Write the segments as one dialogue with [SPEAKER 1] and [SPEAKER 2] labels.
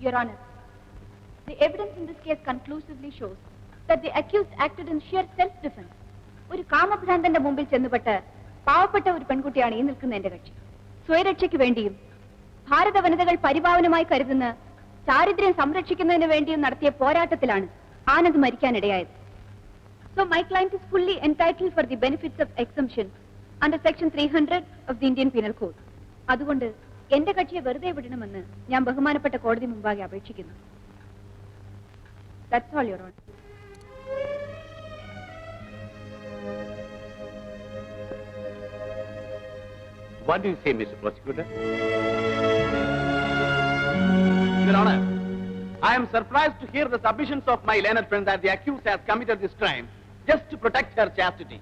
[SPEAKER 1] Your Honor, the evidence in this case conclusively shows that the accused acted in sheer self-defense. ഒരു കാമഭ്രാന്തന്റെ മുമ്പിൽ ചെന്നുപെട്ട് പാവപ്പെട്ട ഒരു പെൺകുട്ടിയാണ് ഈ നിൽക്കുന്ന എന്റെ കക്ഷി. സ്വയരക്ഷയ്ക്ക് വേണ്ടിയും ഭാരത വനിതകൾ പരിപാവനമായി കരുതുന്ന ചാരിത്രം സംരക്ഷിക്കുന്നതിന് വേണ്ടിയും നടത്തിയ പോരാട്ടത്തിലാണ് Anand മരിക്കാനിടയായത്. So my client is fully entitled for the benefits of exemption under section 300 of the Indian Penal Code. അതുകൊണ്ട് എന്റെ കക്ഷിയെ വെറുതെ വിടണമെന്ന് ഞാൻ ബഹുമാനപ്പെട്ട കോടതി മുമ്പാകെ അപേക്ഷിക്കുന്നു. That's all, Your Honor.
[SPEAKER 2] What do you say, Mr. Prosecutor? Your Honor, I am surprised to hear the submissions of my learned friend that the accused has committed this crime just to protect her chastity.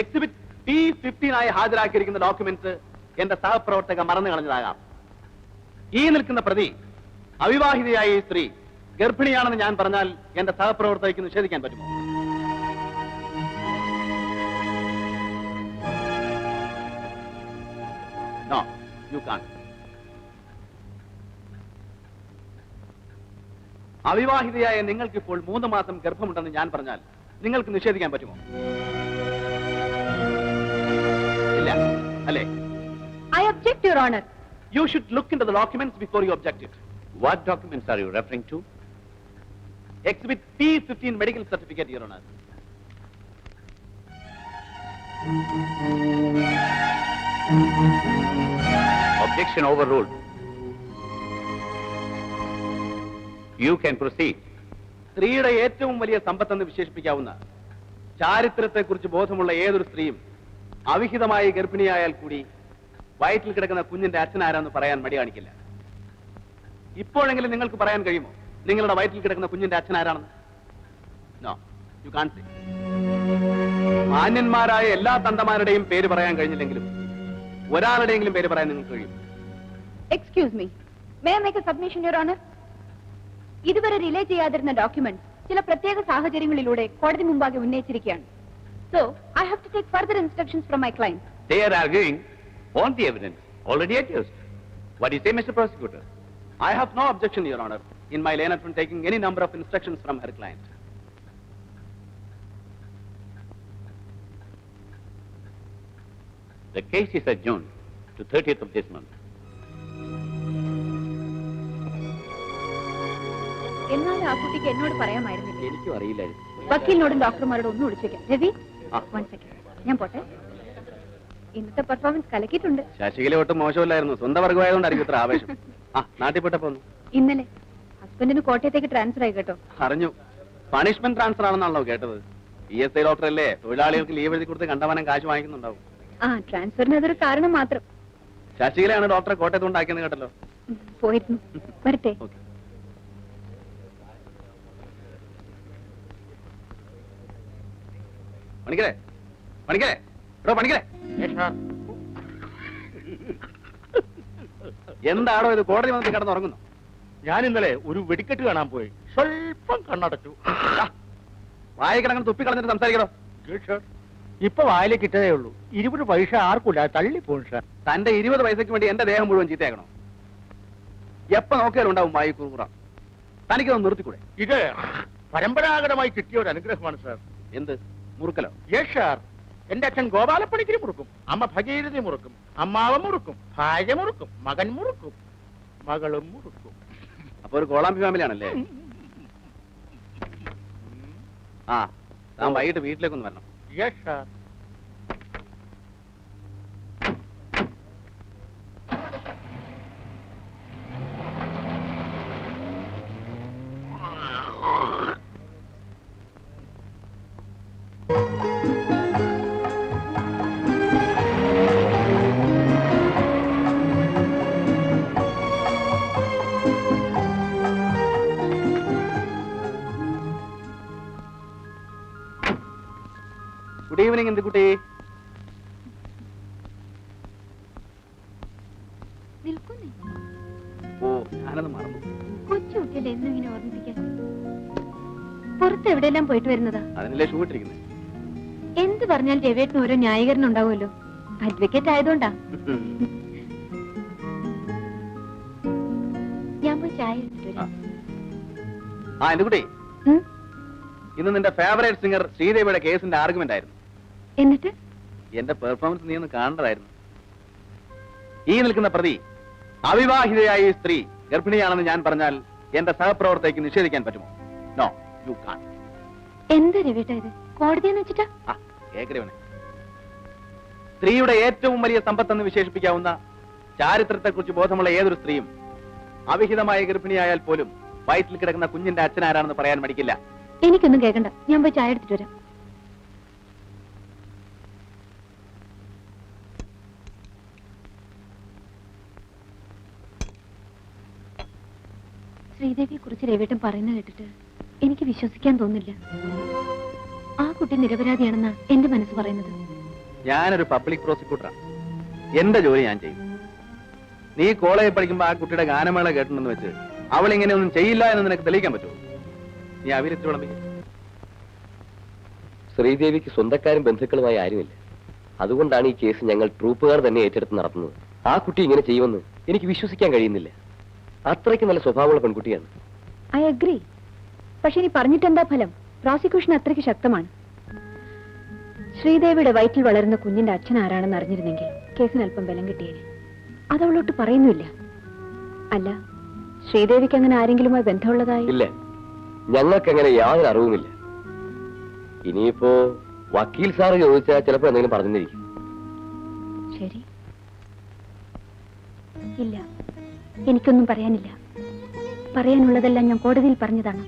[SPEAKER 2] Exhibit P15 ആയി ഹാജരാക്കിയിരിക്കുന്ന documents എന്റെ സഹപ്രവർത്തക മറന്നു കളഞ്ഞതാകാം. ഈ നിൽക്കുന്ന പ്രതി അവിവാഹിതയായ ഈ സ്ത്രീ ഗർഭിണിയാണെന്ന് ഞാൻ പറഞ്ഞാൽ എന്റെ സഹപ്രവർത്തകയ്ക്ക് നിഷേധിക്കാൻ പറ്റുമോ? No, you can't. അവിവാഹിതയായ നിങ്ങൾക്കിപ്പോൾ 3 മാസം ഗർഭമുണ്ടെന്ന് ഞാൻ പറഞ്ഞാൽ നിങ്ങൾക്ക് നിഷേധിക്കാൻ പറ്റുമോ? ഇല്ല അല്ലേ?
[SPEAKER 1] I object, Your Honor.
[SPEAKER 2] You should look into the documents before you object it.
[SPEAKER 3] What documents are you referring to?
[SPEAKER 2] Exhibit P15 medical certificate, Your Honor.
[SPEAKER 3] Objection overruled. You can proceed.
[SPEAKER 2] സ്ത്രീയുടെ ഏറ്റവും വലിയ സമ്പത്തെന്ന് വിശേഷിപ്പിക്കാവുന്ന ചാരിത്രത്തെക്കുറിച്ച് ബോധമുള്ള ഏതൊരു സ്ത്രീയും അവിഹിതമായി ഗർഭിണിയായാൽ കൂടി വയറ്റിൽ കിടക്കുന്ന കുഞ്ഞിന്റെ അച്ഛനാരാന്ന് പറയാൻ മടി കാണിക്കില്ല. ഇപ്പോഴെങ്കിലും നിങ്ങൾക്ക് പറയാൻ കഴിയുമോ നിങ്ങളുടെ വയറ്റിൽ കിടക്കുന്ന കുഞ്ഞിന്റെ അച്ഛനാരാണെന്ന്? No, you can't say. മാന്യന്മാരായ എല്ലാ തന്തമാരുടെയും പേര് പറയാൻ കഴിഞ്ഞില്ലെങ്കിലും ഒരാളുടെയെങ്കിലും പേര് പറയാൻ നിങ്ങൾക്ക് കഴിയും.
[SPEAKER 1] Excuse me. May I make a submission, Your Honor? ഇതുവരെ റിലേ ചെയ്യാതിരുന്ന ഡോക്യുമെന്റ് ചില പ്രത്യേക സാഹചര്യങ്ങളിലൂടെ കോടതി മുമ്പാകെ ഉന്നയിച്ചിരിക്കുകയാണ്. So, I have to take further instructions from my client.
[SPEAKER 3] They are arguing on the evidence already adduced. What do you say, Mr. Prosecutor?
[SPEAKER 2] I have no objection, Your Honor, in my learned friend taking any number of instructions from her client.
[SPEAKER 3] The case is adjourned to 30th of this month.
[SPEAKER 1] എന്നാൽ ആ കുട്ടിക്ക് എന്നോട് പറയാമായിരുന്നില്ല.
[SPEAKER 2] എനിക്കും അറിയില്ലായിരുന്നു.
[SPEAKER 1] വക്കീലിനോടും ഡോക്ടർമാരോടും ഒന്നും വിളിച്ചേക്കാം. Ravi, 1 second. ഞാൻ പോട്ടെ. ഇന്നത്തെ പെർഫോമൻസ് കലക്കിയിട്ടുണ്ട്.
[SPEAKER 2] ശശികല ഒട്ടും മോശമില്ലായിരുന്നു. സ്വന്തം വർഗമായതുകൊണ്ടായിരിക്കും ഇത്ര ആവേശം. നാട്ടിൽ പെട്ടപ്പോ
[SPEAKER 1] ഇന്നലെ ഹസ്ബൻഡിന് കോട്ടയത്തേക്ക് ട്രാൻസ്ഫർ ആയി കേട്ടോ.
[SPEAKER 2] അറിഞ്ഞു. പണിഷ്മെന്റ് ട്രാൻസ്ഫർ ആണെന്നാണല്ലോ കേട്ടത്. ESI ഡോക്ടർ അല്ലേ, തൊഴിലാളികൾക്ക് ലീവ് എഴുതി കൊടുത്ത് കണ്ടവനം കാശ് വാങ്ങിക്കുന്നുണ്ടാവും.
[SPEAKER 1] ട്രാൻസ്ഫറിന് അതൊരു കാരണം മാത്രം.
[SPEAKER 2] ശശികലയാണ് ഡോക്ടറെ കോട്ടയത്ത് കൊണ്ടാക്കിയെന്ന് കേട്ടല്ലോ.
[SPEAKER 1] പോയിരുന്നു. വരട്ടെ.
[SPEAKER 2] പണിക്കരെ, പണിക്കരെ, പണിക്കരെ, എന്താണോ ഇത്? കോടതി വന്നിട്ട് കിടന്നുറങ്ങുന്നു.
[SPEAKER 4] ഞാൻ ഇന്നലെ ഒരു വെടിക്കെട്ട് കാണാൻ പോയി. സ്വല്പം കണ്ണടച്ചു.
[SPEAKER 2] വായ കിടങ്ങനെ തുപ്പി കളഞ്ഞിട്ട് സംസാരിക്കണോ?
[SPEAKER 4] ഇപ്പൊ വായിലേക്ക് ഇട്ടതേ ഉള്ളൂ. 20 പൈസ ആർക്കൂല, തള്ളിപ്പോൺ സാർ.
[SPEAKER 2] തന്റെ 20 പൈസക്ക് വേണ്ടി എന്റെ ദേഹം മുഴുവൻ ചീത്തയാക്കണോ? എപ്പ നോക്കിയാലും ഉണ്ടാവും വായി കുറുകുറ. തനിക്കൊന്ന് നിർത്തിക്കൂടെ?
[SPEAKER 4] ഇത് പരമ്പരാഗതമായി കിട്ടിയ ഒരു അനുഗ്രഹമാണ് സാർ.
[SPEAKER 2] എന്ത് മുറുക്കലോ?
[SPEAKER 4] Yes sir. എന്റെ അച്ഛൻ ഗോപാലപ്പണിക്കരി മുറുക്കും, അമ്മ ഭഗീരഥി മുറുക്കും, അമ്മാവൻ മുറുക്കും, ഭാര്യ മുറുക്കും, മകൻ മുറുക്കും, മകളും മുറുക്കും.
[SPEAKER 2] അപ്പൊ ഒരു കോളാമ്പി ഫാമിലി ആണല്ലേ? താൻ വൈകിട്ട് വീട്ടിലേക്കൊന്ന് വരണം.
[SPEAKER 4] Yes sir.
[SPEAKER 2] ഗുഡ് ഈവനിങ് എന്തുകുട്ടി. ഓ, ഞാനത് മറന്നു.
[SPEAKER 1] കൊച്ചുകുട്ടിയല്ലേ എന്നും ഇങ്ങനെ ഓർമ്മിപ്പിക്കാൻ. പുറത്ത് എവിടെയെല്ലാം പോയിട്ട് വരുന്നതാ?
[SPEAKER 2] അതിനല്ലേ ഷൂ ഇട്ടിരിക്കുന്നത്.
[SPEAKER 1] എന്ത് പറഞ്ഞാൽ രവേട്ടിന് ഓരോ ന്യായീകരണം ഉണ്ടാവുമല്ലോ. അഡ്വക്കേറ്റ് ആയതുകൊണ്ടാ. ഞാൻ പോയി ചായ
[SPEAKER 2] ആ എന്റെ കുട്ടി, ഇന്ന് നിന്റെ ഫേവറേറ്റ് സിംഗർ ശ്രീദേവിയുടെ കേസിന്റെ ആർഗ്യുമെന്റ് ആയിരുന്നു.
[SPEAKER 1] എന്നിട്ട്
[SPEAKER 2] എന്റെ പെർഫോമൻസ് നീ ഒന്ന് കാണേണ്ടതായിരുന്നു. ഈ നിൽക്കുന്ന പ്രതി അവിവാഹിതയായ ഈ സ്ത്രീ ഗർഭിണിയാണെന്ന് ഞാൻ പറഞ്ഞാൽ എന്റെ സഹപ്രവർത്തകയ്ക്ക് നിഷേധിക്കാൻ പറ്റുമോ? നോ, യു കാൺ.
[SPEAKER 1] എന്താ രവിട്ട ഇത്? കോടതിയെന്ന് വെച്ചിട്ടാ?
[SPEAKER 2] ഏകരവനെ, സ്ത്രീയുടെ ഏറ്റവും വലിയ സമ്പത്തെന്ന് വിശേഷിപ്പിക്കാവുന്ന ചാരിത്രത്തെക്കുറിച്ച് ബോധമുള്ള ഏതൊരു സ്ത്രീയും അവിഹിതമായ ഗർഭിണിയായാൽ പോലും വയറ്റിൽ കിടക്കുന്ന കുഞ്ഞിന്റെ അച്ഛൻ ആരാണെന്ന് പറയാൻ മടിക്കില്ല.
[SPEAKER 1] എനിക്കൊന്നും കേൾക്കണ്ട, ഞാൻ പോയി ചായ എടുത്തിട്ട് വരാം. ശ്രീദേവിയെ കുറിച്ച് രവിട്ടൻ പറയുന്നത് കേട്ടിട്ട് എനിക്ക് വിശ്വസിക്കാൻ തോന്നില്ല. ആ കുട്ടി നിരപരാധിയാണെന്നാ എന്റെ മനസ്സ് പറയുന്നത്.
[SPEAKER 2] ഞാനൊരു പബ്ലിക് പ്രോസിക്യൂട്ടറാണ്. എന്റെ ജോലി ഞാൻ ചെയ്യും. നീ കോളേജിൽ പഠിക്കുമ്പോ ആ കുട്ടിയുടെ ഗാനമേള കേട്ടിട്ടുണ്ടെന്ന് വെച്ച് അവൾ ഇങ്ങനെ ഒന്നും ചെയ്യില്ല എന്ന് നിനക്ക് തെളിയിക്കാൻ പറ്റുമോ? നീ അവിരത്തി വിളമ്പിക്കും.
[SPEAKER 3] ശ്രീദേവിക്ക് സ്വന്തക്കാരും ബന്ധുക്കളുമായി ആരുമില്ല. അതുകൊണ്ടാണ് ഈ കേസ് ഞങ്ങൾ ട്രൂപ്പുകാർ തന്നെ ഏറ്റെടുത്ത് നടത്തുന്നത്. ആ കുട്ടി ഇങ്ങനെ ചെയ്യുമെന്ന് എനിക്ക് വിശ്വസിക്കാൻ കഴിയുന്നില്ല. അത്രയ്ക്ക് നല്ല സ്വഭാവമുള്ള പെൺകുട്ടിയാണ്.
[SPEAKER 1] I agree. പക്ഷെ ഇനി പറഞ്ഞിട്ടെന്താ ഫലം? പ്രോസിക്യൂഷൻ അത്രയ്ക്ക് ശക്തമാണ്. ശ്രീദേവിയുടെ വയറ്റിൽ വളരുന്ന കുഞ്ഞിന്റെ അച്ഛൻ ആരാണെന്ന് അറിഞ്ഞിരുന്നെങ്കിൽ കേസിന് അല്പം ബലം കിട്ടിയേനെ. അതവളോട്ട് പറയുന്നില്ല. അല്ല, ശ്രീദേവിക്ക് അങ്ങനെ ആരെങ്കിലുമായി ബന്ധമുള്ളതായി?
[SPEAKER 3] ഇല്ല, ഞങ്ങൾക്ക് അങ്ങനെ യാതൊരു അറിവുമില്ല. ഇനിയിപ്പോ വക്കീൽ സാറ് ചോദിച്ചാൽ ചിലപ്പോ എന്തെങ്കിലും പറഞ്ഞിരിക്കും.
[SPEAKER 1] ശരി, ഇല്ല, എനിക്കൊന്നും പറയാനില്ല. പറയാനുള്ളതെല്ലാം ഞാൻ കോടതിയിൽ പറഞ്ഞതാണ്.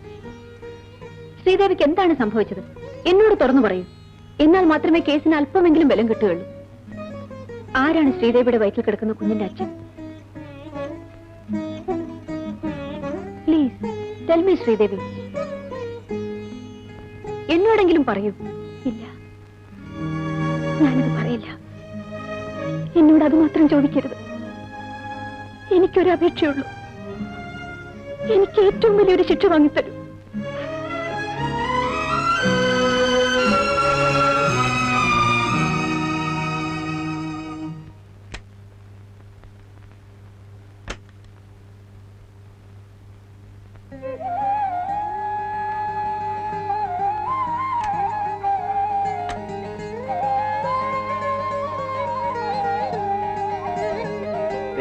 [SPEAKER 1] ശ്രീദേവിക്ക് എന്താണ് സംഭവിച്ചത് എന്നോട് തുറന്നു പറയൂ. എന്നാൽ മാത്രമേ കേസിന് അല്പമെങ്കിലും ബലം കിട്ടുകയുള്ളൂ. ആരാണ് ശ്രീദേവിയുടെ വയറ്റിൽ കിടക്കുന്ന കുഞ്ഞിന്റെ അച്ഛൻ? Please tell me Sridevi. എന്നോടെങ്കിലും പറയൂ. ഇല്ല, ഞാനത് പറയില്ല. എന്നോട് അത് മാത്രം ചോദിക്കരുത്. എനിക്കൊരു അപേക്ഷയുള്ളൂ. എനിക്ക് ഏറ്റവും വലിയൊരു ശിക്ഷ വാങ്ങിത്തരൂ.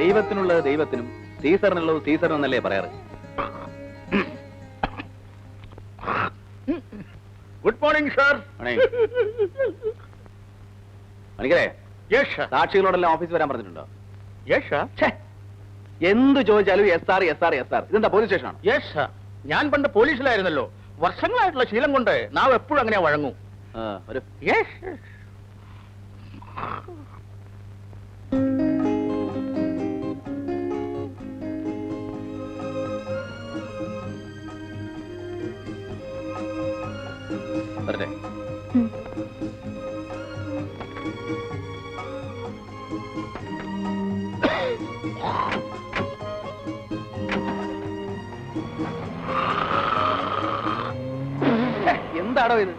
[SPEAKER 2] ദൈവത്തിനുള്ളത് ദൈവത്തിനും സീസറിനുള്ളത് സീസറിനും എന്നല്ലേ പറയാറ്?
[SPEAKER 4] Good morning sir.
[SPEAKER 2] മണിക്കരെ,
[SPEAKER 4] യെസ് സർ.
[SPEAKER 2] സാക്ഷികളോടെല്ലാം ഓഫീസിൽ വരാൻ പറഞ്ഞിട്ടുണ്ടോ?
[SPEAKER 4] Yes sir.
[SPEAKER 2] എന്ത് ചോദിച്ചാലും S R S R S R. ഇതെന്താ പോലീസ് സ്റ്റേഷനാണ്?
[SPEAKER 4] Yes sir. ഞാൻ പണ്ട് പോലീസിലായിരുന്നല്ലോ. വർഷങ്ങളായിട്ടുള്ള ശീലം കൊണ്ട് നാം എപ്പോഴും അങ്ങനെ വഴങ്ങും.
[SPEAKER 2] ഒരു
[SPEAKER 4] യെസ്.
[SPEAKER 2] വരട്ടെ. എന്താണോ ഇത്?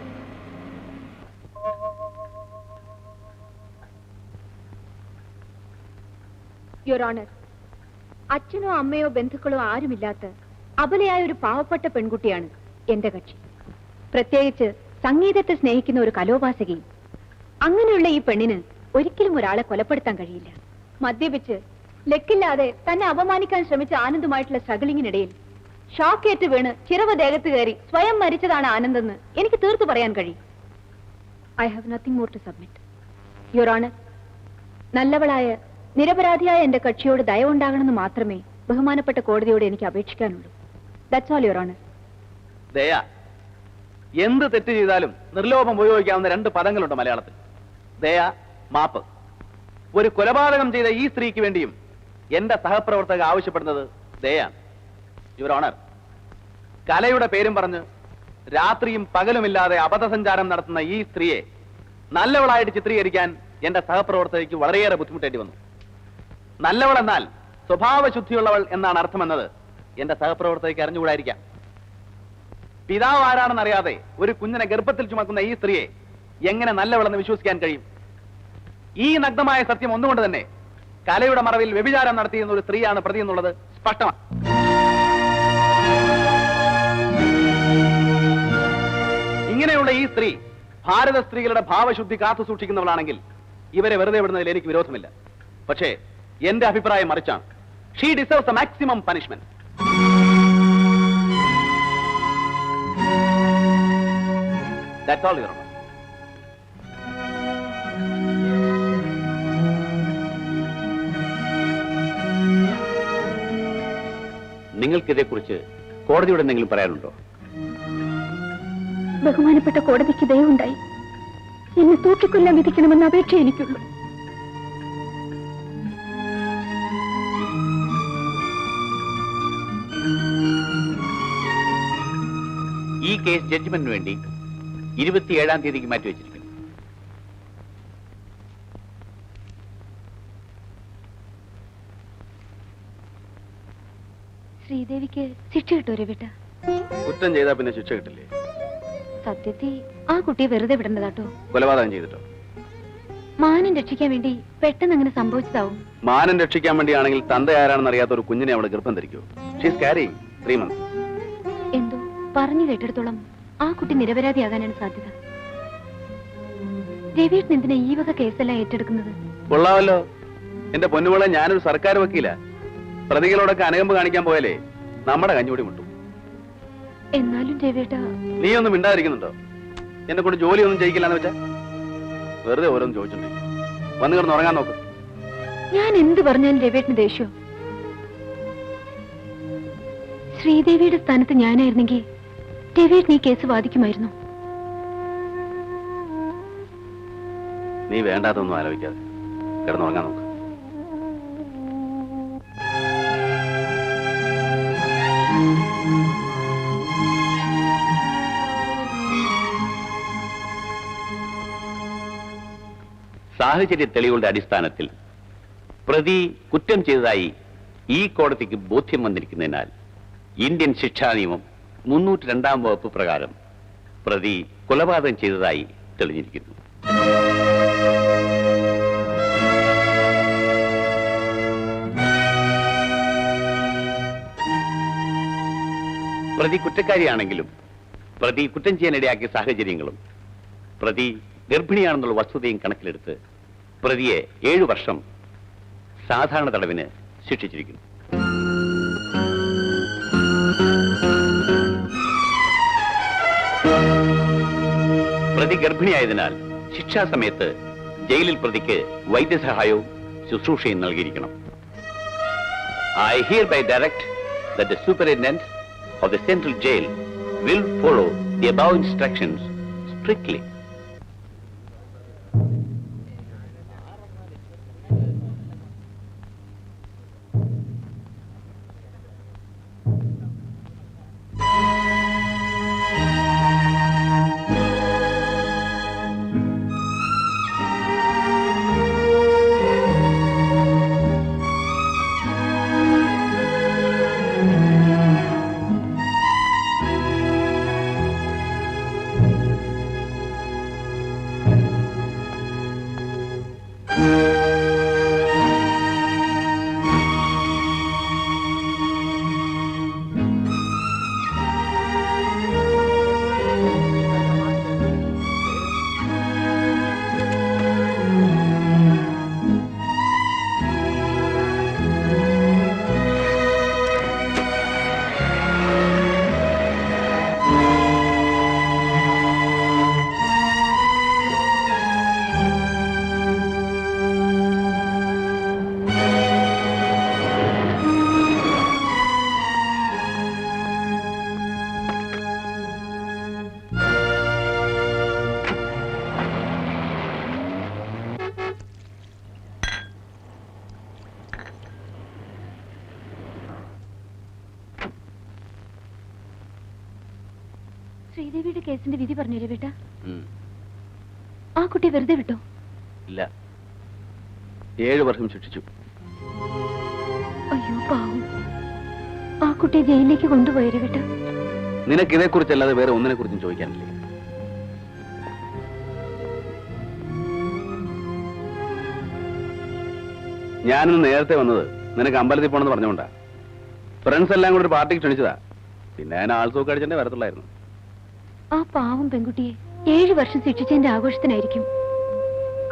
[SPEAKER 1] യുവർ ഓണർ, അച്ഛനോ അമ്മയോ ബന്ധുക്കളോ ആരുമില്ലാത്ത അബലയായ ഒരു പാവപ്പെട്ട പെൺകുട്ടിയാണ് എന്റെ കക്ഷി. പ്രത്യേകിച്ച് സംഗീതത്തെ സ്നേഹിക്കുന്ന ഒരു കലോപാസകയും. അങ്ങനെയുള്ള ഈ പെണ്ണിന് ഒരിക്കലും ഒരാളെ കൊലപ്പെടുത്താൻ കഴിയില്ല. മദ്യപിച്ച് ലക്കില്ലാതെ തന്നെ അപമാനിക്കാൻ ശ്രമിച്ച ആനന്ദുമായിട്ടുള്ള സ്ട്രഗിളിങ്ങിനിടയിൽ ഷോക്കേറ്റ് വീണ് ചിറവ് ദേഹത്ത് കയറി സ്വയം മരിച്ചതാണ് ആനന്ദെന്ന് എനിക്ക് തീർത്തു പറയാൻ കഴിയും. I have nothing more to submit. Your honour, നല്ലവളായ നിരപരാധിയായ എന്റെ കക്ഷിയോട് ദയവുണ്ടാകണമെന്ന് മാത്രമേ ബഹുമാനപ്പെട്ട കോടതിയോട് എനിക്ക് അപേക്ഷിക്കാനുള്ളൂ. That's all your honour.
[SPEAKER 2] ദയ, എന്ത് തെറ്റ് ചെയ്താലും നിർലോഭം ഉപയോഗിക്കാവുന്ന രണ്ട് പദങ്ങളുണ്ട് മലയാളത്തിൽ: ദയ, മാപ്പ്. ഒരു കൊലപാതകം ചെയ്ത ഈ സ്ത്രീക്ക് വേണ്ടിയും എന്റെ സഹപ്രവർത്തക ആവശ്യപ്പെടുന്നത് ദയാണ്. യുവർ ഓണർ, കലയുടെ പേരും പറഞ്ഞ് രാത്രിയും പകലുമില്ലാതെ അബദ്ധസഞ്ചാരം നടത്തുന്ന ഈ സ്ത്രീയെ നല്ലവളായിട്ട് ചിത്രീകരിക്കാൻ എന്റെ സഹപ്രവർത്തകയ്ക്ക് വളരെയേറെ ബുദ്ധിമുട്ടേണ്ടി വന്നു. നല്ലവൾ എന്നാൽ സ്വഭാവശുദ്ധിയുള്ളവൾ എന്നാണ് അർത്ഥമെന്നത് എന്റെ സഹപ്രവർത്തകയ്ക്ക് അറിഞ്ഞുകൂടായിരിക്കാം. പിതാവ് ആരാണെന്ന് അറിയാതെ ഒരു കുഞ്ഞിനെ ഗർഭത്തിൽ ചുമക്കുന്ന ഈ സ്ത്രീയെ എങ്ങനെ നല്ലവളെന്ന് വിശ്വസിക്കാൻ കഴിയും? ഈ നഗ്നമായ സത്യം ഒന്നുകൊണ്ട് തന്നെ കലയുടെ മറവിൽ വ്യഭിചാരം നടത്തിയിരുന്ന ഒരു സ്ത്രീയാണ് പ്രതി എന്നുള്ളത് സ്പഷ്ടമാണ്. ഇങ്ങനെയുള്ള ഈ സ്ത്രീ ഭാരത സ്ത്രീകളുടെ ഭാവശുദ്ധി കാത്തു സൂക്ഷിക്കുന്നവളാണെങ്കിൽ ഇവരെ വെറുതെ വിടുന്നതിൽ എനിക്ക് വിരോധമില്ല. പക്ഷേ എന്റെ അഭിപ്രായം മറിച്ചാണ്. She deserves the maximum punishment. That's all, Your Honor.
[SPEAKER 5] നിങ്ങൾക്കിതേക്കുറിച്ച് കോടതിയോട് എന്തെങ്കിലും പറയാനുണ്ടോ?
[SPEAKER 1] ബഹുമാനപ്പെട്ട കോടതിക്ക് ദയവുണ്ടായി എന്നെ തൂക്കിക്കൊല്ലാൻ വിധിക്കണമെന്ന അപേക്ഷ എനിക്കുള്ളൂ.
[SPEAKER 5] ഈ കേസ് ജഡ്ജ്മെന്റിന് വേണ്ടി 27-ാം തീയതിക്ക് മാറ്റിവെച്ചിരിക്കുന്നു.
[SPEAKER 1] ശ്രീദേവിക്ക് ശിക്ഷ കിട്ടോ രവിട്ട?
[SPEAKER 2] കുറ്റം ചെയ്താൽ പിന്നെ ശിക്ഷ കിട്ടില്ലേ?
[SPEAKER 1] സത്യത്തിൽ ആ കുട്ടിയെ വെറുതെ വിടേണ്ടതാട്ടോ.
[SPEAKER 2] കൊലപാതകം ചെയ്തിട്ടോ?
[SPEAKER 1] മാനം രക്ഷിക്കാൻ വേണ്ടി പെട്ടെന്ന് അങ്ങനെ സംഭവിച്ചതാവും.
[SPEAKER 2] മാനം രക്ഷിക്കാൻ വേണ്ടിയാണെങ്കിൽ തന്ത ആരാണെന്ന് അറിയാത്ത ഒരു കുഞ്ഞിനെ അവളെ ഗർഭം ധരിക്കുമോ? She's carrying 3 months.
[SPEAKER 1] എന്തോ പറഞ്ഞു കേട്ടിടത്തോളം ആ കുട്ടി നിരപരാധിയാകാനാണ് സാധ്യത. രവിയേട്ടൻ എന്തിനാ ഈ വക കേസെല്ലാം ഏറ്റെടുക്കുന്നത്?
[SPEAKER 2] കൊള്ളാമല്ലോ. എന്റെ പൊന്നുമോളെ, ഞാനൊരു സർക്കാർ വക്കീല. പ്രതികളോടൊക്കെ അനകമ്പ് കാണിക്കാൻ പോയാലേ നമ്മുടെ കഞ്ഞൂടി മുട്ടും.
[SPEAKER 1] എന്നാലും രവിയേട്ട,
[SPEAKER 2] നീ ഒന്നും മിണ്ടാതിരിക്കുന്നുണ്ടോ? എന്നെ കൊണ്ട് ജോലിയൊന്നും ചെയ്യിക്കില്ലെന്ന് വെച്ചാ വെറുതെ ഓരോന്നും ചോദിച്ചിട്ടുണ്ട്. വന്നു കിടന്ന് ഉറങ്ങാൻ നോക്ക്.
[SPEAKER 1] ഞാൻ എന്ത് പറഞ്ഞാലും രവിയേട്ടന് ദേഷ്യോ? ശ്രീദേവിയുടെ സ്ഥാനത്ത് ഞാനായിരുന്നെങ്കിൽ രവിയേട്ടൻ ഈ കേസ് വാദിക്കുമായിരുന്നു.
[SPEAKER 2] നീ വേണ്ടാത്തൊന്നും ആലോചിക്കാതെ കിടന്നുറങ്ങാൻ നോക്ക്.
[SPEAKER 5] സാഹചര്യ തെളിവുകളുടെ അടിസ്ഥാനത്തിൽ പ്രതി കുറ്റം ചെയ്തതായി ഈ കോടതിക്ക് ബോധ്യം വന്നിരിക്കുന്നതിനാൽ ഇന്ത്യൻ ശിക്ഷാ നിയമം 302-ാം വകുപ്പ് പ്രകാരം പ്രതി കൊലപാതകം ചെയ്തതായി തെളിഞ്ഞിരിക്കുന്നു. പ്രതി കുറ്റക്കാരിയാണെങ്കിലും പ്രതി കുറ്റം ചെയ്യാനിടയാക്കിയ സാഹചര്യങ്ങളും പ്രതി ഗർഭിണിയാണെന്നുള്ള വസ്തുതയും കണക്കിലെടുത്ത് പ്രതിയെ 7 വർഷം സാധാരണ തടവിന് ശിക്ഷിച്ചിരിക്കുന്നു. പ്രതി ഗർഭിണിയായതിനാൽ ശിക്ഷാസമയത്ത് ജയിലിൽ പ്രതിക്ക് വൈദ്യസഹായവും ശുശ്രൂഷയും നൽകിയിരിക്കണം. I hereby direct that the superintendent of the central jail will follow the above instructions strictly.
[SPEAKER 1] ശ്രീദേവിയുടെ കേസിന്റെ വിധി പറഞ്ഞു രവിട്ട? ആ കുട്ടി വെറുതെ വിട്ടോ?
[SPEAKER 2] ഇല്ല, 7 വർഷം ശിക്ഷിച്ചു.
[SPEAKER 1] അയ്യോ പാവം, ആ കുട്ടിയെ ജയിലിലേക്ക് കൊണ്ടുപോയി രവിട്ട.
[SPEAKER 2] നിനക്ക് ഇതേക്കുറിച്ചല്ലാതെ വേറെ ഒന്നിനെ കുറിച്ചും ചോദിക്കാനില്ലേ? ഞാനിന്ന് നേരത്തെ വന്നത് നിനക്ക് അമ്പലത്തിൽ പോണെന്ന് പറഞ്ഞുകൊണ്ടാ. ഫ്രണ്ട്സ് എല്ലാം കൂടെ ഒരു പാർട്ടിക്ക് ക്ഷണിച്ചതാ. പിന്നെ ഞാൻ ആൾസോക്ക് അടിച്ചെന്നെ വരത്തുള്ളായിരുന്നു.
[SPEAKER 1] ആ പാവം പെൺകുട്ടിയെ 7 വർഷം ശിക്ഷിച്ചതിന്റെ ആഘോഷത്തിനായിരിക്കും.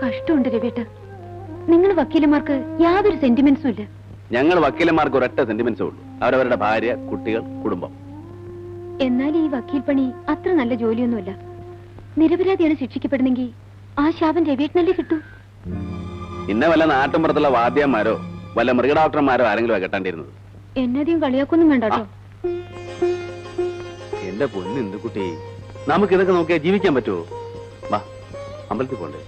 [SPEAKER 1] കഷ്ടമുണ്ട് രവിയേട്ട. നിങ്ങൾ വക്കീലന്മാർക്ക് യാതൊരു സെന്റിമെന്റ്സും ഇല്ല.
[SPEAKER 2] ഞങ്ങൾ വക്കീലന്മാർക്ക് ഒരൊറ്റ സെന്റിമെന്റ്സേ ഉള്ളൂ, അവരവരുടെ ഭാര്യ, കുട്ടികൾ, കുടുംബം.
[SPEAKER 1] എന്നാൽ ഈ വക്കീൽ പണി അത്ര നല്ല ജോലിയൊന്നുമല്ല. നിരപരാധിയാണ് ശിക്ഷിക്കപ്പെടുന്നെങ്കിൽ ആ ശാപം രവിയേട്ടനല്ലേ കിട്ടൂ.
[SPEAKER 2] ഇന്ന വല്ല നാട്ടിൻപുറത്തുള്ള വാദ്യന്മാരോ വല്ല മൃഗഡോക്ടർമാരോ ആരെങ്കിലും കെട്ടാണ്ടിരുന്നത്.
[SPEAKER 1] എന്നധികം കളിയാക്കൊന്നും വേണ്ട കേട്ടോ.
[SPEAKER 2] എന്റെ പൊന്ന് ഇന്ദുക്കുട്ടി, നമുക്ക് ഇതൊക്കെ നോക്കിയാൽ ജീവിക്കാൻ പറ്റുമോ? വാ, അമ്പലത്തിൽ പോണ്ടേ?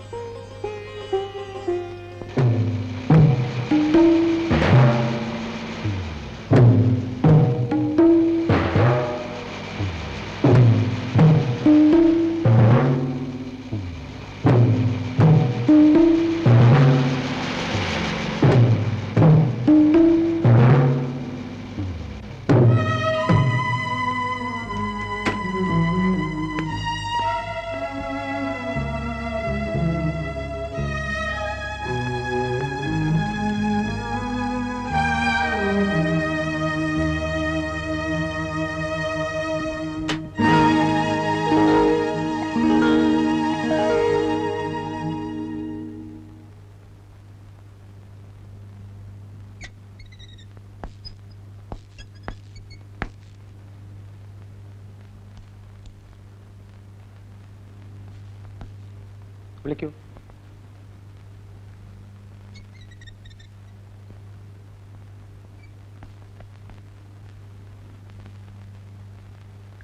[SPEAKER 3] വിളിക്കൂ.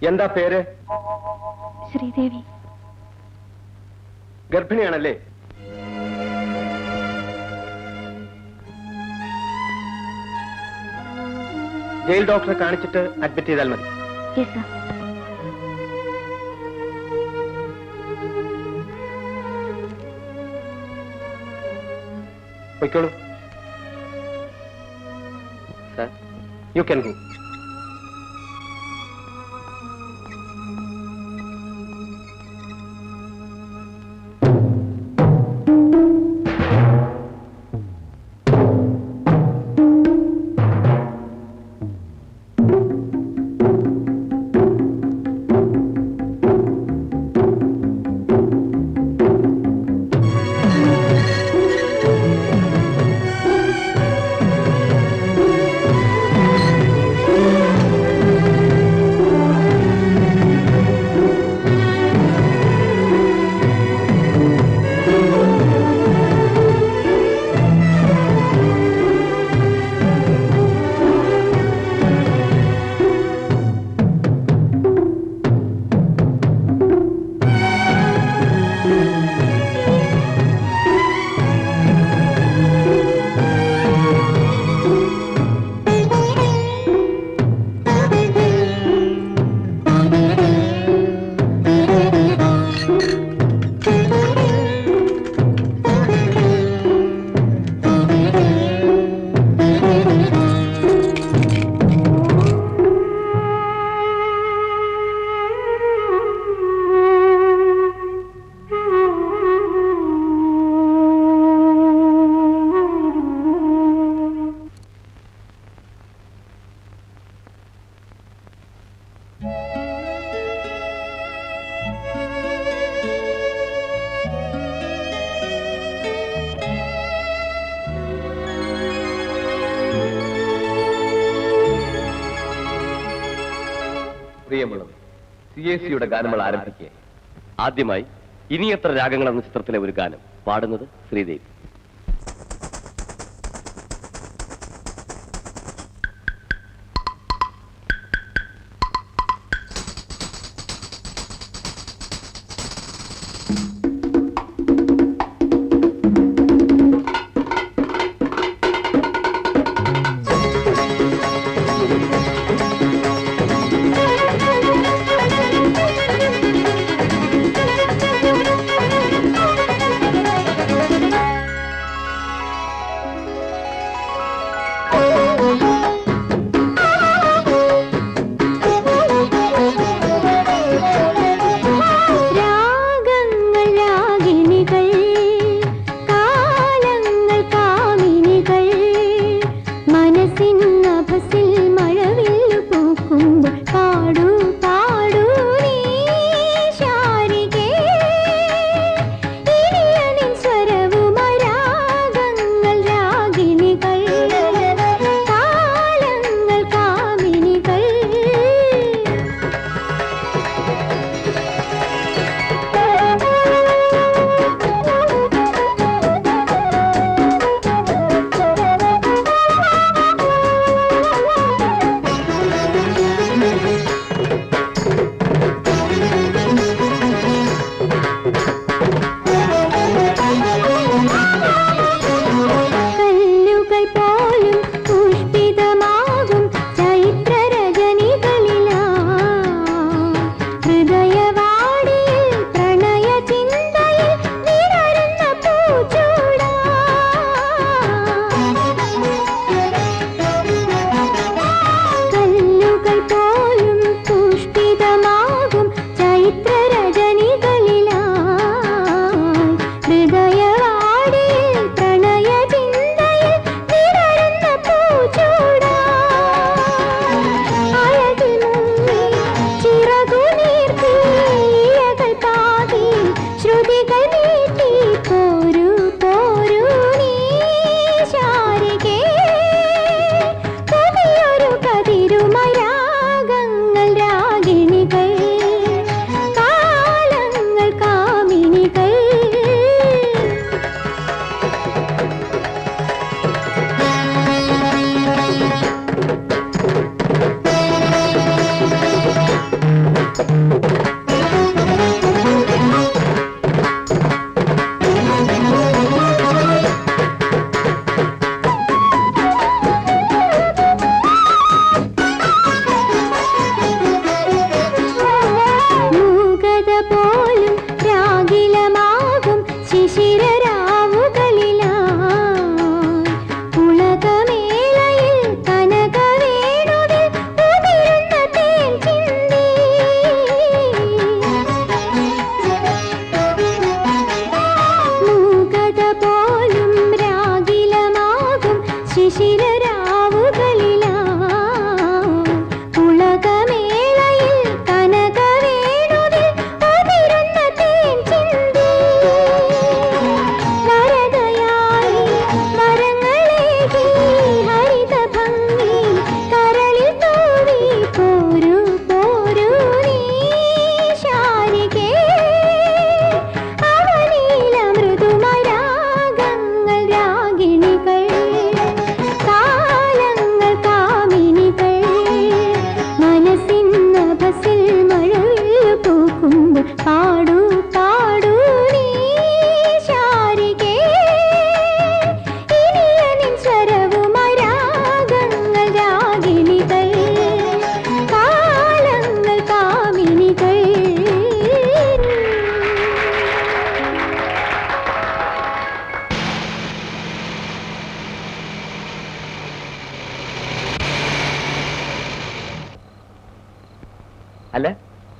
[SPEAKER 6] എന്താ പേര്?
[SPEAKER 1] ശ്രീദേവി.
[SPEAKER 6] ഗർഭിണിയാണല്ലേ? ജയിൽ ഡോക്ടറെ കാണിച്ചിട്ട് അഡ്മിറ്റ് ചെയ്താൽ മതി.
[SPEAKER 1] Yes sir.
[SPEAKER 6] പൊയ്ക്കോളൂ.
[SPEAKER 3] Sir,
[SPEAKER 6] you can go.
[SPEAKER 3] പ്രിയമുള്ളത്, CAC-യുടെ ഗാനങ്ങൾ ആരംഭിക്കുക. ആദ്യമായി ഇനി എത്ര രാഗങ്ങൾ എന്ന ചിത്രത്തിലെ ഒരു ഗാനം പാടുന്നത് ശ്രീദേവി.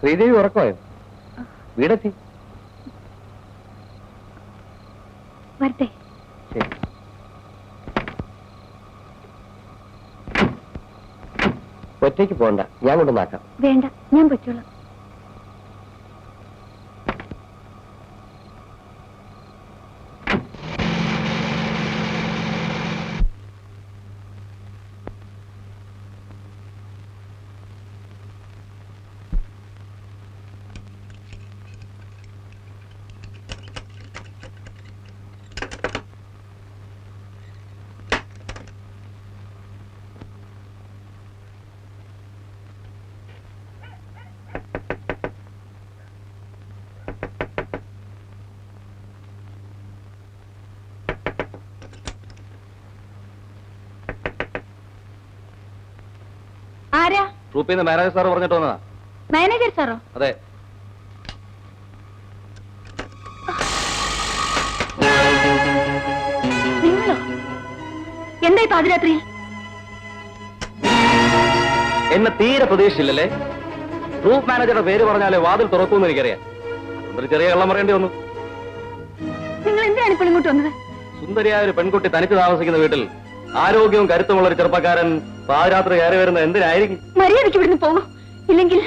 [SPEAKER 3] ശ്രീദേവി ഉറക്കമായോ? വീടെത്തി.
[SPEAKER 1] വരട്ടെ.
[SPEAKER 3] ശരി. ഒറ്റയ്ക്ക് പോണ്ട, ഞാൻ കൊണ്ടുവന്നാക്കാം.
[SPEAKER 1] വേണ്ട, ഞാൻ പറ്റോളാം. ആരാ?
[SPEAKER 3] ട്രൂപ്പിൽ നിന്ന് മാനേജർ സാർ പറഞ്ഞിട്ട് വന്നതാ.
[SPEAKER 1] മാനേജർ സാറോ?
[SPEAKER 3] അതെ.
[SPEAKER 1] നിങ്ങളോ? എന്തായി പാതിരാത്രി?
[SPEAKER 3] എന്നെ തീരെ പ്രതീക്ഷിച്ചില്ലല്ലേ? ട്രൂപ്പ് മാനേജറുടെ പേര് പറഞ്ഞാലേ വാതിൽ തുറക്കൂന്ന് എനിക്കറിയാം. ഒരു ചെറിയ കള്ളം പറയേണ്ടി വന്നു.
[SPEAKER 1] നിങ്ങൾ എന്തിനാണ് ഇപ്പോൾ ഇങ്ങോട്ട് വന്നത്?
[SPEAKER 3] സുന്ദരിയായ ഒരു പെൺകുട്ടി തനിച്ച് താമസിക്കുന്ന വീട്ടിൽ ആരോഗ്യവും കരുത്തുമുള്ള ഒരു ചെറുപ്പക്കാരൻ പാതിരാത്രി കയറി വരുന്നത് എന്തിനായിരിക്കും?
[SPEAKER 1] മര്യാദയ്ക്ക് ഇവിടുന്ന് പോകും. ഇല്ലെങ്കിൽ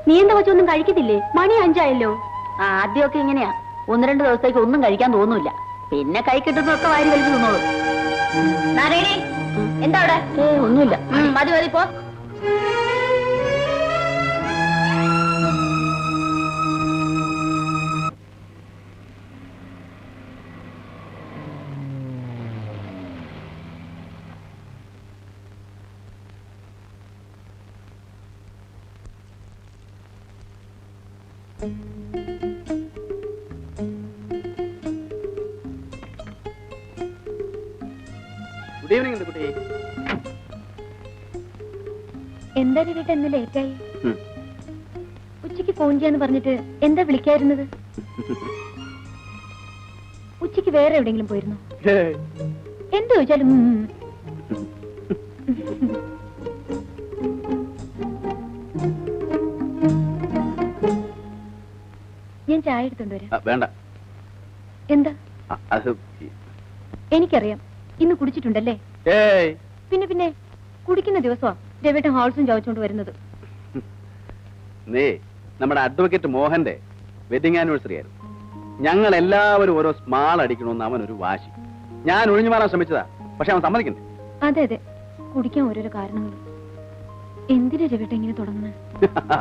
[SPEAKER 1] നീ എന്താ വെച്ചൊന്നും കഴിക്കത്തില്ലേ? മണി 5 ആയല്ലോ. ആദ്യമൊക്കെ ഇങ്ങനെയാ, 1-2 ദിവസത്തേക്ക് ഒന്നും കഴിക്കാൻ തോന്നൂല. പിന്നെ കൈ കിട്ടുന്നതൊക്കെ വാരി വലിച്ചു തിന്നോളൂ. എന്താ അവിടെ? ഒന്നുമില്ല. മതി മതി പോ.
[SPEAKER 2] ഗുഡ് ഈവനിംഗ് കുട്ടി.
[SPEAKER 1] എന്താ വീട്ട് എന്ന് ലേറ്റായി? ഉച്ചയ്ക്ക് ഫോൺ ചെയ്യാന്ന് പറഞ്ഞിട്ട് എന്താ വിളിക്കായിരുന്നത്? ഉച്ചയ്ക്ക് വേറെ എവിടെയെങ്കിലും പോയിരുന്നോ? എന്ത് ചോദിച്ചാലും ഞാൻ ചായ എടുത്തോണ്ട് വരാം.
[SPEAKER 2] വേണ്ട.
[SPEAKER 1] എന്താ?
[SPEAKER 2] എനിക്കറിയാം,
[SPEAKER 1] ഇന്ന് കുടിച്ചിട്ടുണ്ടല്ലേ? പിന്നെ കുടിക്കുന്ന ദിവസമാ രവിട്ടൻ ഹാൾസും ചോദിച്ചോണ്ട് വരുന്നത്.
[SPEAKER 2] നീ നമ്മുടെ അഡ്വക്കേറ്റ് മോഹന്റെ വെഡിങ് ആനിവേഴ്സറി ആയിരുന്നു. ഞങ്ങൾ എല്ലാവരും ഓരോ സ്മാൾ അടിക്കണമെന്ന് അവനൊരു വാശി. ഞാൻ ഒഴിഞ്ഞു മാറാൻ ശ്രമിച്ചതാ, പക്ഷെ അവൻ സമ്മതിക്കണ്ടേ?
[SPEAKER 1] അതെ അതെ, കുടിക്കാൻ ഓരോരോ കാരണങ്ങൾ. എന്തിനാ രവിട്ടൻ ഇങ്ങനെ തുടങ്ങുന്നത്?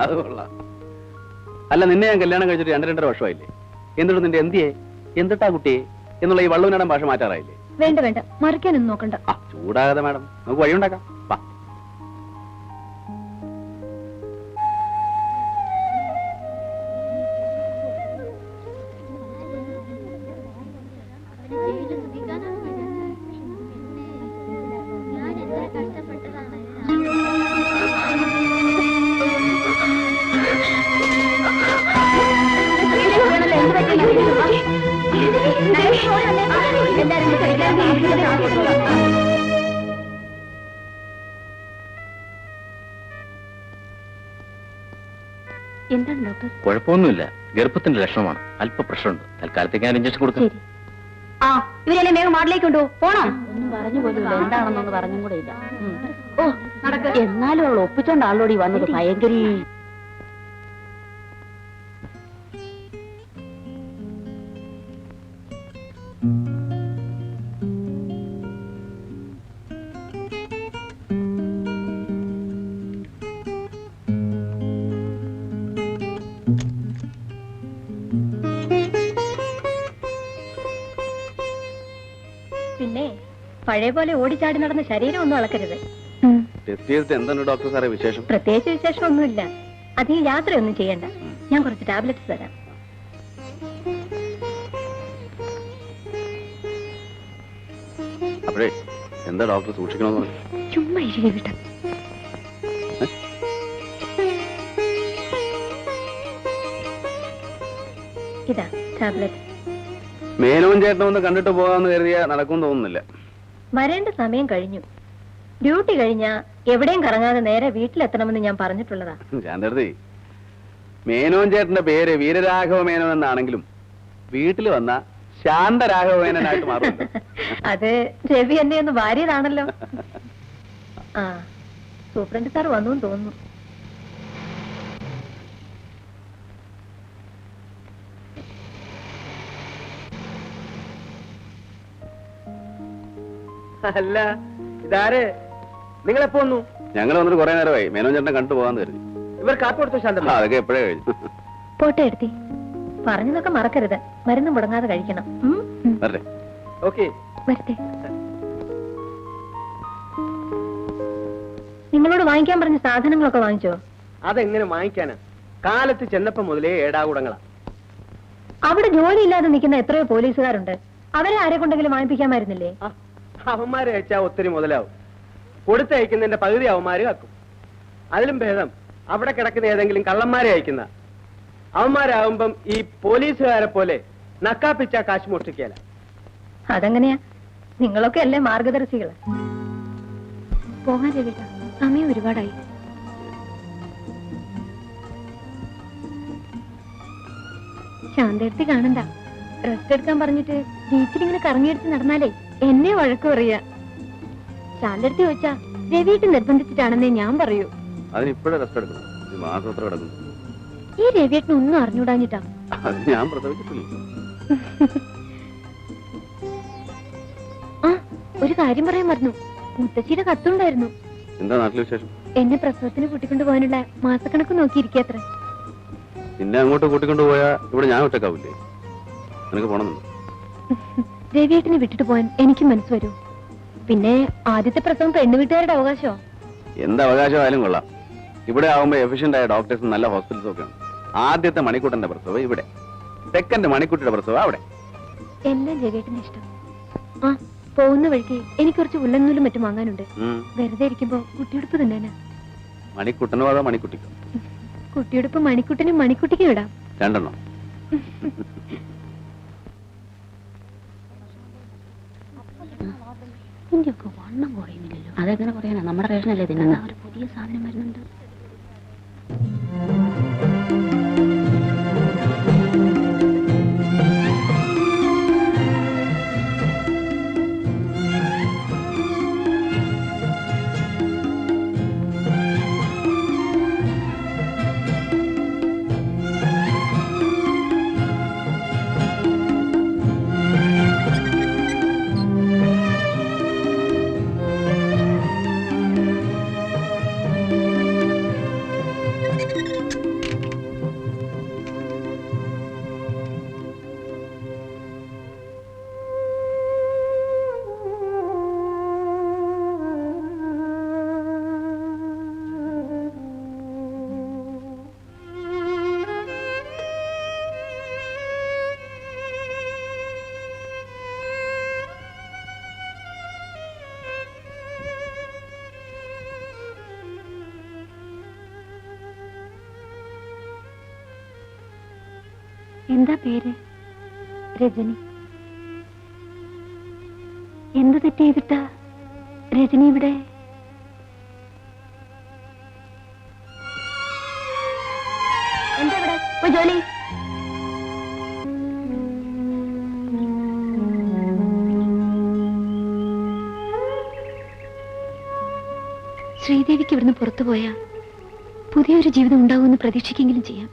[SPEAKER 2] അത് കൊള്ളാം. അല്ല, നിന്നെ ഞാൻ കല്യാണം കഴിച്ചിട്ട് 2-2.5 വർഷമായില്ലേ? എന്നിട്ട് നിന്റെ എന്തിട്ടാ കുട്ടിയെ എന്നുള്ള ഈ വള്ളുവനാടൻ ഭാഷ മാറ്റാറായില്ലേ?
[SPEAKER 1] വേണ്ട വേണ്ട, മറിക്കാനൊന്നും നോക്കണ്ട.
[SPEAKER 2] ചൂടാകാതെ മാഡം, നമുക്ക് വഴിയുണ്ടാക്കാം. വാ.
[SPEAKER 1] എന്താണ് ഡോക്ടർ?
[SPEAKER 5] കുഴപ്പമൊന്നുമില്ല, ഗർഭത്തിന്റെ ലക്ഷണമാണ്. അല്പ പ്രശ്നമുണ്ട്. തൽക്കാലത്തേക്ക് ഞാൻ ഇഞ്ചക്ഷൻ കൊടുക്കാം.
[SPEAKER 1] ശരി. ആ, ഇവരെല്ലാം വേഗം വാർഡിലേക്ക് കൊണ്ടു പോണോ?
[SPEAKER 7] ഒന്നും പറഞ്ഞു പോലുമില്ല, എന്താണെന്നൊന്ന് പറഞ്ഞും കൂടെ ഇല്ല.
[SPEAKER 1] ഓ, നടക്ക്.
[SPEAKER 7] എന്നാലും അവൾ ഒപ്പിച്ചോണ്ട് ആളോടി വന്നത് ഭയങ്കര.
[SPEAKER 1] പിന്നെ പഴയ പോലെ ഓടിച്ചാടി നടന്ന ശരീരം ഒന്നും അളക്കരുത്.
[SPEAKER 2] ടെസ്റ്റ് ചെയ്തിട്ട് എന്താണ് ഡോക്ടർ സാറേ വിശേഷം?
[SPEAKER 1] പ്രത്യേകിച്ച് വിശേഷമൊന്നുമില്ല. അധികം യാത്രയൊന്നും ചെയ്യണ്ട. ഞാൻ കുറച്ച് ടാബ്ലറ്റ്സ് തരാം.
[SPEAKER 2] അപ്പോഴേ എന്താ ഡോക്ടർ സൂക്ഷിക്കണമെന്ന് പറഞ്ഞു?
[SPEAKER 1] ചുമ്മാ ഇരിക്കെ വിട്ട. ഇതാ ടാബ്ലറ്റ്.
[SPEAKER 2] മേനോൻ ചേട്ടനെ ഒന്ന് കണ്ടിട്ട് പോകാമെന്ന് കരുതിയാ നടക്കുമെന്ന് തോന്നുന്നില്ല.
[SPEAKER 1] വരേണ്ട സമയം കഴിഞ്ഞു. ഡ്യൂട്ടി കഴിഞ്ഞാ എവിടെയും കറങ്ങാതെ നേരെ വീട്ടിലെത്തണമെന്ന് ഞാൻ പറഞ്ഞിട്ടുള്ളതാ.
[SPEAKER 2] ശാന്തർത്തി, മേനോൻ ചേട്ടന്റെ പേര് വീരരാഘവ മേനോൻ എന്നാണെങ്കിലും വീട്ടിൽ വന്ന ശാന്തരാഘവ മേനോനായിട്ട് മാറുമല്ലോ.
[SPEAKER 1] അത് രവി എന്നെ ഒന്ന് വാരിയതാണല്ലോ. ആ, സൂപ്രണ്ട് സാർ വന്നു തോന്നുന്നു.
[SPEAKER 6] അല്ല, ഇതാര്? നിങ്ങളെപ്പോ വന്നു?
[SPEAKER 2] ഞങ്ങൾ വന്നിട്ട് കുറെ നേരമായി. മേനോൻ ചേട്ടനെ കണ്ടു പോകാന്ന് കരുതി.
[SPEAKER 6] ഇവർ കാപ്പ് കൊടുത്തു ശാന്തമ്മ?
[SPEAKER 2] അതൊക്കെ എപ്പോഴേ കഴിഞ്ഞു.
[SPEAKER 1] പോട്ടെ എടുത്തി. പറഞ്ഞതൊക്കെ മറക്കരുത്. മരുന്ന് മുടങ്ങാതെ കഴിക്കണം.
[SPEAKER 2] വരട്ടെ.
[SPEAKER 6] ഓക്കെ.
[SPEAKER 1] വരട്ടെ. നിങ്ങളോട് വാങ്ങിക്കാൻ പറഞ്ഞ സാധനങ്ങളൊക്കെ വാങ്ങിച്ചോ?
[SPEAKER 6] അതെങ്ങനെ വാങ്ങിക്കാനാ? കാലത്ത് ചെന്നപ്പോ മുതലേ ഏടാകൂടങ്ങളാ.
[SPEAKER 1] അവിടെ ജോലിയില്ലാതെ നിൽക്കുന്ന എത്രയോ പോലീസുകാരുണ്ട്. അവരെ ആരെ കൊണ്ടെങ്കിലും വാങ്ങിപ്പിക്കാമായിരുന്നില്ലേ?
[SPEAKER 6] അവന്മാരെ അയച്ചാ ഒത്തിരി മുതലാവും. കൊടുത്തയക്കുന്നതിന്റെ പകുതി അവന്മാര് കക്കും. അതിലും ഭേദം അവിടെ കിടക്കുന്ന ഏതെങ്കിലും കള്ളന്മാരെ അയക്കുന്ന. അവന്മാരാകുമ്പം ഈ പോലീസുകാരെ പോലെ നക്കാപ്പിച്ച കാശ് മോഷ്ടിക്കല.
[SPEAKER 1] അതെങ്ങനെയാ? നിങ്ങളൊക്കെ അല്ലേ മാർഗദർശികള്. പോകാൻ രവിട്ട, സമയം ഒരുപാടായി. ശാന്തടുത്ത് കാണണ്ട. റെസ്റ്റ് എടുക്കാൻ പറഞ്ഞിട്ട് ബീച്ചിൽ ഇങ്ങനെ കറങ്ങിയടിച്ച് നടന്നാലേ എന്നെ വഴക്ക് പറയാ. ശാന്തടുത്ത് ചോദിച്ചാ രവിയിട്ട് നിർബന്ധിച്ചിട്ടാണെന്നേ ഞാൻ പറയൂ.
[SPEAKER 2] അതിനിപ്പോഴേ റെസ്റ്റ് എടുക്കണം. മാസത്ര കിടക്കുന്നു.
[SPEAKER 1] ഈ രവിയേട്ടന് ഒന്നും അറിഞ്ഞൂടാഞ്ഞിട്ടാ.
[SPEAKER 2] അത് ഞാൻ പ്രസവിച്ചിട്ടില്ല.
[SPEAKER 1] ആ, ഒരു കാര്യം പറയാൻ മറന്നു. മുത്തശ്ശിയുടെ കത്തുണ്ടായിരുന്നു.
[SPEAKER 2] എന്താ നാട്ടിലെ വിശേഷം?
[SPEAKER 1] എന്നെ പ്രസവത്തിന് കൂട്ടിക്കൊണ്ടു പോകാനുള്ള മാസക്കണക്ക് നോക്കിയിരിക്കത്ര.
[SPEAKER 2] നിന്നെ അങ്ങോട്ട് കൂട്ടിക്കൊണ്ടു പോയാ ഇവിടെ ഞാൻ ഒറ്റക്കാവില്ലേ? നിനക്ക് പോണമെന്നുണ്ട്.
[SPEAKER 1] രവിയേട്ടനെ വിട്ടിട്ട് പോകാൻ എനിക്ക് മനസ്സ് വരൂ. പിന്നെ ആദ്യത്തെ പ്രസവം പെണ്ണു വീട്ടുകാരുടെ അവകാശമോ?
[SPEAKER 2] എന്ത് അവകാശമായാലും കൊള്ളാം. ഇവിടെ ആവുമ്പോ എഫിഷ്യന്റ് ആയ ഡോക്ടേഴ്സും നല്ല ഹോസ്പിറ്റൽസും ഒക്കെയാണ്. ആദ്യത്തെ മണിക്കൂട്ടന്റെ പ്രസവം ഇവിടെ, സെക്കൻഡ് മണിക്കൂട്ടിയുടെ പ്രസവം അവിടെ.
[SPEAKER 1] എല്ലാം രവിയേട്ടന്റെ ഇഷ്ടം. ആ, പോകുന്ന വഴിക്ക് എനിക്ക് കുറച്ച് ഉള്ളന്നൂലും മറ്റും വാങ്ങാനുണ്ട്. വെറുതെ ഇരിക്കുമ്പോ കുട്ടിയുടുപ്പ് തന്നെയാ.
[SPEAKER 2] മണിക്കുട്ടനോ അതോ മണിക്കുട്ടിക്കോ?
[SPEAKER 1] കുട്ടിയുടുപ്പ് മണിക്കുട്ടനും മണിക്കുട്ടിക്കും ഇടാം.
[SPEAKER 2] രണ്ടെണ്ണം.
[SPEAKER 7] ഇന്ത്യക്ക് വണ്ണം കുറയുന്നില്ലല്ലോ. അതെങ്ങനെ കുറയാനാ? നമ്മുടെ റേഷനല്ലേ തിന്നുന്ന. ഒരു പുതിയ സാധനം വരുന്നുണ്ട്.
[SPEAKER 1] എന്താ പേര്? രജനി. എന്ത് തെറ്റ് ചെയ്തിട്ടാ രജനി ഇവിടെ?
[SPEAKER 7] ജോലി? ശ്രീദേവിക്ക് ഇവിടുന്ന് പുറത്തു പോയാ പുതിയൊരു ജീവിതം ഉണ്ടാവുമെന്ന് പ്രതീക്ഷിക്കെങ്കിലും ചെയ്യാം.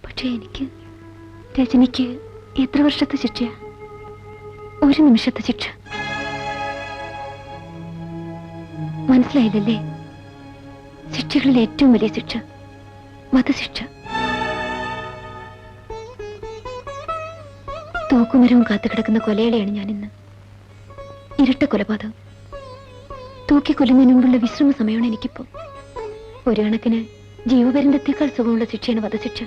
[SPEAKER 7] പക്ഷേ എനിക്ക്, രജനിക്ക് എത്ര വർഷത്തെ ശിക്ഷയാ? ഒരു നിമിഷത്തെ ശിക്ഷ. മനസ്സിലായില്ലല്ലേ? ശിക്ഷകളിൽ ഏറ്റവും വലിയ ശിക്ഷ വധശിക്ഷ. തൂക്കുമരവും കാത്തുകിടക്കുന്ന കൊലയാളിയാണ് ഞാനിന്ന്. ഇരട്ട കൊലപാതകം. തൂക്കിക്കൊല്ലുന്നതിന് മുമ്പുള്ള വിശ്രമ സമയമാണ് എനിക്കിപ്പോ. ഒരു കണക്കിന് ജീവപര്യന്തത്തേക്കാൾ സുഖമുള്ള ശിക്ഷയാണ് വധശിക്ഷ.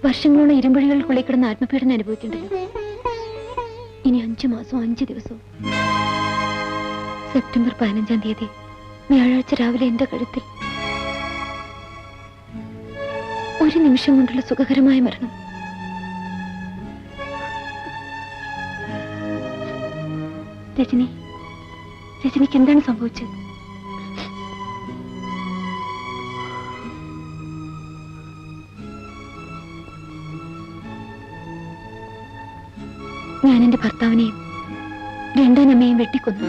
[SPEAKER 7] വർഷങ്ങളോളം ഇരുമ്പഴികൾക്കുള്ളിൽ കിടന്ന് ആത്മപീഡനം അനുഭവിക്കേണ്ടല്ലോ. ഇനി 5 മാസവും 5 ദിവസവും. സെപ്റ്റംബർ 15-ാം തീയതി വ്യാഴാഴ്ച രാവിലെ എന്റെ കഴുത്തിൽ ഒരു നിമിഷം കൊണ്ടുള്ള സുഖകരമായ മരണം. രജനിക്ക് എന്താണ് സംഭവിച്ചത്? ഞാൻ എന്റെ ഭർത്താവിനെയും രണ്ടാനമ്മയെയും വെട്ടിക്കൊന്നു.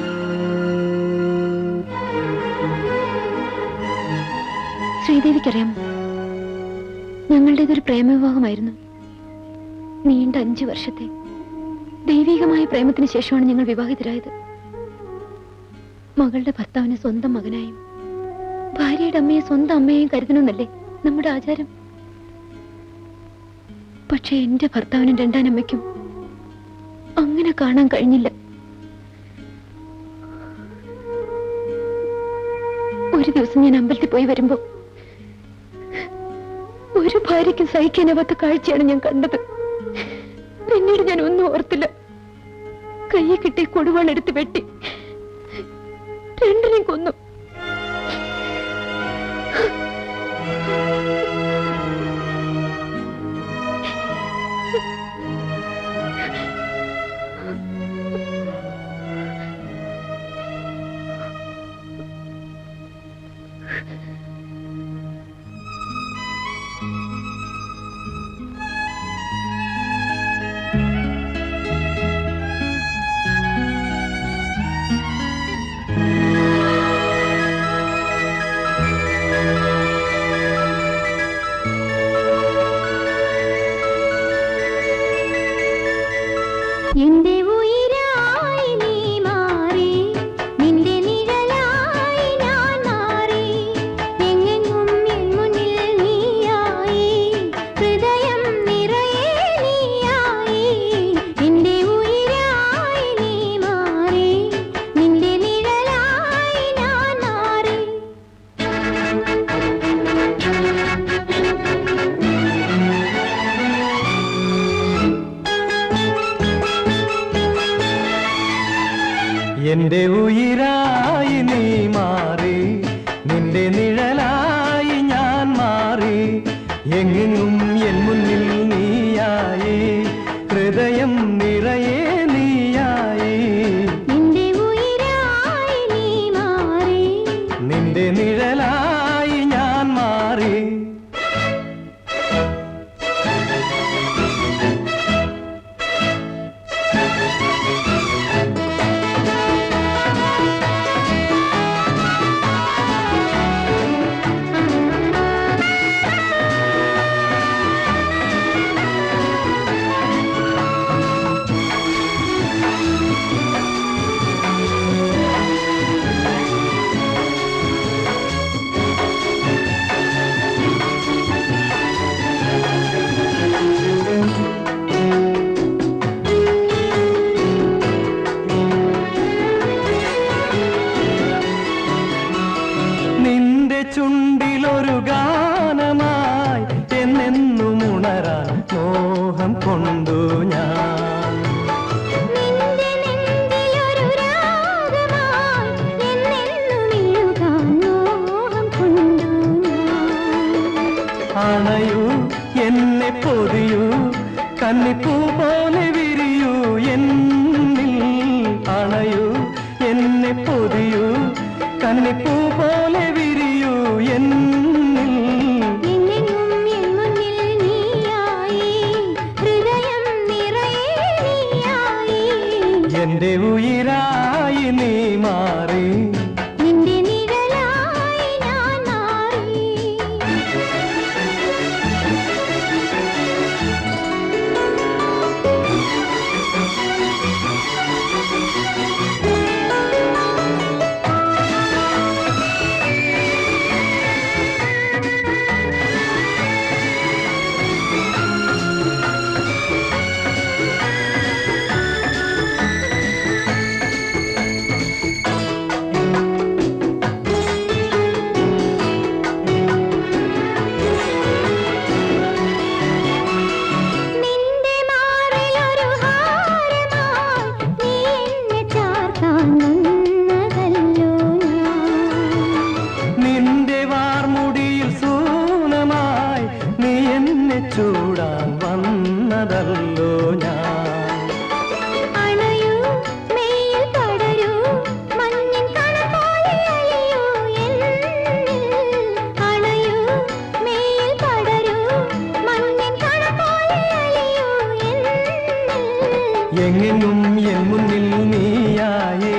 [SPEAKER 7] ശ്രീദേവിക്കറിയാമോ, ഞങ്ങളുടേതൊരു പ്രേമവിവാഹമായിരുന്നു. നീണ്ട 5 വർഷത്തെ ദൈവികമായ പ്രേമത്തിന് ശേഷമാണ് ഞങ്ങൾ വിവാഹിതരായത്. മകളുടെ ഭർത്താവിനെ സ്വന്തം മകനായും ഭാര്യയുടെ അമ്മയെ സ്വന്തം അമ്മയെയും കരുതണമെന്നല്ലേ നമ്മുടെ ആചാരം. പക്ഷേ എന്റെ ഭർത്താവിനും രണ്ടാനമ്മയ്ക്കും അങ്ങനെ കാണാൻ കഴിഞ്ഞില്ല. ഒരു ദിവസം ഞാൻ അമ്പലത്തിൽ പോയി വരുമ്പോ ഒരു ഭാര്യയ്ക്ക് സഹിക്കാനാവാത്ത കാഴ്ചയാണ് ഞാൻ കണ്ടത്. പിന്നീട് ഞാൻ ഒന്നും ഓർത്തില്ല. കയ്യെ കിട്ടി കൊടുവാളെടുത്ത് വെട്ടി രണ്ടിനെയും കൊന്നു.
[SPEAKER 8] എന്റെ ഉയിരായി നീ മാറി, നിന്റെ നിഴലായി ഞാൻ മാറി, എങ്ങെങ്ങും എൻ മുന്നിൽ നീയായി, ഹൃദയം നിറയെ നീയായി.
[SPEAKER 7] നിന്റെ ഉയിരായി നീ മാറി,
[SPEAKER 8] നിന്റെ നിഴലായി ഞാൻ മാറി. എന്റെ ഉയിരായി നീ മാറി
[SPEAKER 7] നിന്റെ നിഴലായി ഞാൻ മാറി
[SPEAKER 8] ചൂടാൻ വന്നതല്ലോ ഞാൻ
[SPEAKER 7] അണയൂ മെയ്യിൽ പടരൂ മഞ്ഞിൻ കണപോലെ അലിയൂ അണയൂ മെയ്യിൽ പടരൂ മഞ്ഞിൻ കണപോലെ അലിയൂ
[SPEAKER 8] എങ്ങെങ്ങും എൻ മുന്നിൽ നീയായേ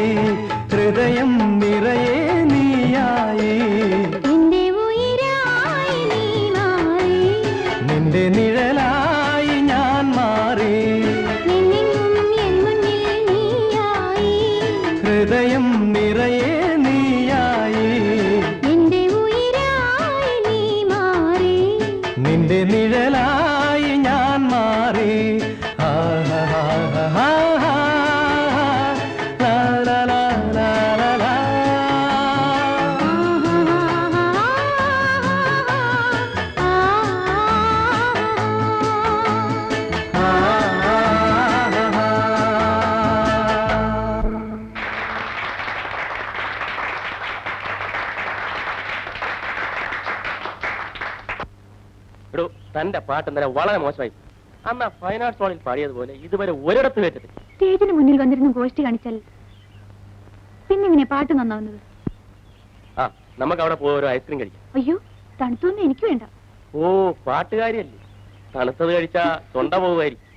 [SPEAKER 8] ഹൃദയം നിറയെ നീയായേ
[SPEAKER 7] നിന്റെ ഉയിരായി നീ മാറി
[SPEAKER 8] നിന്റെ നിഴലായി ഞാൻ മാറി
[SPEAKER 7] നിന്നെങ്ങും എൻ മുന്നിൽ നീയായി
[SPEAKER 8] ഹൃദയം നിറയെ നീയായി
[SPEAKER 7] നിന്റെ ഉയിരായി നീ മാറി
[SPEAKER 8] നിന്റെ നിഴലായി ഞാൻ മാറി
[SPEAKER 3] എടോ തന്റെ പാട്ട് ഇന്നലെ വളരെ മോശമായി. അന്ന് ആ ഫൈൻ ആർട്സ് ഹോളിൽ പാടിയതുപോലെ ഇതുവരെ ഒരിടത്ത് കേട്ടിട്ട്.
[SPEAKER 1] സ്റ്റേജിന് മുന്നിൽ വന്നിരുന്ന് ഗോഷ്ടി കാണിച്ചാൽ പിന്നെ ഇങ്ങനെ പാട്ട് നന്നാവുന്നത്?
[SPEAKER 3] ആ നമുക്ക് അവിടെ പോയി ഒരു ഐസ്ക്രീം കഴിക്കാം.
[SPEAKER 1] അയ്യോ, തണുത്തൊന്നും എനിക്ക് വേണ്ട.
[SPEAKER 3] ഓ പാട്ടുകാരിയല്ലേ, തണുത്തത് കഴിച്ചാ തൊണ്ട പോവുമായിരിക്കും.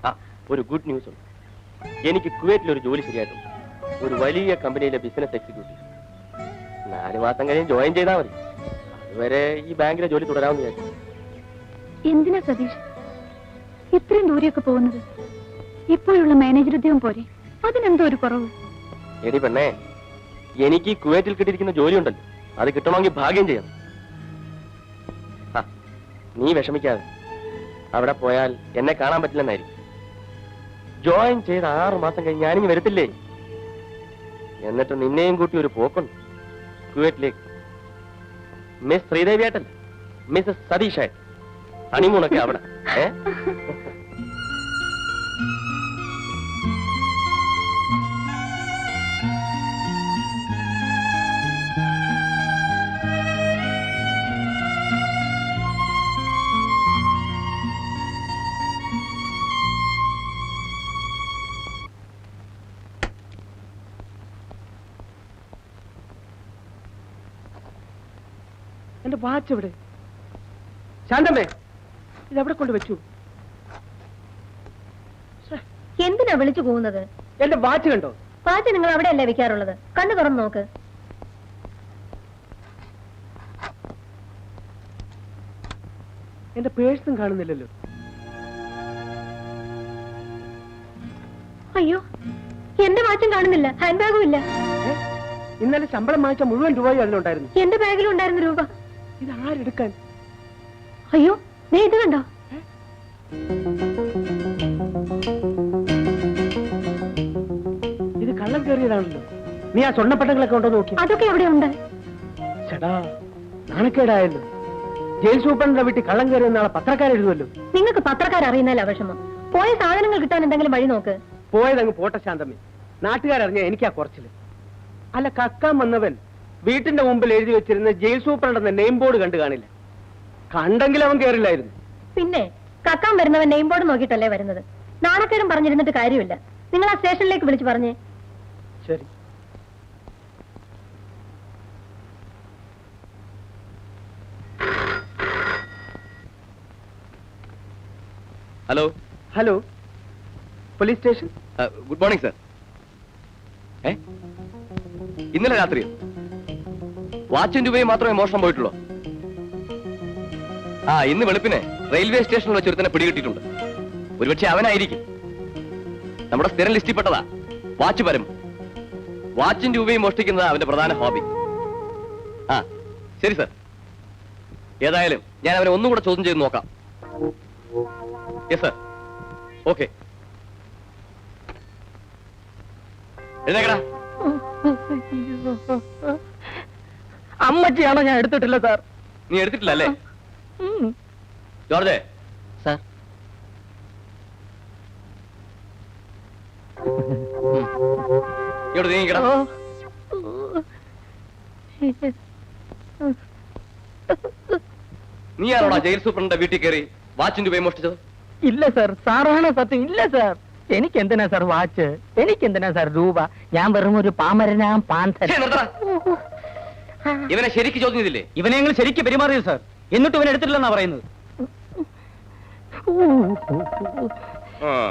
[SPEAKER 3] ആ ഒരു ഗുഡ് ന്യൂസ് ഉണ്ട്. എനിക്ക് കുവൈറ്റിൽ ഒരു ജോലി ശരിയായിട്ടുണ്ട്. ഒരു വലിയ കമ്പനിയിലെ ബിസിനസ് എക്സിക്യൂട്ടീവ്. 4 മാസം കഴിഞ്ഞ് ജോയിൻ ചെയ്താൽ മതി. അതുവരെ ഈ ബാങ്കിലെ ജോലി തുടരാമെന്ന് വിചാരിച്ചു.
[SPEAKER 1] എന്തിനാ സതീഷ് ഇത്രയും ദൂരെയൊക്കെ പോകുന്നത്? ഇപ്പോഴുള്ള മാനേജർ ഉദ്യോഗം പോരെ? അതിനെന്തോ ഒരു കുറവ്?
[SPEAKER 3] എടി പെണ്ണേ, എനിക്ക് കുവൈറ്റിൽ കിട്ടിയിരിക്കുന്ന ജോലി ഉണ്ടല്ലോ, അത് കിട്ടണമെങ്കിൽ ഭാഗ്യം ചെയ്യണം. ആ നീ വിഷമിക്കാതെ. അവിടെ പോയാൽ എന്നെ കാണാൻ പറ്റില്ലെന്നായിരിക്കും. ജോയിൻ ചെയ്ത് 6 മാസം കഴിഞ്ഞ് ഞാനിങ്ങ് വരത്തില്ലേ? എന്നിട്ട് നിന്നെയും കൂട്ടി ഒരു പോക്കുണ്ട് കുവൈറ്റിലേക്ക്. Miss ശ്രീദേവിയായിട്ടല്ല, Mrs സതീഷായിട്ട്. ഹണിമൂണൊക്കെ അവിടെ.
[SPEAKER 6] എന്റെ വാച്ച് എവിടെ? ശാന്തമ്മേ, ഇതെവിടെ കൊണ്ട് വെച്ചു?
[SPEAKER 7] എന്തിനാ വിളിച്ചു പോകുന്നത്?
[SPEAKER 6] എന്റെ വാച്ച് കണ്ടോ?
[SPEAKER 7] വാച്ച് നിങ്ങൾ അവിടെയല്ലേ വെക്കാറുള്ളത്? കണ്ണു തുറന്നു നോക്ക്.
[SPEAKER 6] എന്റെ പേഴ്സും കാണുന്നില്ലല്ലോ.
[SPEAKER 7] അയ്യോ, എന്റെ വാച്ചും കാണുന്നില്ല, ഹാൻഡ് ബാഗും ഇല്ല.
[SPEAKER 6] ഇന്നലെ ശമ്പളം വാങ്ങിച്ച മുഴുവൻ രൂപയും അതിലുണ്ടായിരുന്നു.
[SPEAKER 7] എന്റെ ബാഗിലും ഉണ്ടായിരുന്ന രൂപ.
[SPEAKER 6] ഇത് ആരെടുക്കാൻ?
[SPEAKER 7] അയ്യോ, നീ ഇത് കണ്ടോ?
[SPEAKER 6] ഇത് കള്ളം കയറിയതാണല്ലോ. നീ ആ സ്വർണ്ണപ്പട്ടങ്ങളൊക്കെ ഉണ്ടോ നോക്കി?
[SPEAKER 7] അതൊക്കെ എവിടെയുണ്ട്?
[SPEAKER 6] ചേടാ, നാണക്കേടായല്ലോ. ജയിൽ സൂപ്രണ്ടിന്റെ വീട്ടിൽ കള്ളം കയറിയ നാളെ പത്രക്കാരെഴുതുമല്ലോ.
[SPEAKER 7] നിങ്ങൾക്ക് പത്രക്കാരറിയുന്നല്ല വിഷമം. പോയ സാധനങ്ങൾ കിട്ടാൻ എന്തെങ്കിലും വഴി നോക്ക്.
[SPEAKER 6] പോയതങ്ങ് പോട്ടെ ശാന്തമ്മേ, നാട്ടുകാരറിഞ്ഞ എനിക്കാ കുറച്ചില്. അല്ല, കക്കാൻ വന്നവൻ വീട്ടിന്റെ മുമ്പിൽ എഴുതി വെച്ചിരുന്ന ജയിൽ സൂപ്രണ്ടെന്ന നെയിം ബോർഡ് കണ്ടു കാണില്ല. കണ്ടെങ്കിൽ അവൻ കയറില്ലായിരുന്നു.
[SPEAKER 7] പിന്നെ കക്കാൻ വരുന്നവൻ നെയിം ബോർഡ് നോക്കിയിട്ടല്ലേ വരുന്നത്. നാണക്കേടും പറഞ്ഞിരുന്നിട്ട് കാര്യമില്ല. നിങ്ങൾ ആ സ്റ്റേഷനിലേക്ക് വിളിച്ചു പറഞ്ഞേ.
[SPEAKER 6] ശരി.
[SPEAKER 3] Hello
[SPEAKER 6] hello, police station.
[SPEAKER 3] Good morning sir. ഇന്നലെ രാത്രി വാച്ചും രൂപയും മാത്രമേ മോഷണം പോയിട്ടുള്ളൂ. ആ, ഇന്ന് വെളുപ്പിനെ റെയിൽവേ സ്റ്റേഷനിൽ വെച്ച് ഒരുത്തനെ പിടികിട്ടിയിട്ടുണ്ട്. ഒരുപക്ഷെ അവനായിരിക്കും. നമ്മുടെ സ്ഥിരം ലിസ്റ്റിൽ പെട്ടതാ. വാച്ച് പരം. വാച്ചും രൂപയും മോഷ്ടിക്കുന്നത് അവന്റെ പ്രധാന ഹോബി. ആ, ശരി സർ. ഏതായാലും ഞാൻ അവനെ ഒന്നും കൂടെ ചോദ്യം ചെയ്ത് നോക്കാം. Yes sir. ഓക്കെ. എഴുന്നേക്കടാ.
[SPEAKER 6] അമ്മച്ചിയാണോ? ഞാൻ എടുത്തിട്ടില്ല സാർ.
[SPEAKER 3] നീ എടുത്തിട്ടില്ല അല്ലേ? ജോർജ്
[SPEAKER 6] സാർ,
[SPEAKER 3] ഇങ്ങോട്ട് നീങ്ങിക്കടാ. നീയാണോടാ ജയിൽ സൂപ്രണ്ടിന്റെ വീട്ടിൽ കയറി വാച്ചിന്റെ രൂപയും മോഷ്ടിച്ചത്?
[SPEAKER 6] ഇല്ല സാർ, സാറാണ് സത്യം. ഇല്ല സാർ, എനിക്ക് എന്തിനാ സാർ വാച്ച്? എനിക്ക് എന്തിനാ സാർ രൂപ? ഞാൻ വെറും ഒരു പാമരനാം പാന്തൻ.
[SPEAKER 3] ഇവനെ ശരിക്ക് ചോദ്യം ചെയ്തില്ലേ?
[SPEAKER 6] ഇവനെ ഞങ്ങൾ ശരിക്ക് പെരുമാറിയത് സാർ. എന്നിട്ട് ഇവൻ എടുത്തിട്ടില്ലെന്നാ പറയുന്നത്.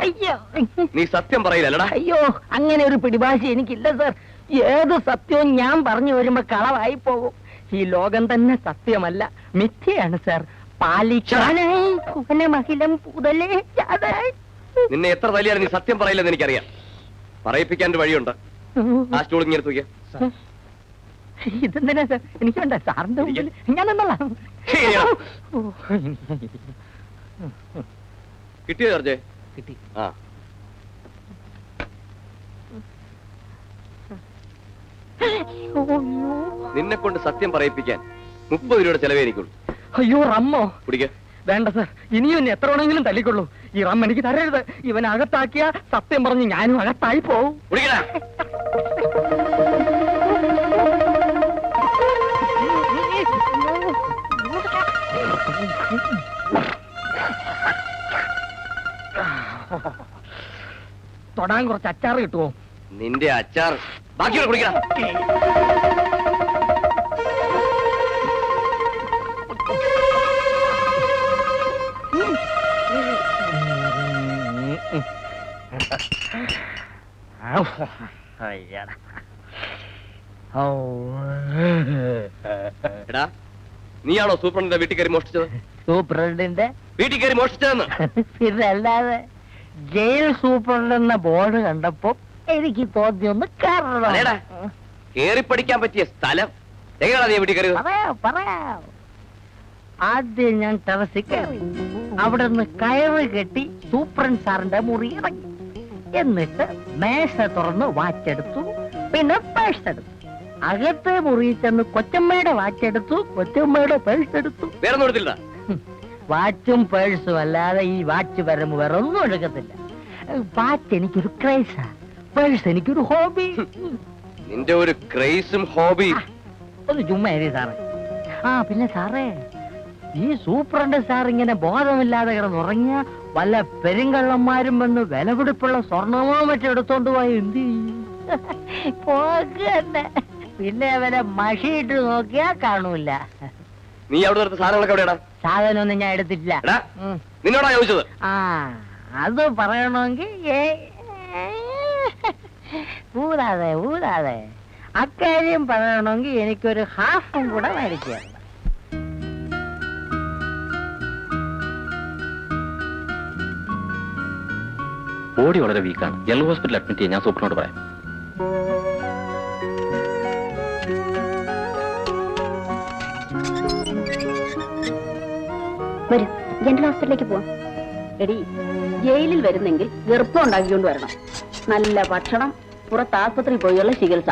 [SPEAKER 6] അയ്യോ,
[SPEAKER 3] നീ സത്യം പറയില്ലടാ.
[SPEAKER 6] അയ്യോ, അങ്ങനെ ഒരു പിടിഭാഷ എനിക്കില്ല സാർ. ഏത് സത്യവും ഞാൻ പറഞ്ഞു വരുമ്പോ കളവായി പോകും. ഈ ലോകം തന്നെ സത്യമല്ല, മിഥ്യയാണ് സാർ. പാലിക്കാനും പുതലേ.
[SPEAKER 3] നിന്നെ എത്ര തല്ലിയാണ് നീ സത്യം പറയില്ലെന്ന് എനിക്കറിയാം. പറയിപ്പിക്കാൻ ഒരു വഴിയുണ്ട്. ആ സ്റ്റൂൾ ഇങ്ങനെ തൂക്കിയ.
[SPEAKER 6] ഇതെന്തിനാ സാർ? എനിക്ക് വേണ്ട സാറിന്റെ മുമ്പിൽ ഞാൻ എന്നോളാം.
[SPEAKER 3] കിട്ടിയോ ജോർജെ?
[SPEAKER 6] കിട്ടി.
[SPEAKER 3] ആ, നിന്നെ കൊണ്ട് സത്യം പറയിപ്പിക്കാൻ 30 രൂപയുടെ ചെലവേ എനിക്കുള്ളൂ.
[SPEAKER 6] അയ്യോ, റമ്മോ?
[SPEAKER 3] കുടിക്ക.
[SPEAKER 6] വേണ്ട സാർ, ഇനിയും എന്നെ എത്ര വേണമെങ്കിലും തല്ലിക്കൊള്ളൂ. ഈ റം എനിക്ക് തരരുത്. ഇവൻ അകത്താക്കിയ സത്യം പറഞ്ഞ് ഞാനും അകത്തായി പോവും.
[SPEAKER 3] കുടിക്കടാ.
[SPEAKER 6] തൊടാൻ കുറച്ച് അച്ചാർ കിട്ടുമോ?
[SPEAKER 3] നിന്റെ അച്ചാർ ബാക്കിയോടെ കുടിക്കണം. എടാ, നീയാണോ സൂപ്രണ്ടിന്റെ വീട്ടിൽ കയറി മോഷ്ടിച്ചത്?
[SPEAKER 6] സൂപ്രണ്ടിന്റെ
[SPEAKER 3] വീട്ടിൽ കയറി മോഷ്ടിച്ചതെന്ന്?
[SPEAKER 6] പിന്നല്ലാതെ. ജയിൽ സൂപ്രണ്ട് എന്ന ബോർഡ് കണ്ടപ്പോ എനിക്ക് തോന്നിയൊന്ന്
[SPEAKER 3] അതേടാ, കേറി പഠിക്കാൻ പറ്റിയ സ്ഥലം എങ്ങനെയാ നീ വീട്ടിൽ കയറി?
[SPEAKER 6] പറയാം. ആദ്യം ഞാൻ ടെറസിൽ കയറി. അവിടെ നിന്ന് കയറ് കെട്ടി സൂപ്രണ്ട് സാറിന്റെ മുറി ഇറങ്ങി. എന്നിട്ട് മേശ തുറന്ന് വാച്ചെടുത്തു. പിന്നെ പേഴ്സ് എടുത്തു. അകത്തെ മുറിയിൽ ചെന്ന് കൊച്ചമ്മയുടെ വാച്ചെടുത്തു. കൊച്ചമ്മയുടെ പേഴ്സ് എടുത്തു.
[SPEAKER 3] വേറെ ഒന്നും എടുത്തില്ല.
[SPEAKER 6] വാച്ചും പേഴ്സും അല്ലാതെ ഈ വാച്ച് വരുമ്പോ വേറെ ഒന്നും എടുക്കത്തില്ല. വാച്ച് എനിക്കൊരു ക്രൈസാ, പേഴ്സ് എനിക്കൊരു ഹോബി.
[SPEAKER 3] നിന്റെ ഒരു ക്രൈസും ഹോബി.
[SPEAKER 6] ഒന്ന് ചുമ്മാ എഴുതി സാറേ. ആ, പിന്നെ സാറേ, ഈ സൂപ്രണ്ട് സാർ ഇങ്ങനെ ബോധമില്ലാതെ കിടന്നുറങ്ങിയ വല്ല പെരുങ്കള്ളന്മാരും വന്ന് വിലപിടിപ്പുള്ള സ്വർണമോ മറ്റോ എടുത്തോണ്ട് പോയി എന്ത് ചെയ്യും? പോകന്നെ. പിന്നെ അവരെ മഷിയിട്ട് നോക്കിയാ കാണൂല.
[SPEAKER 3] നീ അവിടെ നിർത്ത സാധനങ്ങളൊക്കെ എവിടെയാടാ?
[SPEAKER 6] സാധനമൊന്നും ഞാൻ എടുത്തിട്ടില്ല.
[SPEAKER 3] നിന്നോടാ ചോദിച്ചത്.
[SPEAKER 6] ആ, അത് പറയണമെങ്കിൽ ഊതാതെ അക്കാര്യം പറയണമെങ്കിൽ എനിക്കൊരു ഹാഫും കൂടെ മേടിക്കുക.
[SPEAKER 3] ബോഡി വളരെ വീക്കാണ്. ജനറൽ ഹോസ്പിറ്റലിൽ അഡ്മിറ്റ് ചെയ്യാൻ ഞാൻ സൂപ്രണ്ടിനോട് പറയാം.
[SPEAKER 1] വരൂ, ജനറൽ ഹോസ്പിറ്റലിലേക്ക് പോവാം. എടി, ജയിലിൽ വരുന്നെങ്കിൽ ഗർഭം ഉണ്ടാക്കിക്കൊണ്ട് വരണം. നല്ല ഭക്ഷണം, പുറത്ത് ആസ്പത്രി പോയുള്ള ചികിത്സ.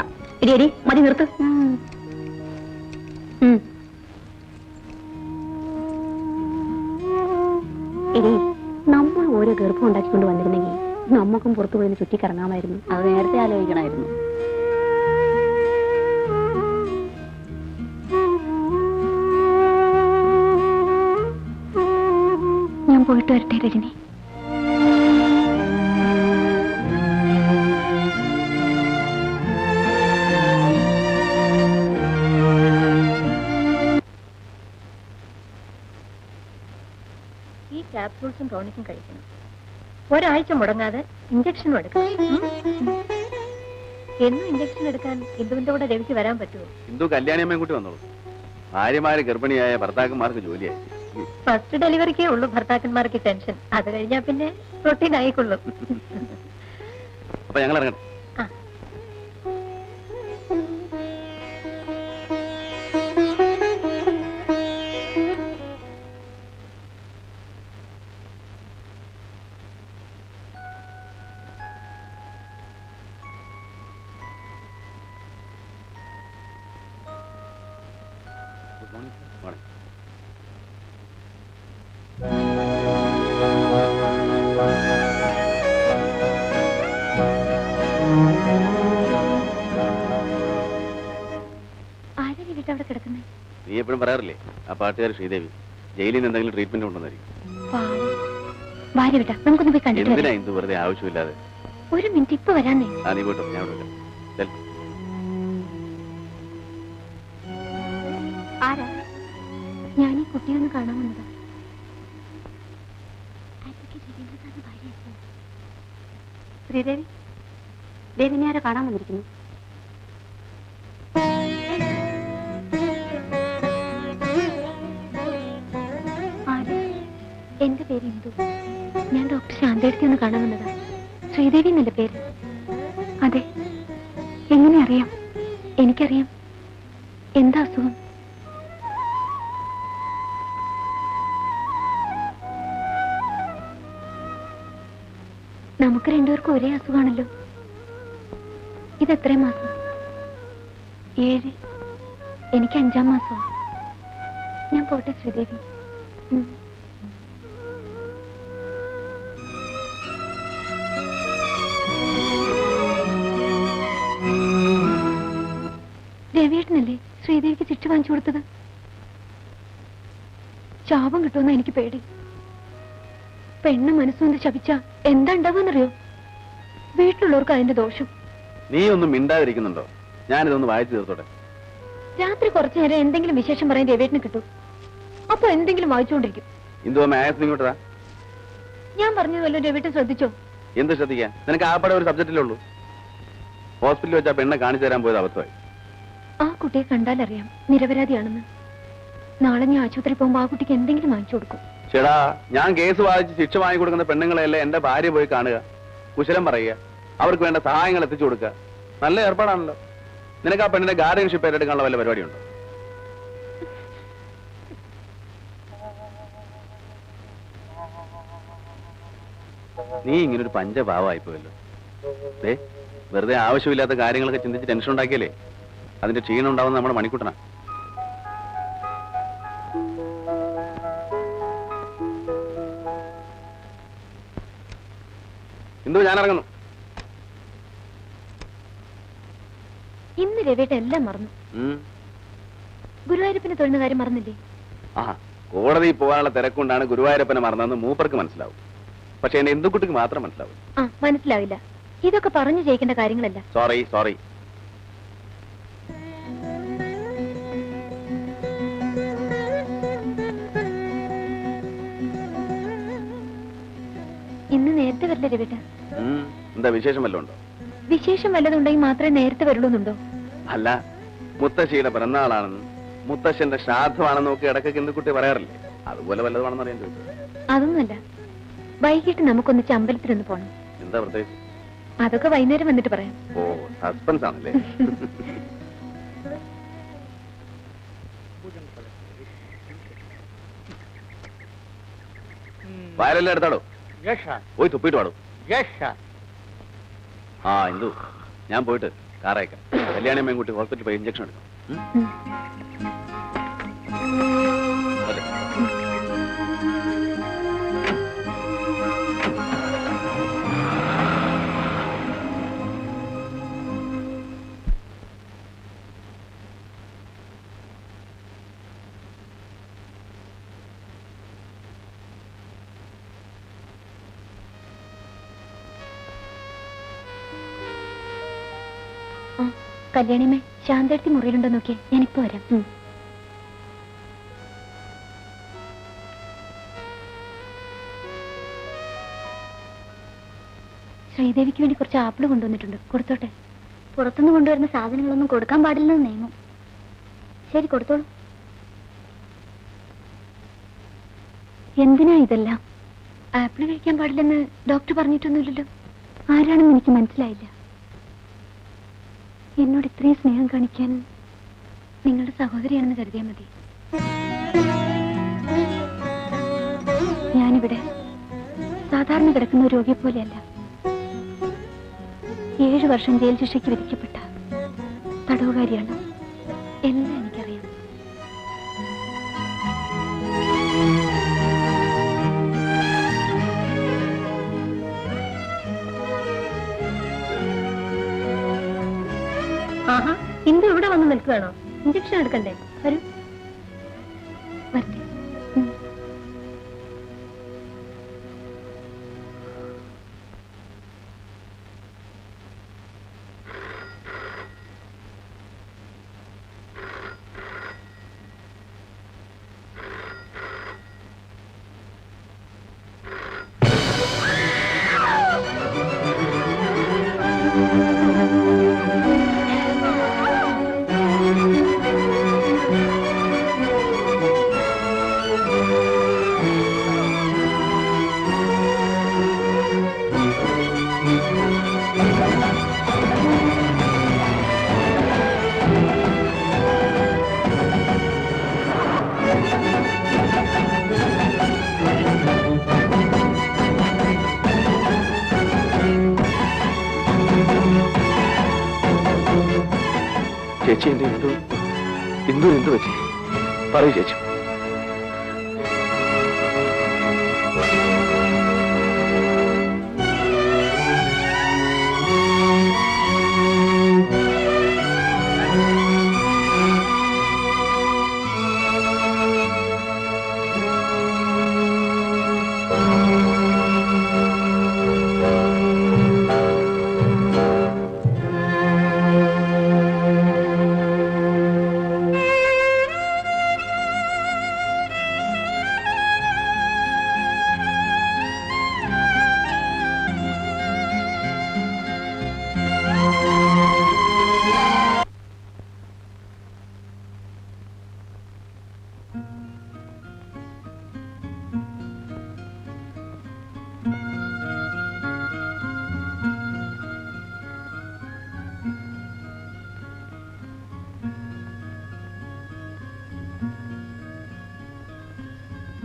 [SPEAKER 1] എടി മതി, നിർത്ത്. എടി, നമ്മൾ ഓരോ ഗർഭം ഉണ്ടാക്കിക്കൊണ്ട് വന്നിരുന്നെങ്കിൽ നമുക്കും പുറത്തു പോയി ചുറ്റിക്കറങ്ങാമായിരുന്നു. അത് നേരത്തെ ആലോചിക്കണമായിരുന്നു. ഞാൻ പോയിട്ട് വരട്ടെ രജനി. ഈ ക്യാപ്സൂൾസും ടോണിക്കും കഴിക്കണം. ഒരാഴ്ച മുടങ്ങാതെ ഇഞ്ചക്ഷനും എടുക്കണം.
[SPEAKER 7] എന്നും ഇഞ്ചക്ഷൻ എടുക്കാൻ ഇന്ദുവിന്റെ കൂടെ രവിക്ക് വരാൻ പറ്റുമോ?
[SPEAKER 2] ഹിന്ദു കല്യാണിയമ്മയും കൂട്ടി വന്നോളൂ. ഭാര്യമാര് ഗർഭിണിയായ ഭർത്താക്കന്മാർക്ക് ജോലിയായി.
[SPEAKER 7] ഫസ്റ്റ് ഡെലിവറിക്കേ ഉള്ളൂ ഭർത്താക്കന്മാർക്ക് ടെൻഷൻ. അത് കഴിഞ്ഞാൽ പിന്നെ റൊട്ടീൻ ആയിക്കൊള്ളും.
[SPEAKER 2] അപ്പൊ ഞങ്ങൾ ഇറങ്ങട്ടെ. നീ എപ്പോഴും പറയാറില്ലേ ആ പാട്ടുകാർ ശ്രീദേവി ജയിലിൽ നിന്ന് എന്തെങ്കിലും ട്രീറ്റ്മെന്റ് കൊണ്ടുവന്നായിരിക്കും.
[SPEAKER 7] നമുക്കൊന്ന് പോയി കണ്ടിട്ട്
[SPEAKER 2] എന്തിനാ ഇന്ദു വെറുതെ ആവശ്യമില്ലാതെ?
[SPEAKER 7] ഒരു മിനിറ്റ് ഇപ്പൊ വരാന്നേ.
[SPEAKER 2] ആ നീ പോട്ടോ, ഞാൻ ഇവിടെ ചെൽ.
[SPEAKER 7] ആരാ? ഞാൻ ഈ കുട്ടിയൊന്ന് കാണാൻ വന്നതാ. ശ്രീദേവി, ദേവിനെ ആരാ കാണാൻ വന്നിരിക്കുന്നു? എന്റെ പേര് ഇന്ദു. ഞാൻ ഡോക്ടർ ശാന്തേടത്തി ഒന്ന് കാണാൻ വന്നതാ. ശ്രീദേവി എന്നല്ല പേര്. അതെ. എങ്ങനെ അറിയാം? എനിക്കറിയാം. എന്താ അസുഖം? നമുക്ക് രണ്ടുപേർക്കും ഒരേ അസുഖമാണല്ലോ. ഇതെത്രയും മാസം? 7. എനിക്ക് 5-ാം മാസമാണ്. ഞാൻ പോട്ടെ ശ്രീദേവി. രവിയേട്ടനല്ലേ ശ്രീദേവിക്ക് ശിക്ഷ വാങ്ങിച്ചു കൊടുത്തത്? ശാപം കിട്ടുമെന്ന് എനിക്ക് പേടി. പെണ്ണ് മനസ്സുകൊണ്ട് ശപിച്ച എന്താ ഉണ്ടാവുമെന്നറിയോ? വീട്ടിലുള്ളവർക്ക് അതിന്റെ ദോഷം.
[SPEAKER 2] നീ ഒന്നും മിണ്ടാതിരിക്കുന്നുണ്ടോ? ഞാനിതൊന്ന് വായിച്ചു തീർത്തോട്ടെ.
[SPEAKER 7] രാത്രി കുറച്ചു നേരം എന്തെങ്കിലും വിശേഷം പറയാൻ രവിയേട്ടന് കിട്ടും. അപ്പൊ എന്തെങ്കിലും വായിച്ചുകൊണ്ടിരിക്കും.
[SPEAKER 2] ഇങ്ങോട്ടാ
[SPEAKER 7] ഞാൻ പറഞ്ഞതുവല്ലോ രവിയേട്ടൻ ശ്രദ്ധിച്ചോ?
[SPEAKER 2] എന്ത് ശ്രദ്ധിക്കാൻ? നിനക്ക് ആപ്പാടെ ഒരു സബ്ജക്റ്റിലേ ഉള്ളൂ. ഹോസ്പിറ്റലിൽ വെച്ചാ പെണ്ണെ കാണിച്ചു തരാൻ പോയത് അബദ്ധമായി.
[SPEAKER 7] ആ കുട്ടിയെ കണ്ടാലറിയാം നിരപരാധിയാണെന്ന്. നാളെ ഞാൻ ആശുപത്രി പോകുമ്പോ ആ കുട്ടിക്ക് എന്തെങ്കിലും വാങ്ങിച്ചു കൊടുക്കും.
[SPEAKER 2] ചേടാ, ഞാൻ കേസ് വാദിച്ച് ശിക്ഷ വാങ്ങിക്കൊടുക്കുന്ന പെണ്ണുങ്ങളെയല്ലേ എന്റെ ഭാര്യ പോയി കാണുക, കുശലം പറയുക, അവർക്ക് വേണ്ട സഹായങ്ങൾ എത്തിച്ചു കൊടുക്കുക. നല്ല ഏർപ്പാടാണല്ലോ. നിനക്ക് ആ പെണ്ണിന്റെ ഗാർഡിയൻഷിപ്പ് ഏറ്റെടുക്കാനുള്ള വല്ല പരിപാടിയുണ്ടോ? നീ ഇങ്ങനൊരു പഞ്ചഭാവമായിപ്പോയല്ലോ. വെറുതെ ആവശ്യമില്ലാത്ത കാര്യങ്ങളൊക്കെ ചിന്തിച്ച് ടെൻഷൻ ഉണ്ടാക്കിയല്ലേ അതിന്റെ ക്ഷീണം ഉണ്ടാവുന്ന നമ്മുടെ മണിക്കൂട്ടനാ. ഇന്ദു, ഞാൻ ഇറങ്ങുന്നു.
[SPEAKER 7] ഇന്ന് രവിയേട്ടൻ എല്ലാം മറന്നു. ഗുരുവായൂരപ്പനെ തൊഴുന്ന കാര്യം മറന്നില്ലേ?
[SPEAKER 2] ആ, കോടതിയിൽ പോകാനുള്ള തിരക്കൊണ്ടാണ് ഗുരുവായൂരപ്പനെ മറന്നതെന്ന് മൂപ്പർക്ക് മനസ്സിലാവും. പക്ഷെ എന്റെ ഇന്ദുക്കുട്ടിക്ക് മാത്രം മനസ്സിലാവും.
[SPEAKER 7] ആ, മനസ്സിലാവില്ല. ഇതൊക്കെ പറഞ്ഞു ചെയ്യിക്കേണ്ട കാര്യങ്ങളല്ല.
[SPEAKER 2] സോറി.
[SPEAKER 7] ഇന്ന് നേരത്തെ വരില്ല രവിയേട്ട?
[SPEAKER 2] എന്താ വിശേഷം വല്ലതും ഉണ്ടോ?
[SPEAKER 7] വിശേഷം വല്ലതുണ്ടെങ്കിൽ മാത്രമേ നേരത്തെ വരുള്ളൂന്നുണ്ടോ?
[SPEAKER 2] അല്ല, മുത്തശ്ശിയുടെ പിറന്നാളാണെന്ന്, മുത്തശ്ശന്റെ ശ്രാദ്ധമാണെന്ന് നോക്കി ഇടയ്ക്ക് ഇന്ദുക്കുട്ടി പറയാറില്ലേ? അതുപോലെ വല്ലതുമാണെന്ന് അറിയാൻ ചോദിച്ചത്.
[SPEAKER 7] അതൊന്നുമല്ല. വൈകിട്ട് നമുക്കൊന്നിച്ച് അമ്പലത്തിലൊന്ന് പോണം.
[SPEAKER 2] എന്താ പ്രത്യേകിച്ച്?
[SPEAKER 7] അതൊക്കെ വൈകുന്നേരം വന്നിട്ട് പറയാം.
[SPEAKER 2] ഓ, സസ്പെൻസ് ആണല്ലേ. വയലെല്ലാം എടുത്താടോ, പോയി തുപ്പിട്ട് പാടോ. ആ ഇന്ദു, ഞാൻ പോയിട്ട് കാറയക്കാം. കല്യാണി മേൻകുട്ടി ഹോസ്പിറ്റലിൽ പോയി ഇഞ്ചക്ഷൻ എടുക്കാം.
[SPEAKER 7] കല്യാണിമേ, ശാന്തടുത്തി മുറിയിലുണ്ടോ നോക്കിയേ. ഞാനിപ്പോ വരാം. ശ്രീദേവിക്ക് വേണ്ടി കുറച്ച് ആപ്പിള് കൊണ്ടുവന്നിട്ടുണ്ട്, കൊടുത്തോട്ടെ. പുറത്തുനിന്ന് കൊണ്ടുവരുന്ന സാധനങ്ങളൊന്നും കൊടുക്കാൻ പാടില്ലെന്ന് നിയമം. ശരി, കൊടുത്തോളൂ. എന്തിനാ ഇതെല്ലാം? ആപ്പിൾ കഴിക്കാൻ പാടില്ലെന്ന് ഡോക്ടർ പറഞ്ഞിട്ടൊന്നുമില്ലല്ലോ. ആരാണെന്ന് എനിക്ക് മനസ്സിലായില്ല. എന്നോട് ഇത്രയും സ്നേഹം കാണിക്കാൻ നിങ്ങളുടെ സഹോദരിയാണെന്ന് കരുതിയാൽ മതി. ഞാനിവിടെ സാധാരണ കിടക്കുന്ന രോഗിയെ പോലെയല്ല. 7 വർഷം ജയിൽ ശിക്ഷയ്ക്ക് വിധിക്കപ്പെട്ട തടവുകാരിയാണ്. എല്ലാം എനിക്കറിയാം. ആഹാ, ഇന്ദു ഇവിടെ വന്ന് നിൽക്കുകയാണോ? ഇഞ്ചക്ഷൻ എടുക്കണ്ടേ? വരൂ. വരട്ടെ.
[SPEAKER 3] ചേച്ചി, എന്റെ എന്തു പറ്റി? പറയൂ ചേച്ചി.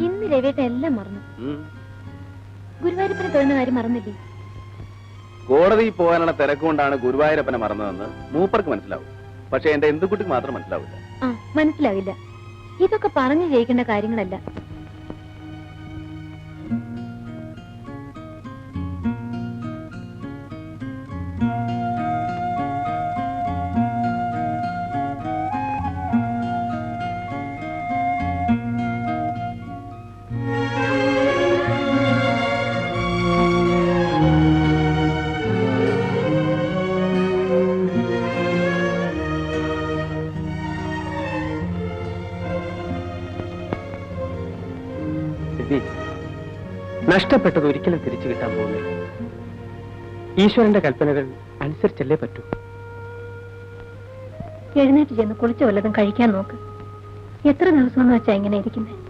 [SPEAKER 3] ഇന്ന് രവിയേട്ടൻ എല്ലാം മറന്നു. ഗുരുവായൂരപ്പനെ തൊഴുന്ന കാര്യം മറന്നില്ലേ?
[SPEAKER 2] കോടതിയിൽ പോകാനുള്ള തിരക്കുകൊണ്ടാണ് ഗുരുവായൂരപ്പനെ മറന്നതെന്ന് മൂപ്പർക്ക് മനസ്സിലാവും. പക്ഷെ എന്റെ എന്തുകുട്ടിക്ക് മാത്രം മനസ്സിലാവില്ല.
[SPEAKER 7] മനസ്സിലാവില്ല. ഇതൊക്കെ പറഞ്ഞു ജയിക്കേണ്ട കാര്യങ്ങളല്ല.
[SPEAKER 6] നഷ്ടപ്പെട്ടത് ഒരിക്കലും തിരിച്ചു കിട്ടാൻ പോകുന്നില്ല. ഈശ്വരന്റെ കൽപ്പനകൾ അനുസരിച്ചല്ലേ പറ്റൂ.
[SPEAKER 7] എഴുന്നേറ്റ് ചെന്ന് കുളിച്ച വല്ലതും കഴിക്കാൻ നോക്ക്. എത്ര ദിവസമെന്ന് വെച്ചാ ഇങ്ങനെ ഇരിക്കുന്നത്?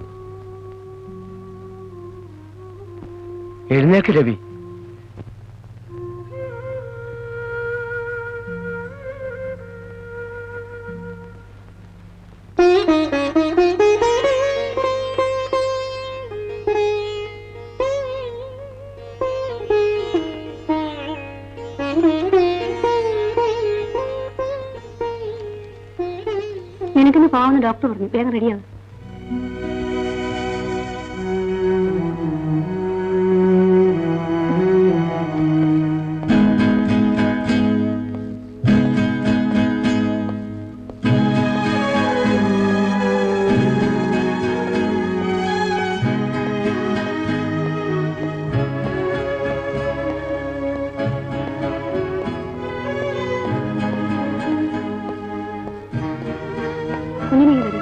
[SPEAKER 6] എഴുന്നേൽക്ക് രവി.
[SPEAKER 7] നിനക്കിന്ന് പോവാന്ന് ഡോക്ടർ പറഞ്ഞു. വേഗം റെഡിയാവും. കുഞ്ഞിനെ വരും.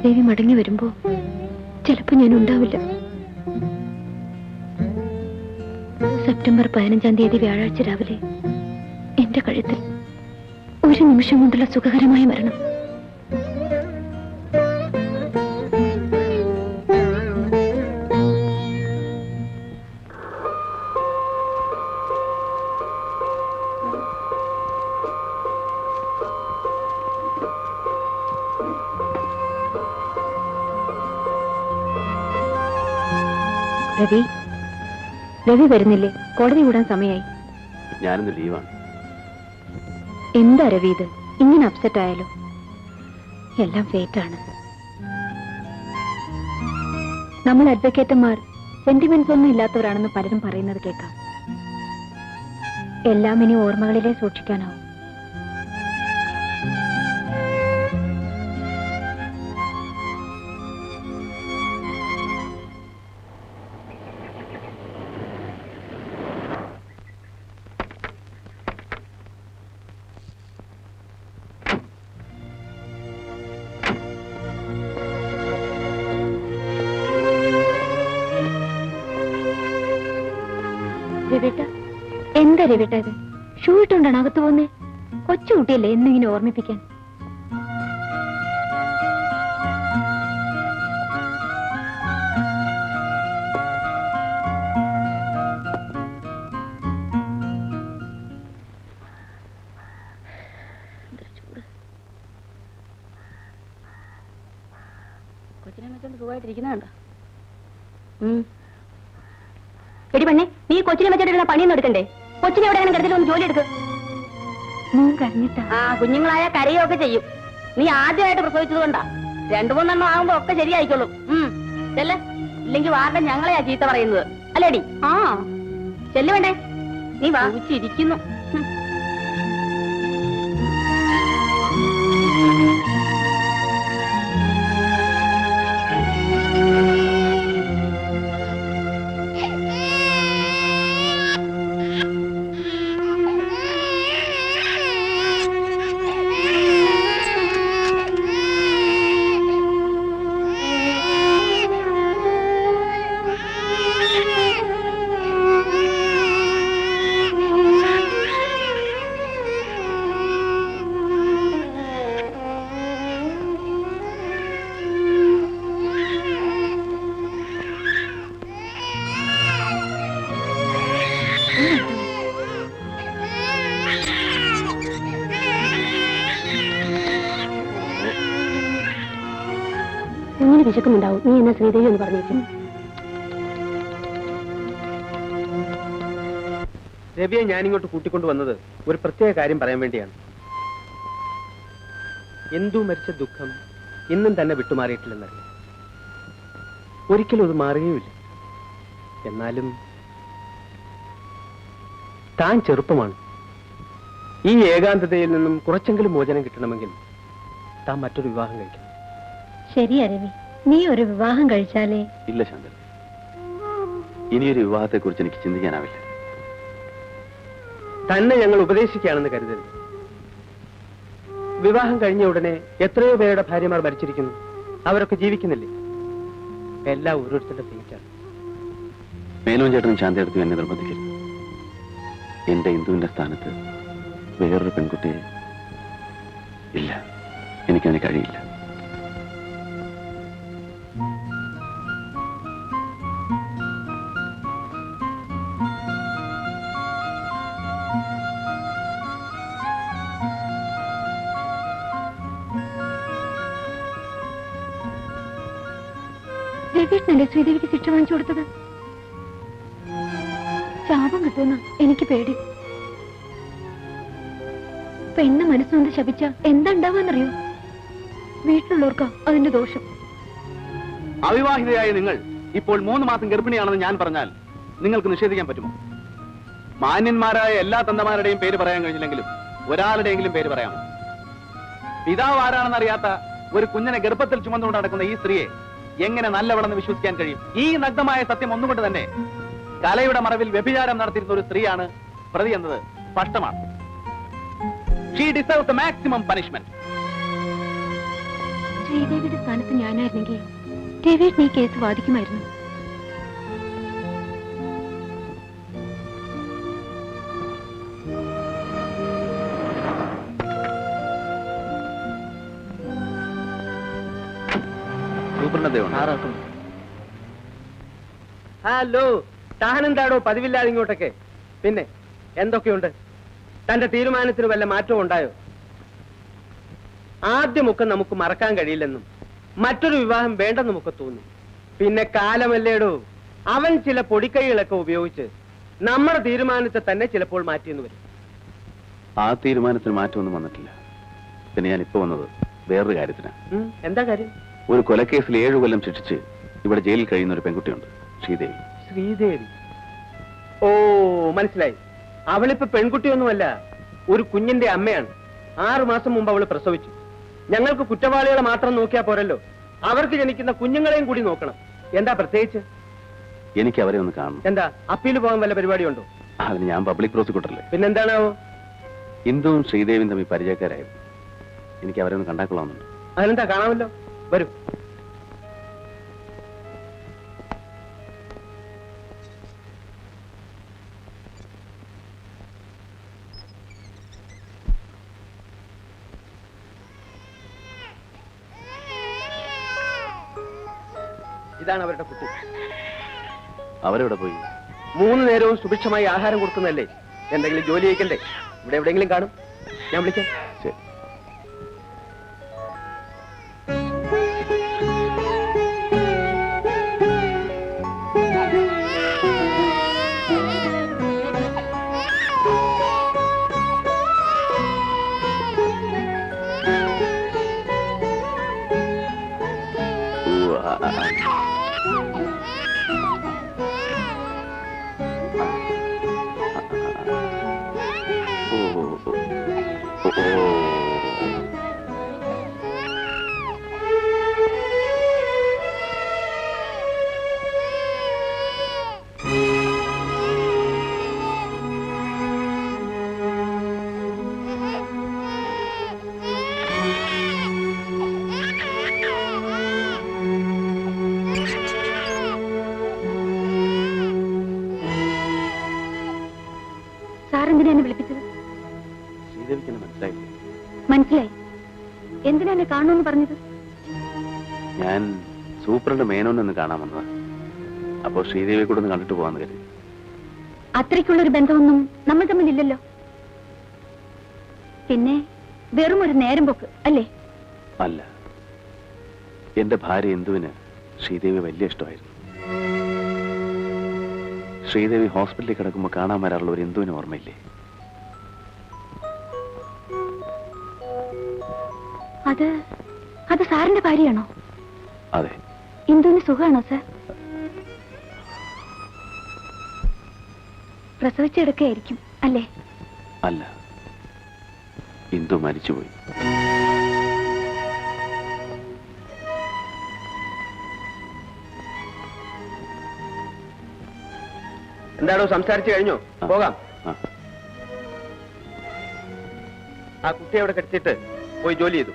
[SPEAKER 7] ശ്രീദേവി മടങ്ങി വരുമ്പോ ചിലപ്പോ ഞാൻ ഉണ്ടാവില്ല. സെപ്റ്റംബർ 15-ാം തീയതി വ്യാഴാഴ്ച രാവിലെ എന്റെ കഴുത്തിൽ ഒരു നിമിഷം കൊണ്ടുള്ള സുഖകരമായ മരണം. രവി, രവി വരുന്നില്ലേ? കോടതി കൂടാൻ സമയമായി.
[SPEAKER 2] ഞാനിന്ന് ലീവാണ്.
[SPEAKER 7] എന്താ രവി ഇത് ഇങ്ങനെ അപ്സെറ്റ് ആയാലോ? എല്ലാം ഫേറ്റാണ്. നമ്മൾ അഡ്വക്കേറ്റന്മാർ സെന്റിമെന്റ്സ് ഒന്നും ഇല്ലാത്തവരാണെന്ന് പലരും പറയുന്നത് കേൾക്കാം. എല്ലാം ഇനി ഓർമ്മകളിലേ സൂക്ഷിക്കാനാവും. രവിട്ട, എന്താ രവിട്ട ഇത്? ഷൂ ഇട്ടുകൊണ്ടാണ് അകത്ത് പോന്നേ? കൊച്ചുകുട്ടിയല്ലേ എന്നിങ്ങനെ ഓർമ്മിപ്പിക്കാൻ. കൊച്ചിനെ വെച്ചോണ്ട് സുഖമായിട്ടിരിക്കുന്നുണ്ടോ? എടി പെണ്ണെ, നീ കൊച്ചിനെ വെച്ചിട്ടുള്ള പണിയൊന്നും എടുക്കണ്ടേ? കൊച്ചിനെ എവിടെ കിടത്തിലൊന്ന് ജോലി എടുക്ക്. ആ, കുഞ്ഞുങ്ങളായ കരയൊക്കെ ചെയ്യും. നീ ആദ്യമായിട്ട് പ്രസവിച്ചത് കൊണ്ടാ. 2-3 ആകുമ്പോ ഒക്കെ ശരിയായിക്കോളും. ചെല്ല്, ഇല്ലെങ്കിൽ വാർഡൻ ഞങ്ങളെയാ ചീത്ത പറയുന്നത് അല്ലേടി? ആ ചെല്ലു വേണ്ടേ? നീ വാങ്ങിച്ചിരിക്കുന്നു. കുഞ്ഞിന് വിശക്കുന്നുണ്ടാവും. നീ എന്നാ ശ്രീദേവി എന്ന് പറഞ്ഞേക്കും.
[SPEAKER 6] രവിയെ ഞാനിങ്ങോട്ട് കൂട്ടിക്കൊണ്ടു വന്നത് ഒരു പ്രത്യേക കാര്യം പറയാൻ വേണ്ടിയാണ്. എന്തു മരിച്ച ദുഃഖം ഇന്നും തന്നെ വിട്ടുമാറിയിട്ടില്ലെന്നറിയാം. ഒരിക്കലും അത് മാറുകയുമില്ല. എന്നാലും താൻ ചെറുപ്പമാണ്. ഈ ഏകാന്തതയിൽ നിന്നും കുറച്ചെങ്കിലും മോചനം കിട്ടണമെങ്കിൽ താൻ മറ്റൊരു വിവാഹം കഴിക്കണം.
[SPEAKER 7] ശരിയാ രവി, നീ ഒരു വിവാഹം കഴിച്ചാലേ.
[SPEAKER 2] ഇല്ല ശാന്തൻ, ഇനിയൊരു വിവാഹത്തെ കുറിച്ച് എനിക്ക് ചിന്തിക്കാനാവില്ല.
[SPEAKER 6] തന്നെ ഞങ്ങൾ ഉപദേശിക്കുകയാണെന്ന് കരുതരുത്. വിവാഹം കഴിഞ്ഞ ഉടനെ എത്രയോ പേരുടെ ഭാര്യമാർ മരിച്ചിരിക്കുന്നു. അവരൊക്കെ ജീവിക്കുന്നില്ലേ? എല്ലാം ഓരോരുത്തരുടെ ഫേറ്റാണ്.
[SPEAKER 2] മേനോൻ ചേട്ടനും ശാന്തയെടുത്തും എന്നെ നിർബന്ധിക്കരുത്. എന്റെ ഇന്ദുവിന്റെ സ്ഥാനത്ത് വേറൊരു പെൺകുട്ടിയെ ഇല്ല, എനിക്കതിന് കഴിയില്ല.
[SPEAKER 7] രവീഷ്ണല്ലേ ശ്രീദേവിക്ക് ശിക്ഷ വാങ്ങിച്ചു കൊടുത്തത്? ശാപം കിട്ടുമെന്ന എനിക്ക് പേടി. പെണ്ണ് മനസ്സുകൊണ്ട് ശപിച്ച എന്താ ഉണ്ടാവാന്നറിയോ? വീട്ടിലുള്ളവർക്കാ അതിന്റെ ദോഷം.
[SPEAKER 2] അവിവാഹിതയായ നിങ്ങൾ ഇപ്പോൾ 3 മാസം ഗർഭിണിയാണെന്ന് ഞാൻ പറഞ്ഞാൽ നിങ്ങൾക്ക് നിഷേധിക്കാൻ പറ്റുമോ? മാന്യന്മാരായ എല്ലാ തന്തമാരുടെയും പേര് പറയാൻ കഴിഞ്ഞില്ലെങ്കിലും ഒരാളുടെയെങ്കിലും പേര് പറയാമോ? പിതാവ് ആരാണെന്നറിയാത്ത ഒരു കുഞ്ഞിനെ ഗർഭത്തിൽ ചുമന്നുകൊണ്ട് നടക്കുന്ന ഈ സ്ത്രീയെ എങ്ങനെ നല്ലവളെന്ന് വിശ്വസിക്കാൻ കഴിയും? ഈ നഗ്നമായ സത്യം ഒന്നുകൊണ്ട് തന്നെ കലയുടെ മറവിൽ വ്യഭിചാരം നടത്തിയിരുന്ന ഒരു സ്ത്രീയാണ് പ്രതി എന്നത് സ്പഷ്ടമാണ്. She deserves the maximum punishment.
[SPEAKER 7] ശ്രീദേവിയുടെ സ്ഥാനത്ത് ഞാനായിരുന്നെങ്കിൽ രവീഷ് ഈ കേസ് വാദിക്കുമായിരുന്നു.
[SPEAKER 6] ഹലോ, താനെന്താടോ പതിവില്ലാതെ ഇങ്ങോട്ടൊക്കെ? പിന്നെ എന്തൊക്കെയുണ്ട്? തന്റെ തീരുമാനത്തിന് വല്ല മാറ്റവും ഉണ്ടായോ? ആദ്യമൊക്കെ നമുക്ക് മറക്കാൻ കഴിയില്ലെന്നും മറ്റൊരു വിവാഹം വേണ്ടെന്നുമൊക്കെ തോന്നും. പിന്നെ കാലമല്ലേടോ, അവൻ ചില പൊടിക്കൈകളൊക്കെ ഉപയോഗിച്ച് നമ്മുടെ തീരുമാനത്തെ തന്നെ ചിലപ്പോൾ മാറ്റിയെന്ന് വരും.
[SPEAKER 2] ആ തീരുമാനത്തിന് മാറ്റമൊന്നും വന്നിട്ടില്ല. പിന്നെ ഞാൻ ഇപ്പൊ വന്നത് വേറൊരു കാര്യത്തിനാണ്.
[SPEAKER 6] എന്താ കാര്യം?
[SPEAKER 2] ഒരു കൊലക്കേസിൽ 7 കൊല്ലം ശിക്ഷിച്ച് ഇവിടെ ജയിലിൽ കഴിയുന്ന ഒരു പെൺകുട്ടിയുണ്ട്, ശ്രീദേവി.
[SPEAKER 6] ശ്രീദേവി? ഓ, മനസ്സിലായി. അവളിപ്പോ പെൺകുട്ടിയൊന്നുമല്ല, ഒരു കുഞ്ഞിന്റെ അമ്മയാണ്. 6 മാസം മുമ്പ് അവള് പ്രസവിച്ചു. ഞങ്ങൾക്ക് കുറ്റവാളികളെ മാത്രം നോക്കിയാ പോരല്ലോ, അവർക്ക് ജനിക്കുന്ന കുഞ്ഞുങ്ങളെയും കൂടി നോക്കണം. എന്താ പ്രത്യേകിച്ച്?
[SPEAKER 2] എനിക്ക് അവരെ ഒന്ന് കാണണം.
[SPEAKER 6] എന്താ, അപ്പീൽ പോകാൻ വല്ല പരിപാടിയുണ്ടോ?
[SPEAKER 2] അതിന് ഞാൻ പബ്ലിക് പ്രോസിക്യൂട്ടറല്ലേ.
[SPEAKER 6] പിന്നെന്താണാവോ?
[SPEAKER 2] ഇന്ദുവും ശ്രീദേവിയും തമ്മിൽ പരിചയക്കാരായിരുന്നു. എനിക്ക് അവരെ ഒന്ന് കണ്ടാക്കൊള്ളാമെന്നുണ്ട്.
[SPEAKER 6] അതിനെന്താ, കാണാമല്ലോ. വരൂ. ഇതാണ് അവരുടെ കുട്ടി.
[SPEAKER 2] അവരെവിടെ പോയി?
[SPEAKER 6] 3 നേരവും സുഭിക്ഷമായി ആഹാരം കൊടുക്കുന്നല്ലേ. എന്തെങ്കിലും ജോലി ചെയ്യിക്കണ്ടേ? ഇവിടെ എവിടെയെങ്കിലും കാണും. ഞാൻ വിളിക്കാം.
[SPEAKER 2] ശരി.
[SPEAKER 7] സാറെന്തിനാ വിളിപ്പിച്ചത്?
[SPEAKER 2] ശ്രീദേവിക്ക് എന്നെ മനസ്സിലായില്ലേ?
[SPEAKER 7] മനസ്സിലായി. എന്തിനാ എന്നെ കാണുമെന്ന് പറഞ്ഞത്?
[SPEAKER 2] ഞാൻ സൂപ്രണ്ട് മേനോനൊന്ന് കാണാൻ വന്നതാ. അപ്പോ ശ്രീദേവിയെ കൂടെ ഒന്ന് കണ്ടിട്ട് പോവാന്ന് കരുതി.
[SPEAKER 7] അത്രയ്ക്കുള്ളൊരു ബന്ധമൊന്നും നമ്മൾ തമ്മിലില്ലല്ലോ. പിന്നെ വെറും ഒരു നേരം പോക്ക് അല്ലേ?
[SPEAKER 2] അല്ല, എന്റെ ഭാര്യ ഇന്ദുവിന് ശ്രീദേവി വലിയ ഇഷ്ടമായിരുന്നു. ശ്രീദേവി ഹോസ്പിറ്റലിൽ കിടക്കുമ്പോൾ കാണാൻ വരാറുള്ള ഒരു ഇന്ദുവിന് ഓർമ്മയില്ലേ?
[SPEAKER 7] അത് സാറിന്റെ ഭാര്യയാണോ?
[SPEAKER 2] അതെ.
[SPEAKER 7] ഇന്ദുവിന് സുഖമാണോ സാർ? പ്രസവിച്ചെടുക്കുകയായിരിക്കും അല്ലേ?
[SPEAKER 2] അല്ല, ഇന്ദു മരിച്ചുപോയി.
[SPEAKER 6] എന്താണോ സംസാരിച്ചു കഴിഞ്ഞോ? പോകാം. ആ കുട്ടിയെ അവിടെ കെട്ടിച്ചിട്ട് പോയി ജോലി ചെയ്തു.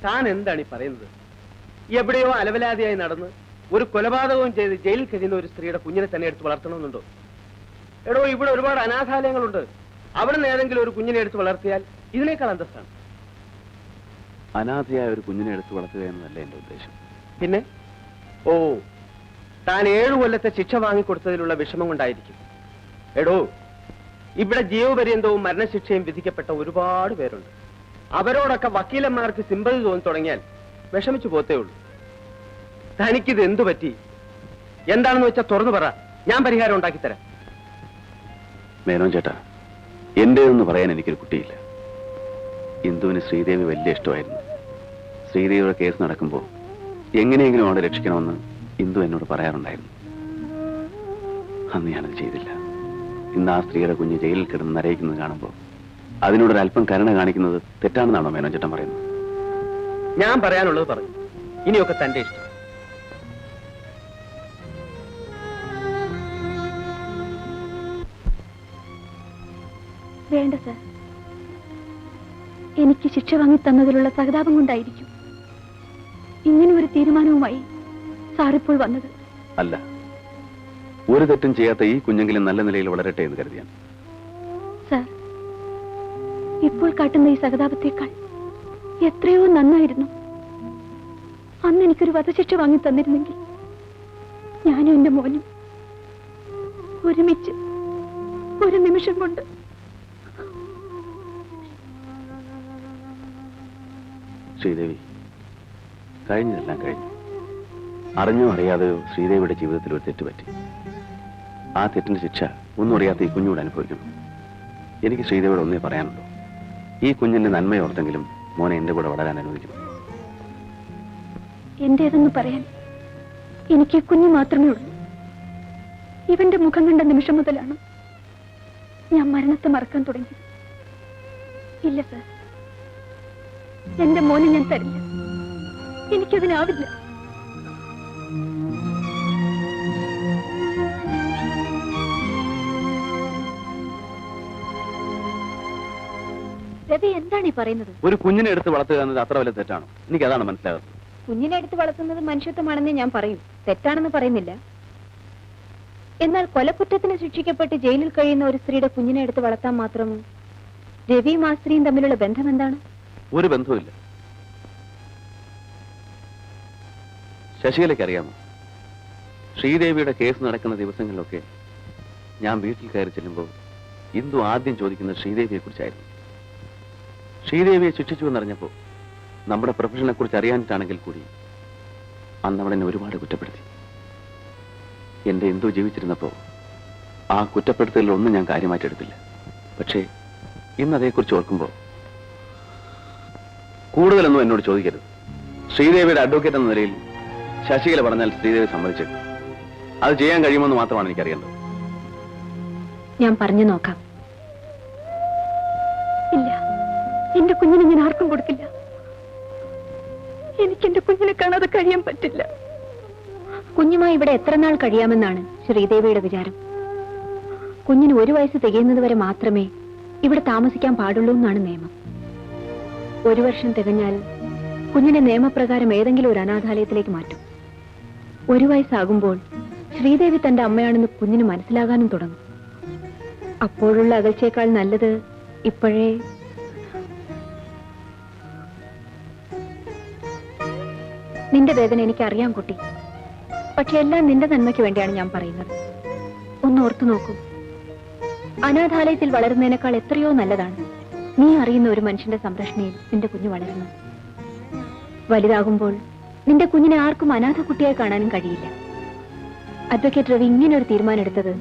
[SPEAKER 6] താൻ എന്താണ് ഈ പറയുന്നത്? എവിടെയോ അലവലാതിയായി നടന്ന് ഒരു കൊലപാതകവും ചെയ്ത് ജയിലിൽ കഴിയുന്ന ഒരു സ്ത്രീയുടെ കുഞ്ഞിനെ തന്നെ എടുത്ത് വളർത്തണമെന്നുണ്ടോ? എടോ, ഇവിടെ ഒരുപാട് അനാഥാലയങ്ങളുണ്ട്. അവിടെ നിന്ന് ഏതെങ്കിലും ഒരു കുഞ്ഞിനെ എടുത്ത് വളർത്തിയാൽ ഇതിനേക്കാൾ അന്തസ്സാണ്.
[SPEAKER 2] അനാഥയായ ഒരു കുഞ്ഞിനെ എടുത്ത് വളർത്തുക എന്നതല്ല എന്റെ ഉദ്ദേശം.
[SPEAKER 6] പിന്നെ? ഓ, താൻ 7 കൊല്ലത്തെ ശിക്ഷ വാങ്ങിക്കൊടുത്തതിലുള്ള വിഷമം കൊണ്ടായിരിക്കും. എടോ, ഇവിടെ ജീവപര്യന്തവും മരണശിക്ഷയും വിധിക്കപ്പെട്ട ഒരുപാട് പേരുണ്ട്. അവരോടൊക്കെ വക്കീലന്മാർക്ക് സിമ്പതി തോന്നി തുടങ്ങിയാൽ വിഷമിച്ചു പോത്തേ ഉള്ളൂ. തനിക്കിത് എന്തു പറ്റി? എന്താണെന്ന് വെച്ചാൽ തുറന്നു പറ, ഞാൻ പരിഹാരം ഉണ്ടാക്കിത്തരാം.
[SPEAKER 2] മേനോൻ ചേട്ടാ, എന്റേതെന്ന് പറയാൻ എനിക്കൊരു കുട്ടിയില്ല. ഇന്ദുവിന് ശ്രീദേവി വലിയ ഇഷ്ടമായിരുന്നു. ശ്രീദേവിയുടെ കേസ് നടക്കുമ്പോൾ എങ്ങനെയെങ്കിലും അവളെ രക്ഷിക്കണമെന്ന് ഇന്ദു എന്നോട് പറയാറുണ്ടായിരുന്നു. അന്ന് ഞാനത് ചെയ്തില്ല. ഇന്ന് ആ സ്ത്രീയുടെ കുഞ്ഞ് ജയിലിൽ കിടന്ന് നരയിക്കുന്നത് കാണുമ്പോൾ അതിനോടൊരല്പം കരുണ കാണിക്കുന്നത് തെറ്റാണെന്നാണോ മേനോൻ ചേട്ടൻ പറയുന്നത്?
[SPEAKER 6] ഞാൻ പറയാനുള്ളത് പറഞ്ഞു. ഇനിയൊക്കെ തന്റെ ഇഷ്ടം.
[SPEAKER 1] വേണ്ട സർ, എനിക്ക് ശിക്ഷ വാങ്ങി തന്നതിലുള്ള സഹതാപം കൊണ്ടായിരിക്കും ഇങ്ങനെ ഒരു തീരുമാനവുമായി സാറിപ്പോൾ വന്നത്.
[SPEAKER 2] അല്ല, ഒരു തെറ്റും ചെയ്യാത്ത ഈ കുഞ്ഞെങ്കിലും നല്ല നിലയിൽ വളരട്ടെ എന്ന് കരുതിയാൻ.
[SPEAKER 1] സർ, ഇപ്പോൾ കാട്ടുന്ന ഈ സഹതാപത്തേക്കാൾ എത്രയോ നന്നായിരുന്നു അന്ന് എനിക്കൊരു വധശിക്ഷ വാങ്ങി തന്നിരുന്നെങ്കിൽ ഞാനും എന്റെ മോനും ഒരുമിച്ച് ഒരു നിമിഷം കൊണ്ട്.
[SPEAKER 2] ശ്രീദേവി, കഴിഞ്ഞതെല്ലാം കഴിഞ്ഞു. അറിഞ്ഞോ അറിയാതെയോ ശ്രീദേവിയുടെ ജീവിതത്തിൽ ഒരു തെറ്റ് പറ്റി. ആ തെറ്റിന്റെ ശിക്ഷ ഒന്നും അറിയാത്ത ഈ കുഞ്ഞോട് അനുഭവിക്കണം. എനിക്ക് ശ്രീദേവിയോട് ഒന്നേ പറയാനുള്ളൂ, ഈ കുഞ്ഞിന്റെ നന്മയോർത്തെങ്കിലും മോനെ എന്റെ കൂടെ വളരാൻ അനുവദിക്കണം.
[SPEAKER 1] എന്റേതെന്ന് പറയാൻ എനിക്ക് കുഞ്ഞു മാത്രമേ ഉള്ളൂ. ഇവന്റെ മുഖം കണ്ട നിമിഷം മുതലാണ് ഞാൻ മരണത്തെ മറക്കാൻ തുടങ്ങിയത്. ഇല്ല സർ, എന്റെ മോനെ ഞാൻ തരില്ല. എനിക്കതിനാവില്ല. രവി, എന്താണ് ഈ പറയുന്നത്?
[SPEAKER 2] ഒരു കുഞ്ഞിനെ എടുത്ത് വളർത്തുക എന്നത് അത്ര വലിയ തെറ്റാണോ? എനിക്ക് അതാണ് മനസ്സിലാകുന്നത്.
[SPEAKER 1] കുഞ്ഞിനെ എടുത്ത് വളർത്തുന്നത് മനുഷ്യത്വമാണെന്ന് ഞാൻ പറയും, തെറ്റാണെന്ന് പറയുന്നില്ല. എന്നാൽ കൊലക്കുറ്റത്തിന് ശിക്ഷിക്കപ്പെട്ട് ജയിലിൽ കഴിയുന്ന ഒരു സ്ത്രീയുടെ കുഞ്ഞിനെ എടുത്ത് വളർത്താൻ മാത്രം രവിയും ആ സ്ത്രീയും തമ്മിലുള്ള ബന്ധം എന്താണ്?
[SPEAKER 2] ഒരു ബന്ധവുമില്ല. ശശികലയ്ക്ക് അറിയാമോ, ശ്രീദേവിയുടെ കേസ് നടക്കുന്ന ദിവസങ്ങളിലൊക്കെ ഞാൻ വീട്ടിൽ കയറി ചെല്ലുമ്പോൾ ഇന്ദു ആദ്യം ചോദിക്കുന്നത് ശ്രീദേവിയെ കുറിച്ചായിരുന്നു. ശ്രീദേവിയെ ശിക്ഷിച്ചു എന്നറിഞ്ഞപ്പോൾ നമ്മുടെ പ്രൊഫഷനെ കുറിച്ച് അറിയാനിട്ടാണെങ്കിൽ കൂടി അന്ന് അവൾ എന്നെ ഒരുപാട് കുറ്റപ്പെടുത്തി. എന്റെ ഇന്ദു ജീവിച്ചിരുന്നപ്പോൾ ആ കുറ്റപ്പെടുത്തലിലൊന്നും ഞാൻ കാര്യമായിട്ടെടുത്തില്ല. പക്ഷേ ഇന്ന് അതേക്കുറിച്ച് ഓർക്കുമ്പോൾ കൂടുതലൊന്നും എന്നോട് ചോദിക്കരുത്. ശ്രീദേവിയുടെ അഡ്വക്കേറ്റ് എന്ന നിലയിൽ ശശികല പറഞ്ഞാൽ ശ്രീദേവി സമ്മതിച്ചേക്കും. അത് ചെയ്യാൻ കഴിയുമെന്ന് മാത്രമാണ് എനിക്കറിയേണ്ടത്.
[SPEAKER 1] ഞാൻ പറഞ്ഞു നോക്കാം. ഇല്ല, എന്റെ കുഞ്ഞിനെ ഞാൻ ആർക്കും കൊടുക്കില്ല. എനിക്ക് എന്റെ കുഞ്ഞിനെ കാണാതെ കഴിയാൻ പറ്റില്ല. കുഞ്ഞുമായി ഇവിടെ എത്ര നാൾ കഴിയാമെന്നാണ് ശ്രീദേവിയുടെ വിചാരം? കുഞ്ഞിന് 1 വയസ്സ് തികയുന്നത് വരെ മാത്രമേ ഇവിടെ താമസിക്കാൻ പാടുള്ളൂ എന്നാണ് നിയമം. 1 വർഷം തികഞ്ഞാൽ കുഞ്ഞിനെ നിയമപ്രകാരം ഏതെങ്കിലും ഒരു അനാഥാലയത്തിലേക്ക് മാറ്റും. 1 വയസ്സാകുമ്പോൾ ശ്രീദേവി തന്റെ അമ്മയാണെന്ന് കുഞ്ഞിന് മനസ്സിലാകാനും തുടങ്ങും. അപ്പോഴുള്ള അകൽച്ചയേക്കാൾ നല്ലത് ഇപ്പോഴേ. നിന്റെ വേദന എനിക്കറിയാം കുട്ടി, പക്ഷെ എല്ലാം നിന്റെ നന്മയ്ക്ക് വേണ്ടിയാണ് ഞാൻ പറയുന്നത്. ഒന്ന് ഓർത്തു നോക്കൂ, അനാഥാലയത്തിൽ വളരുന്നതിനേക്കാൾ എത്രയോ നല്ലതാണ് നീ അറിയുന്ന ഒരു മനുഷ്യന്റെ സംരക്ഷണയിൽ നിന്റെ കുഞ്ഞ് വളരുന്നു. വലുതാകുമ്പോൾ നിന്റെ കുഞ്ഞിനെ ആർക്കും അനാഥ കുട്ടിയായി കാണാനും കഴിയില്ല. അഡ്വക്കേറ്റ് രവി ഇങ്ങനെ ഒരു തീരുമാനം എടുത്തത്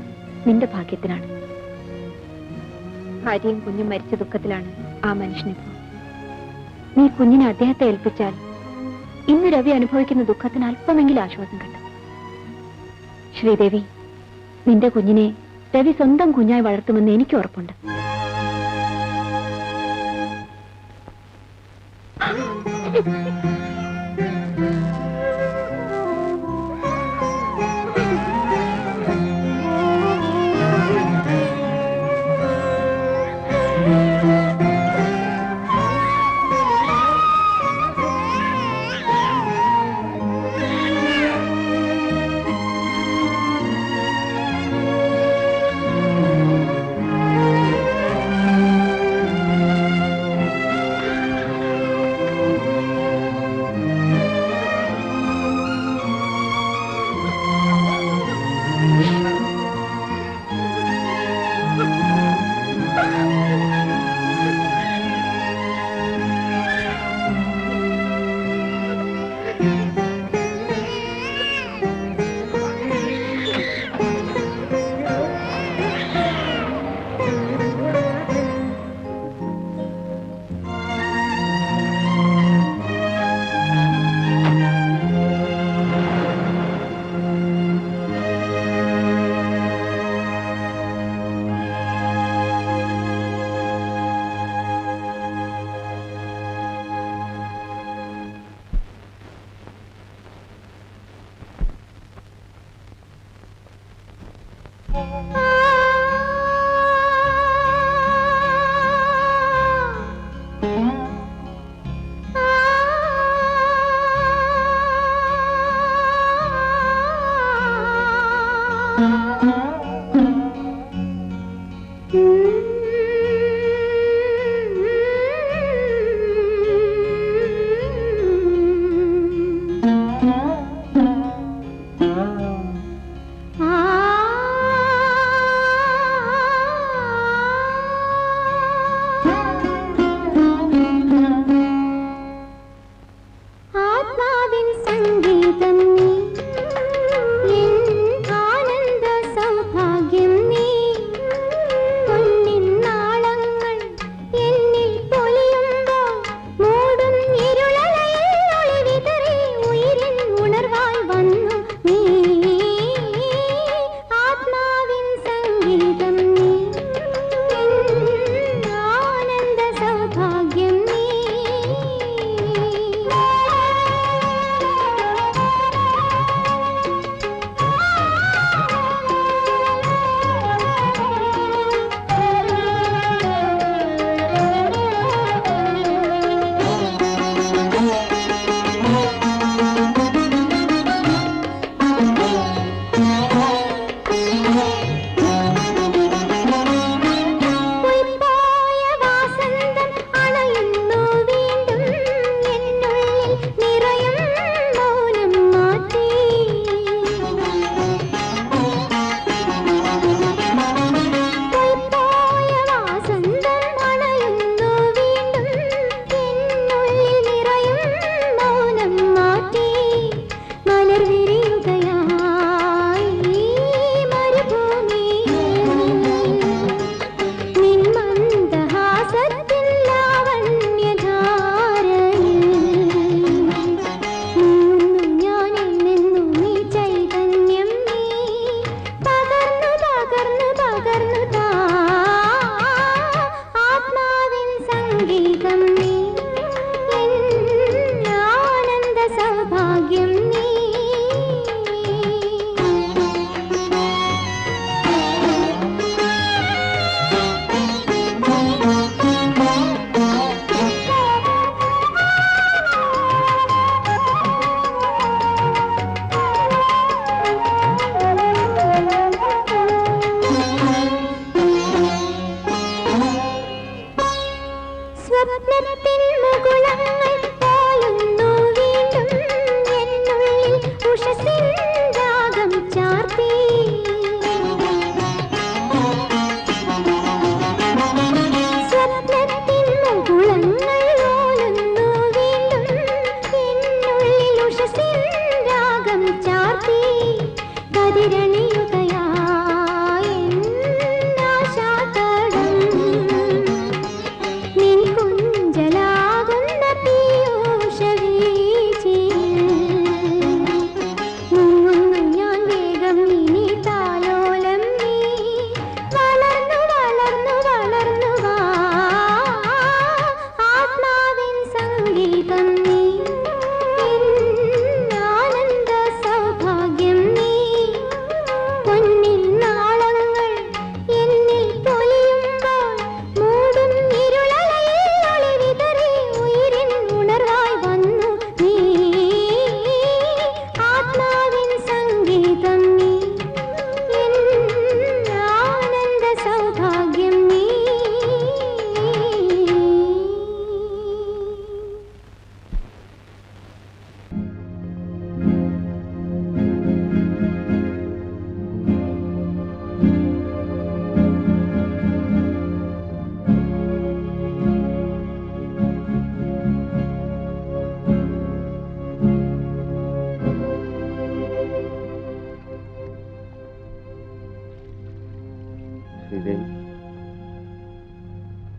[SPEAKER 1] നിന്റെ ഭാഗ്യത്തിനാണ്. ഭാര്യയും കുഞ്ഞും മരിച്ച ദുഃഖത്തിലാണ് ആ മനുഷ്യനിപ്പോ. നീ കുഞ്ഞിനെ അദ്ദേഹത്തെ ഏൽപ്പിച്ചാൽ ഇന്ന് രവി അനുഭവിക്കുന്ന ദുഃഖത്തിന് അല്പമെങ്കിലും ആശ്വാസം കിട്ടും. ശ്രീദേവി, നിന്റെ കുഞ്ഞിനെ രവി സ്വന്തം കുഞ്ഞായി വളർത്തുമെന്ന് എനിക്ക് ഉറപ്പുണ്ട്.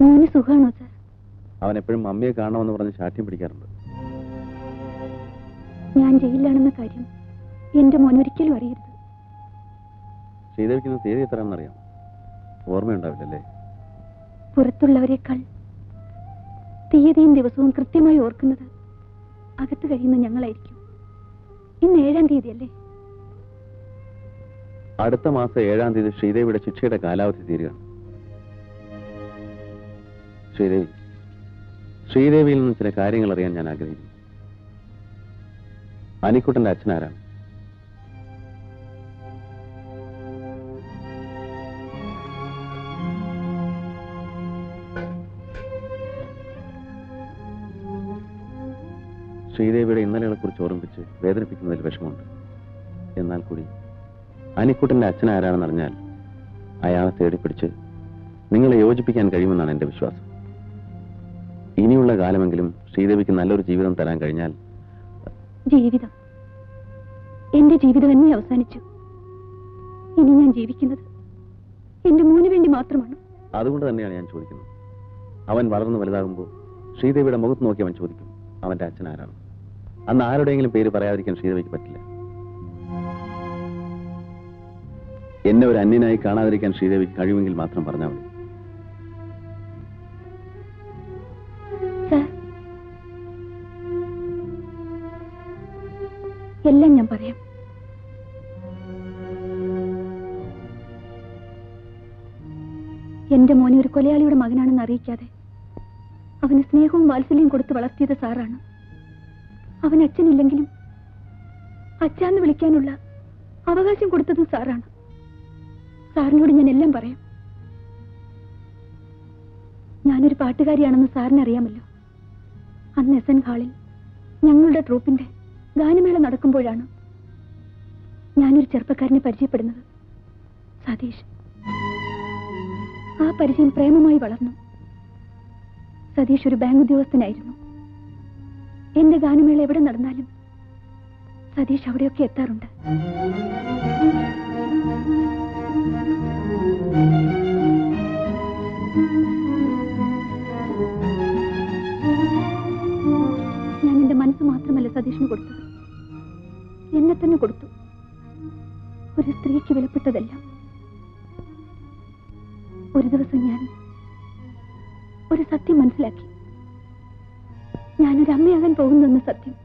[SPEAKER 7] മോന് സുഖാണോ സാർ?
[SPEAKER 2] അവൻ എപ്പോഴും മമ്മിയെ കാണണമെന്ന് പറഞ്ഞ് ശാഠ്യം പിടിക്കാറുണ്ട്.
[SPEAKER 7] ഞാൻ ജയിലിലാണെന്ന കാര്യം എന്റെ മോൻ ഒരിക്കലും അറിയരുത്.
[SPEAKER 2] ചെയ്തിരിക്കുന്ന തീയതി എത്രയാണെന്നറിയാം? ഓർമ്മയുണ്ടാവില്ലല്ലേ?
[SPEAKER 7] പുറത്തുള്ളവരെക്കാൾ തീയതിയും ദിവസവും കൃത്യമായി ഓർക്കുന്നത് അകത്ത് കഴിയുന്ന ഞങ്ങളായിരിക്കും. ഇന്ന് 7-ാം തീയതിയല്ലേ?
[SPEAKER 2] അടുത്ത മാസം 7-ാം തീയതി ശ്രീദേവിയുടെ ശിക്ഷയുടെ കാലാവധി തീരുകയാണ്. ശ്രീദേവിയിൽ നിന്ന് ചില കാര്യങ്ങൾ അറിയാൻ ഞാൻ ആഗ്രഹിക്കുന്നു. അനിക്കുട്ടന്റെ അച്ഛനാരാണ്? ശ്രീദേവിയുടെ ഇന്നലെകളെ കുറിച്ച് ഓർമ്മിപ്പിച്ച് വേദനിപ്പിക്കുന്നതിൽ വിഷമമുണ്ട്. എന്നാൽ കൂടി അനിക്കുട്ടന്റെ അച്ഛൻ ആരാണെന്നറിഞ്ഞാൽ അയാളെ തേടിപ്പിടിച്ച് നിങ്ങളെ യോജിപ്പിക്കാൻ കഴിയുമെന്നാണ് എന്റെ വിശ്വാസം. ഇനിയുള്ള കാലമെങ്കിലും ശ്രീദേവിക്ക് നല്ലൊരു ജീവിതം തരാൻ കഴിഞ്ഞാൽ.
[SPEAKER 7] ജീവിതം എന്റെ ജീവിതം എന്നെ അവസാനിച്ചു. ഇനി ഞാൻ ജീവിക്കുന്നത് എന്റെ മോന് വേണ്ടി മാത്രമാണ്.
[SPEAKER 2] അതുകൊണ്ട് തന്നെയാണ് ഞാൻ ചോദിക്കുന്നത്. അവൻ വളർന്നു വലുതാകുമ്പോൾ ശ്രീദേവിയുടെ മുഖത്ത് നോക്കി അവൻ ചോദിക്കും അവന്റെ അച്ഛൻ ആരാണ്. അന്ന് ആരുടെയെങ്കിലും പേര് പറയാതിരിക്കാൻ ശ്രീദേവിക്ക് പറ്റില്ല. എന്നെ ഒരു അന്യനായി കാണാതിരിക്കാൻ ശ്രീദേവിക്ക് കഴിയുമെങ്കിൽ മാത്രം പറഞ്ഞാൽ മതി.
[SPEAKER 7] എല്ലാം ഞാൻ പറയാം. എന്റെ മോനെ ഒരു കൊലയാളിയുടെ മകനാണെന്ന് അറിയിക്കാതെ അവന് സ്നേഹവും വാത്സല്യവും കൊടുത്ത് വളർത്തിയത് സാറാണ്. അവൻ അച്ഛനില്ലെങ്കിലും അച്ഛാന്ന് വിളിക്കാനുള്ള അവകാശം കൊടുത്തതും സാറാണ്. സാറിനോട് ഞാൻ എല്ലാം പറയാം. ഞാനൊരു പാട്ടുകാരിയാണെന്ന് സാറിന് അറിയാമല്ലോ. അന്ന് എസ് എൻ ഹാളിൽ ഞങ്ങളുടെ ട്രൂപ്പിന്റെ ഗാനമേള നടക്കുമ്പോഴാണ് ഞാനൊരു ചെറുപ്പക്കാരനെ പരിചയപ്പെടുന്നത്, സതീഷ്. ആ പരിചയം പ്രേമമായി വളർന്നു. സതീഷ് ഒരു ബാങ്ക് ഉദ്യോഗസ്ഥനായിരുന്നു. എന്റെ ഗാനമേള എവിടെ നടന്നാലും സതീഷ് അവിടെയൊക്കെ എത്താറുണ്ട്. ഞാൻ എന്റെ മനസ്സ് മാത്രമല്ല സതീഷിന് കൊടുത്തത്, എന്നെ തന്നെ കൊടുത്തു. ഒരു സ്ത്രീക്ക് വിലപ്പെട്ടതെല്ലാം. ഒരു ദിവസം ഞാൻ ഒരു സത്യം മനസ്സിലാക്കി. ഞാനൊരു അമ്മയാകാൻ പോകുന്നുവെന്ന സത്യം.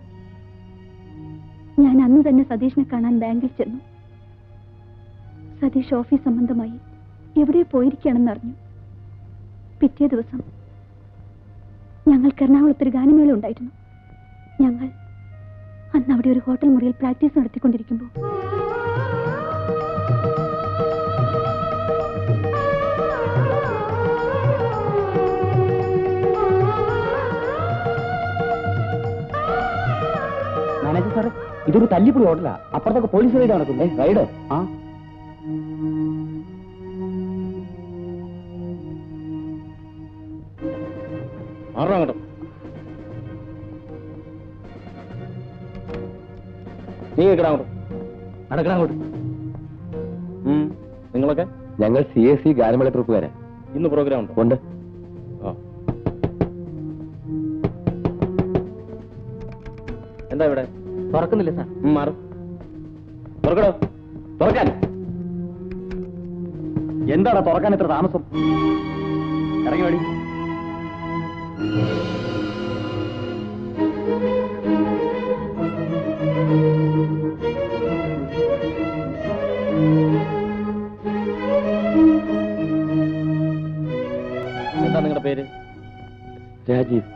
[SPEAKER 7] ഞാൻ അന്ന് തന്നെ സതീഷിനെ കാണാൻ ബാങ്കിൽ ചെന്നു. സതീഷ് ഓഫീസ് സംബന്ധമായി എവിടെ പോയിരിക്കുകയാണെന്ന് അറിഞ്ഞു. പിറ്റേ ദിവസം ഞങ്ങൾക്ക് എറണാകുളത്തൊരു ഗാനമേള ഉണ്ടായിരുന്നു. ഞങ്ങൾ അന്ന് അവിടെ ഒരു ഹോട്ടൽ മുറിയിൽ പ്രാക്ടീസ് നടത്തിക്കൊണ്ടിരിക്കുമ്പോൾ
[SPEAKER 6] മാനേജർ സാറേ, ഇതൊരു തല്ലിപ്പൊളി ഹോട്ടലാ. അപ്പുറത്തൊക്കെ പോലീസ് റൈഡ് നടക്കുന്നേ. റൈഡ്? ആ.
[SPEAKER 4] അങ്ങോട്ട് നീ കേൾക്കണം. അങ്ങോട്ട് നടക്കണം. അങ്ങോട്ട് നിങ്ങളൊക്കെ?
[SPEAKER 2] ഞങ്ങൾ CAC ഗാനമേള ട്രൂപ്പുകാരാ.
[SPEAKER 4] ഇന്ന് പ്രോഗ്രാം ഉണ്ടോ?
[SPEAKER 2] ഉണ്ട്.
[SPEAKER 4] എന്താ ഇവിടെ?
[SPEAKER 6] തുറക്കുന്നില്ല സാർ.
[SPEAKER 4] മാറും. തുറക്കടോ. തുറക്കാൻ.
[SPEAKER 6] എന്താണ് തുറക്കാൻ ഇത്ര താമസം?
[SPEAKER 2] ഇറങ്ങി വേടി.
[SPEAKER 4] എന്താ നിങ്ങളുടെ പേര്?
[SPEAKER 3] രാജീവ്.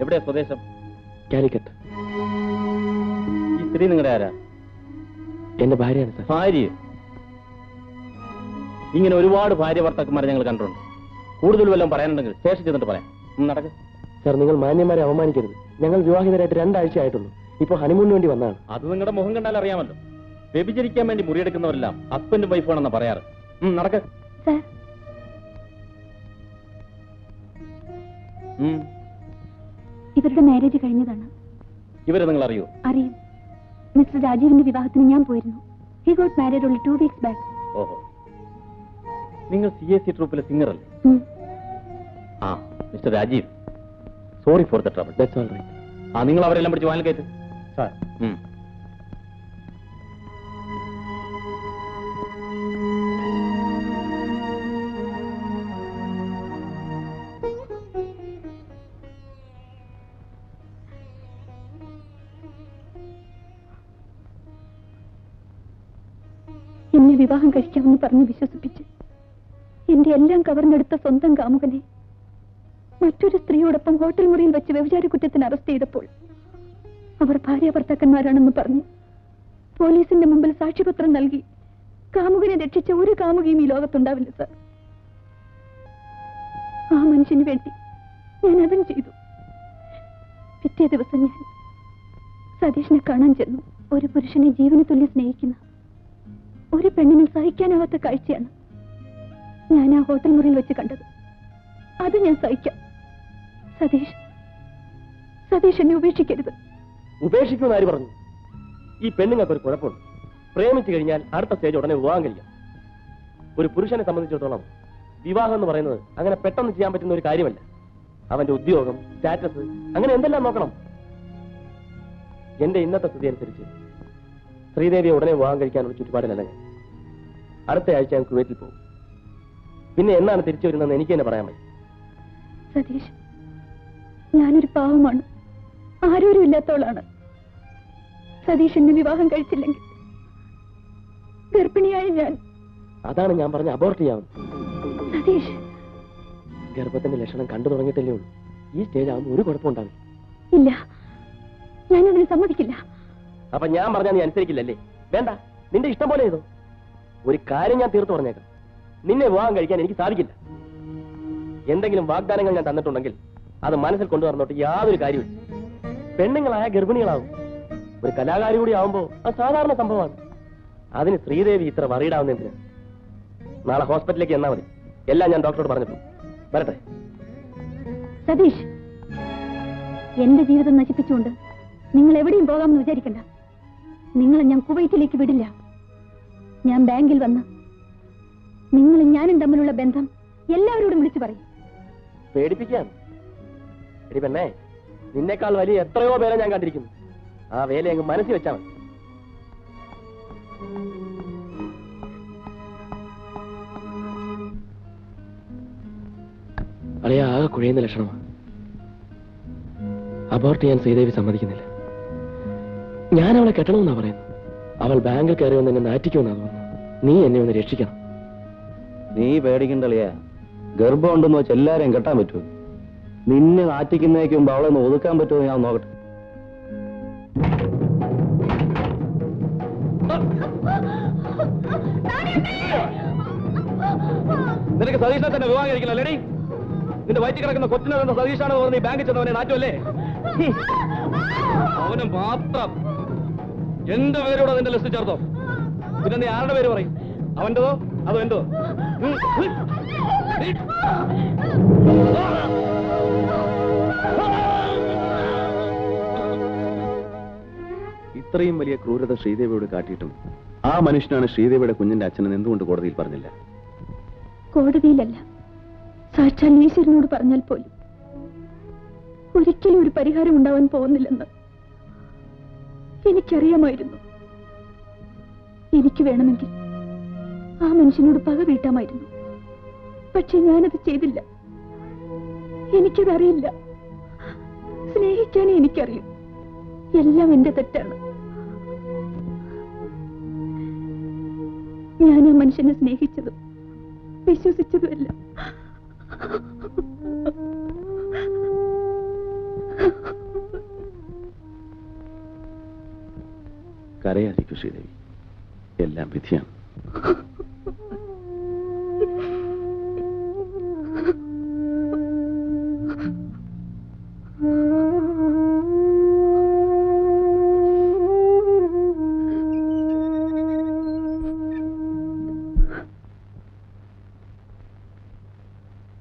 [SPEAKER 4] എവിടെയാ സ്വദേശം?
[SPEAKER 3] കാലിക്കറ്റ്.
[SPEAKER 4] ഈ സ്ത്രീ നിങ്ങളുടെ ആരാ?
[SPEAKER 3] എന്റെ ഭാര്യയാണ് സാർ.
[SPEAKER 4] ഭാര്യ? ഇങ്ങനെ ഒരുപാട് ഭാര്യ ഭർത്താക്കന്മാരെ ഞങ്ങൾ കണ്ടിട്ടുണ്ട്. കൂടുതൽ വല്ലതും പറയാനുണ്ടെങ്കിൽ സ്റ്റേഷൻ ചെന്നിട്ട് പറയാം. നടക്ക്.
[SPEAKER 3] സാർ, നിങ്ങൾ മാന്യന്മാരെ അവമാനിക്കരുത്. ഞങ്ങൾ വിവാഹിതരായിട്ട് 2 ആഴ്ച ആയിട്ടുള്ളൂ. ഇപ്പൊ ഹണിമൂണിന് വേണ്ടി വന്നതാണ്.
[SPEAKER 4] അത് നിങ്ങളുടെ മുഖം കണ്ടാൽ അറിയാമല്ലോ. വ്യഭിചരിക്കാൻ വേണ്ടി മുറിയെടുക്കുന്നവരെല്ലാം ഹസ്ബൻഡും വൈഫാണെന്ന് പറയാറ്. നടക്ക്.
[SPEAKER 7] ഇവരുടെ മാരേജ് കഴിഞ്ഞതാണ്.
[SPEAKER 4] ഇവരെ നിങ്ങൾ അറിയോ?
[SPEAKER 7] അറിയും. മിസ്റ്റർ രാജീവിന്റെ വിവാഹത്തിന് ഞാൻ പോയിരുന്നു. He got married only 2 weeks back.
[SPEAKER 4] ഓഹോ, നിങ്ങൾ CAC ട്രൂപ്പിലെ സിംഗർ അല്ലേ? ആ, mister Rajeev, sorry for the trouble.
[SPEAKER 3] That's all right.
[SPEAKER 4] ആ, നിങ്ങൾ അവരെല്ലാം പിടിച്ച് വാനിൽ കയറ്റ്.
[SPEAKER 6] സാർ.
[SPEAKER 7] എന്നെ വിവാഹം കഴിക്കാമെന്ന് പറഞ്ഞ് വിശ്വസിപ്പിച്ച് എന്റെ എല്ലാം കവർന്നെടുത്ത സ്വന്തം കാമുകനെ മറ്റൊരു സ്ത്രീയോടൊപ്പം ഹോട്ടൽ മുറിയിൽ വെച്ച് വ്യഭിചാര കുറ്റത്തിന് അറസ്റ്റ് ചെയ്തപ്പോൾ അവർ ഭാര്യ ഭർത്താക്കന്മാരാണെന്ന് പറഞ്ഞ് പോലീസിന്റെ മുമ്പിൽ സാക്ഷ്യപത്രം നൽകി കാമുകനെ രക്ഷിച്ച ഒരു കാമുകയും ഈ ലോകത്തുണ്ടാവില്ല സാർ. ആ മനുഷ്യന് വേണ്ടി ഞാൻ അതും ചെയ്തു. പിറ്റേ ദിവസം ഞാൻ സതീഷിനെ കാണാൻ ചെന്നു. ഒരു പുരുഷനെ ജീവന് തുല്യം സ്നേഹിക്കുന്ന ഒരു പെണ്ണിന് സഹിക്കാനാവാത്ത കാഴ്ചയാണ് ഞാൻ ആ ഹോട്ടൽ മുറിയിൽ വെച്ച് കണ്ടത്. അത് ഞാൻ സഹിക്കാം. സതീഷ് എന്നെ ഉപേക്ഷിക്കരുത്.
[SPEAKER 3] ഉപേക്ഷിക്കുമെന്ന് ആര് പറഞ്ഞു? ഈ പെണ്ണുങ്ങൾക്ക് ഒരു കുഴപ്പമുണ്ട്. പ്രേമിച്ചു കഴിഞ്ഞാൽ അടുത്ത സ്റ്റേജ് ഉടനെ വിവാഹം കഴിക്കാം. ഒരു പുരുഷനെ സംബന്ധിച്ചിടത്തോളം വിവാഹം എന്ന് പറയുന്നത് അങ്ങനെ പെട്ടെന്ന് ചെയ്യാൻ പറ്റുന്ന ഒരു കാര്യമല്ല. അവന്റെ ഉദ്യോഗം, സ്റ്റാറ്റസ്, അങ്ങനെ എന്തെല്ലാം നോക്കണം. എന്റെ ഇന്നത്തെ സ്ഥിതി അനുസരിച്ച് ശ്രീദേവിയെ ഉടനെ വിവാഹം കഴിക്കാനുള്ള ചുറ്റുപാടിലല്ല ഞാൻ. അടുത്ത ആഴ്ച ഞാൻ കുവൈറ്റിൽ പോകും. പിന്നെ എന്നാണ് തിരിച്ചു വരുന്നതെന്ന് എനിക്ക് തന്നെ പറയാൻ പറ്റും.
[SPEAKER 7] സതീഷ്, ഞാനൊരു പാവമാണ്, ആരോരും ഇല്ലാത്തവളാണ്. സതീഷ് എന്നെ വിവാഹം കഴിച്ചില്ലെങ്കിൽ ഗർഭിണിയായി ഞാൻ.
[SPEAKER 3] അതാണ് ഞാൻ പറഞ്ഞ അബോർട്ട് ചെയ്യാവുന്നത്.
[SPEAKER 7] സതീഷ്,
[SPEAKER 3] ഗർഭത്തിന്റെ ലക്ഷണം കണ്ടു തുടങ്ങിയിട്ടല്ലേ ഉള്ളൂ. ഈ സ്റ്റേജ് ആവുമ്പോൾ ഒരു കുഴപ്പമുണ്ടാവില്ല.
[SPEAKER 7] ഇല്ല, ഞാനതിന് സമ്മതിക്കില്ല.
[SPEAKER 3] അപ്പൊ ഞാൻ പറഞ്ഞാൽ നീ അനുസരിക്കില്ലല്ലേ? വേണ്ട, നിന്റെ ഇഷ്ടം പോലെ ചെയ്തോ. ഒരു കാര്യം ഞാൻ തീർത്തു പറഞ്ഞേക്കാം, നിന്നെ വിവാഹം കഴിക്കാൻ എനിക്ക് സാധിക്കില്ല. എന്തെങ്കിലും വാഗ്ദാനങ്ങൾ ഞാൻ തന്നിട്ടുണ്ടെങ്കിൽ അത് മനസ്സിൽ കൊണ്ടുവന്നോട്ട് യാതൊരു കാര്യമില്ല. പെണ്ണുങ്ങളായ ഗർഭിണികളാവും. ഒരു കലാകാരി കൂടി ആവുമ്പോ അത് സാധാരണ സംഭവമാണ്. അതിന് ശ്രീദേവി ഇത്ര വറീഡാവുന്ന എന്തിനാ? നാളെ ഹോസ്പിറ്റലിലേക്ക് എന്നാ മതി. എല്ലാം ഞാൻ ഡോക്ടറോട് പറഞ്ഞിട്ടുണ്ട്. വരട്ടെ.
[SPEAKER 7] സതീഷ്, എന്റെ ജീവിതം നശിപ്പിച്ചുകൊണ്ട് നിങ്ങൾ എവിടെയും പോകാമെന്ന് വിചാരിക്കണ്ട. നിങ്ങളെ ഞാൻ കുവൈറ്റിലേക്ക് വിടില്ല. ഞാൻ ബാങ്കിൽ വന്ന് നിങ്ങളും ഞാനും തമ്മിലുള്ള ബന്ധം എല്ലാവരോടും വിളിച്ചു പറയും.
[SPEAKER 3] പേടിപ്പിക്കാണ് എടി പെണ്ണേ. നിന്നേക്കാൾ വലിയ എത്രയോ പേരെ ഞാൻ കണ്ടിരിക്കുന്നു. ആ വേല അങ്ങ് മനസ്സിൽ വെച്ചാൽ മതി. അളിയ ആകെ കുഴയുന്ന ലക്ഷണമാണ്. അബോർട്ട് ചെയ്യാൻ ശ്രീദേവി സമ്മതിക്കുന്നില്ല. ഞാൻ അവളെ കെട്ടണമെന്നാ പറയുന്നു. അവൾ ബാങ്കിൽ കയറി വന്ന് എന്നെ നാറ്റിക്കുമെന്നാ തോന്നുന്നു. നീ എന്നെ ഒന്ന് രക്ഷിക്കണം.
[SPEAKER 2] നീ പേടിക്കണ്ടളിയാ. ഗർഭം ഉണ്ടെന്ന് വെച്ച് എല്ലാരെയും കെട്ടാൻ പറ്റുമോ? നിന്നെ നാറ്റിക്കുന്നതിന് മുമ്പ് അവളെ ഒന്ന് ഒതുക്കാൻ പറ്റുമോ ഞാൻ നോക്കട്ടെ.
[SPEAKER 3] നിനക്ക് സതീഷിനെ തന്നെ വിവാഹം കഴിക്കില്ല അല്ലേടി? നിന്റെ വയറ്റിൽ കിടക്കുന്ന കൊച്ചിനെ തന്നെ സതീഷാണ് പറഞ്ഞ് ബാങ്കിൽ ചെന്നവനെ നാറ്റുമല്ലേ? അവന് മാത്രം എന്റെ പേരോടെ നിന്റെ ലിസ്റ്റ് ചേർത്തോ. പിന്നെ നീ ആരുടെ പേര് പറയും? അവന്റെതോ അതോ എന്തോ?
[SPEAKER 2] ഇത്രയും വലിയ ക്രൂരത ശ്രീദേവിയോട് കാട്ടിയിട്ടും ആ മനുഷ്യനാണ് ശ്രീദേവിയുടെ കുഞ്ഞിന്റെ അച്ഛനെന്ന് എന്തുകൊണ്ട് കോടതിയിൽ പറഞ്ഞില്ല?
[SPEAKER 7] കോടതിയിലല്ല, സാക്ഷാൽ ഈശ്വരനോട് പറഞ്ഞാൽ പോലും ഒരിക്കലും ഒരു പരിഹാരം ഉണ്ടാവാൻ പോകുന്നില്ലെന്ന് എനിക്കറിയാമായിരുന്നു. എനിക്ക് വേണമെങ്കിൽ ആ മനുഷ്യനോട് പക വീട്ടാമായിരുന്നു. പക്ഷെ ഞാനത് ചെയ്തില്ല. എനിക്കതറിയില്ല. സ്നേഹിക്കാനേ എനിക്കറിയും. എല്ലാം എന്റെ തെറ്റാണ്. ഞാൻ ആ മനുഷ്യനെ സ്നേഹിച്ചതും വിശ്വസിച്ചതുമല്ല.
[SPEAKER 2] കരയാതിരിക്കൂ ശ്രീദേവി, എല്ലാം വിധിയാണ്.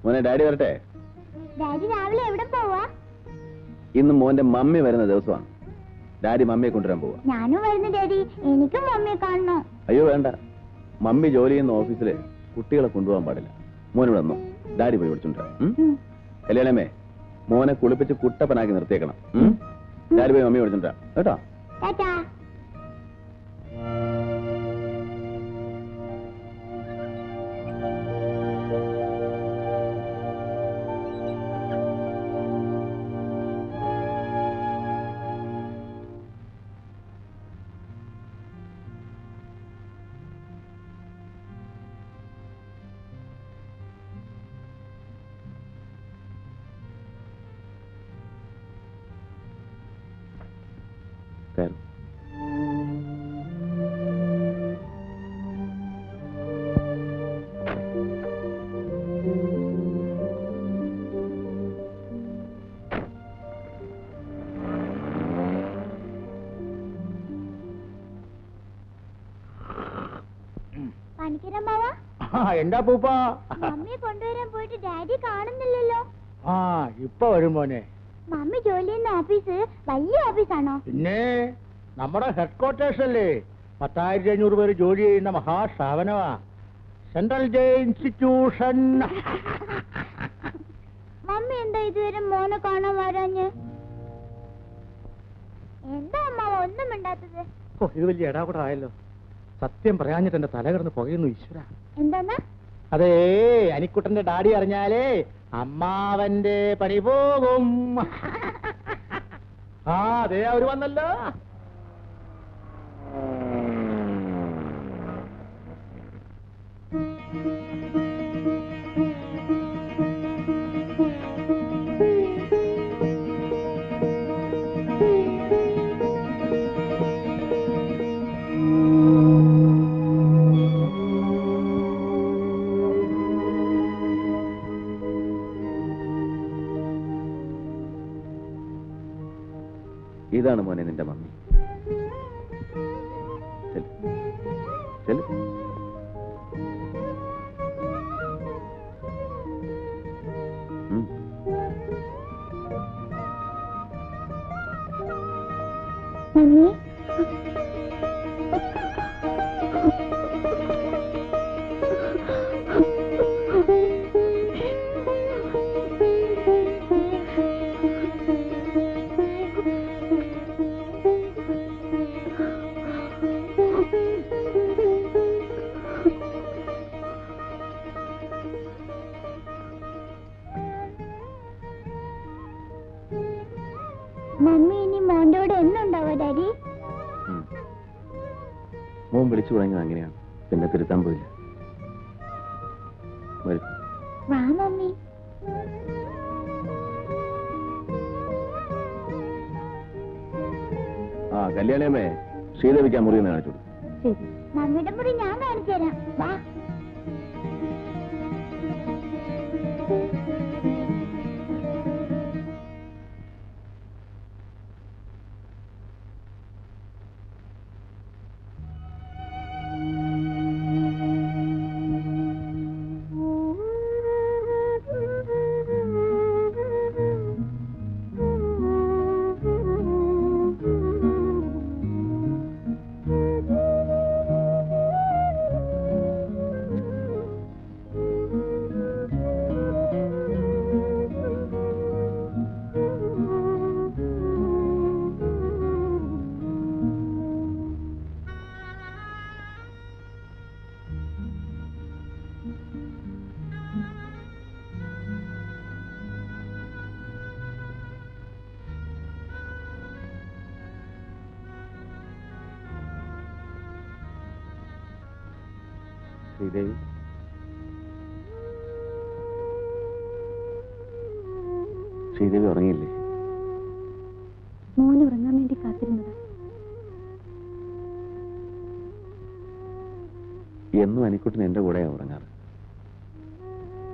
[SPEAKER 2] മോനെ, ഡാഡി വരട്ടെ?
[SPEAKER 9] ഡാഡി രാവിലെ എവിടെ പോവാ?
[SPEAKER 2] ഇന്ന് മോന്റെ മമ്മി വരുന്ന ദിവസമാണ്. ഡാഡി മമ്മിയെ കൊണ്ടുവരാൻ പോവാ.
[SPEAKER 9] ഞാനും വരുന്നു ഡാഡി, എനിക്കും മമ്മിയെ കാണണം.
[SPEAKER 2] അയ്യോ വേണ്ട, മമ്മി ജോലി ചെയ്യുന്ന ഓഫീസില് കുട്ടികളെ കൊണ്ടുപോകാൻ പാടില്ല. മോനിവിടെ വന്നു, ഡാഡി പോയി വിളിച്ചോണ്ടിരാം. കല്യാണമേ, മോനെ കുളിപ്പിച്ച് കുട്ടപ്പനാക്കി നിർത്തിയേക്കണം. ഡാഡി പോയി മമ്മി വിളിച്ചോണ്ടിരാം കേട്ടോ.
[SPEAKER 9] ടാറ്റാ.
[SPEAKER 4] എന്താ പൂപ്പ?
[SPEAKER 9] മമ്മിയെ കൊണ്ടുവരാൻ പോയിട്ട് ഡാഡി കാണുന്നില്ലല്ലോ.
[SPEAKER 4] ആ ഇപ്പൊ വരും മോനെ.
[SPEAKER 9] മമ്മി ജോലി ചെയ്യുന്ന ഓഫീസ് വലിയ ഓഫീസാണോ?
[SPEAKER 4] പിന്നെ നമ്മുടെ ഹെഡ് ക്വാർട്ടേഴ്സ് അല്ലേ. 10,500 പേര് ജോലി ചെയ്യുന്ന മഹാസ്ഥാപനമാ സെൻട്രൽ ജെ ഇൻസ്റ്റിറ്റ്യൂഷൻ.
[SPEAKER 9] മമ്മി എന്താ ഇതുവരെ മോനെ കാണാൻ വരാഞ്ഞ്? എന്താ അമ്മ ഒന്നും മിണ്ടാത്തത്?
[SPEAKER 4] ഇത് വലിയ ഇടാകൂടെ ആയല്ലോ. സത്യം പറയാഞ്ഞിട്ട് എന്റെ തല കിടന്ന് പുകയുന്നു ഈശ്വര.
[SPEAKER 9] എന്താ?
[SPEAKER 4] അതേ അനിക്കുട്ടന്റെ ഡാഡി അറിഞ്ഞാലേ അമ്മാവന്റെ പണി പോകും. ആ അതെ അവര് വന്നല്ലോ.
[SPEAKER 5] ഇതാണ് മോനെ നിന്റെ മമ്മി.
[SPEAKER 9] മമ്മി മമ്മി ഇനി മോന്റെ കൂടെ എന്നുണ്ടാവോ ഡാഡി?
[SPEAKER 5] മോൻ വിളിച്ചു തുടങ്ങിയത് അങ്ങനെയാണ്, പിന്നെ തിരുത്താൻ പോയില്ല.
[SPEAKER 9] വാ മമ്മി.
[SPEAKER 5] ആ കല്യാണിയമ്മേ, ശ്രീദേവിക്ക് ആ മുറി ഒന്ന് കാണിച്ചു.
[SPEAKER 9] ശരി, മമ്മിയുടെ മുറി ഞാൻ കാണിച്ചു തരാം. വാ.
[SPEAKER 5] ശ്രീദേവി, ശ്രീദേവി ഉറങ്ങിയില്ലേ?
[SPEAKER 7] മോൻ ഉറങ്ങാൻ വേണ്ടി കാത്തിരുന്നത്.
[SPEAKER 5] എന്നും അനിക്കുട്ടൻ എന്റെ കൂടെയാണ് ഉറങ്ങാറ്.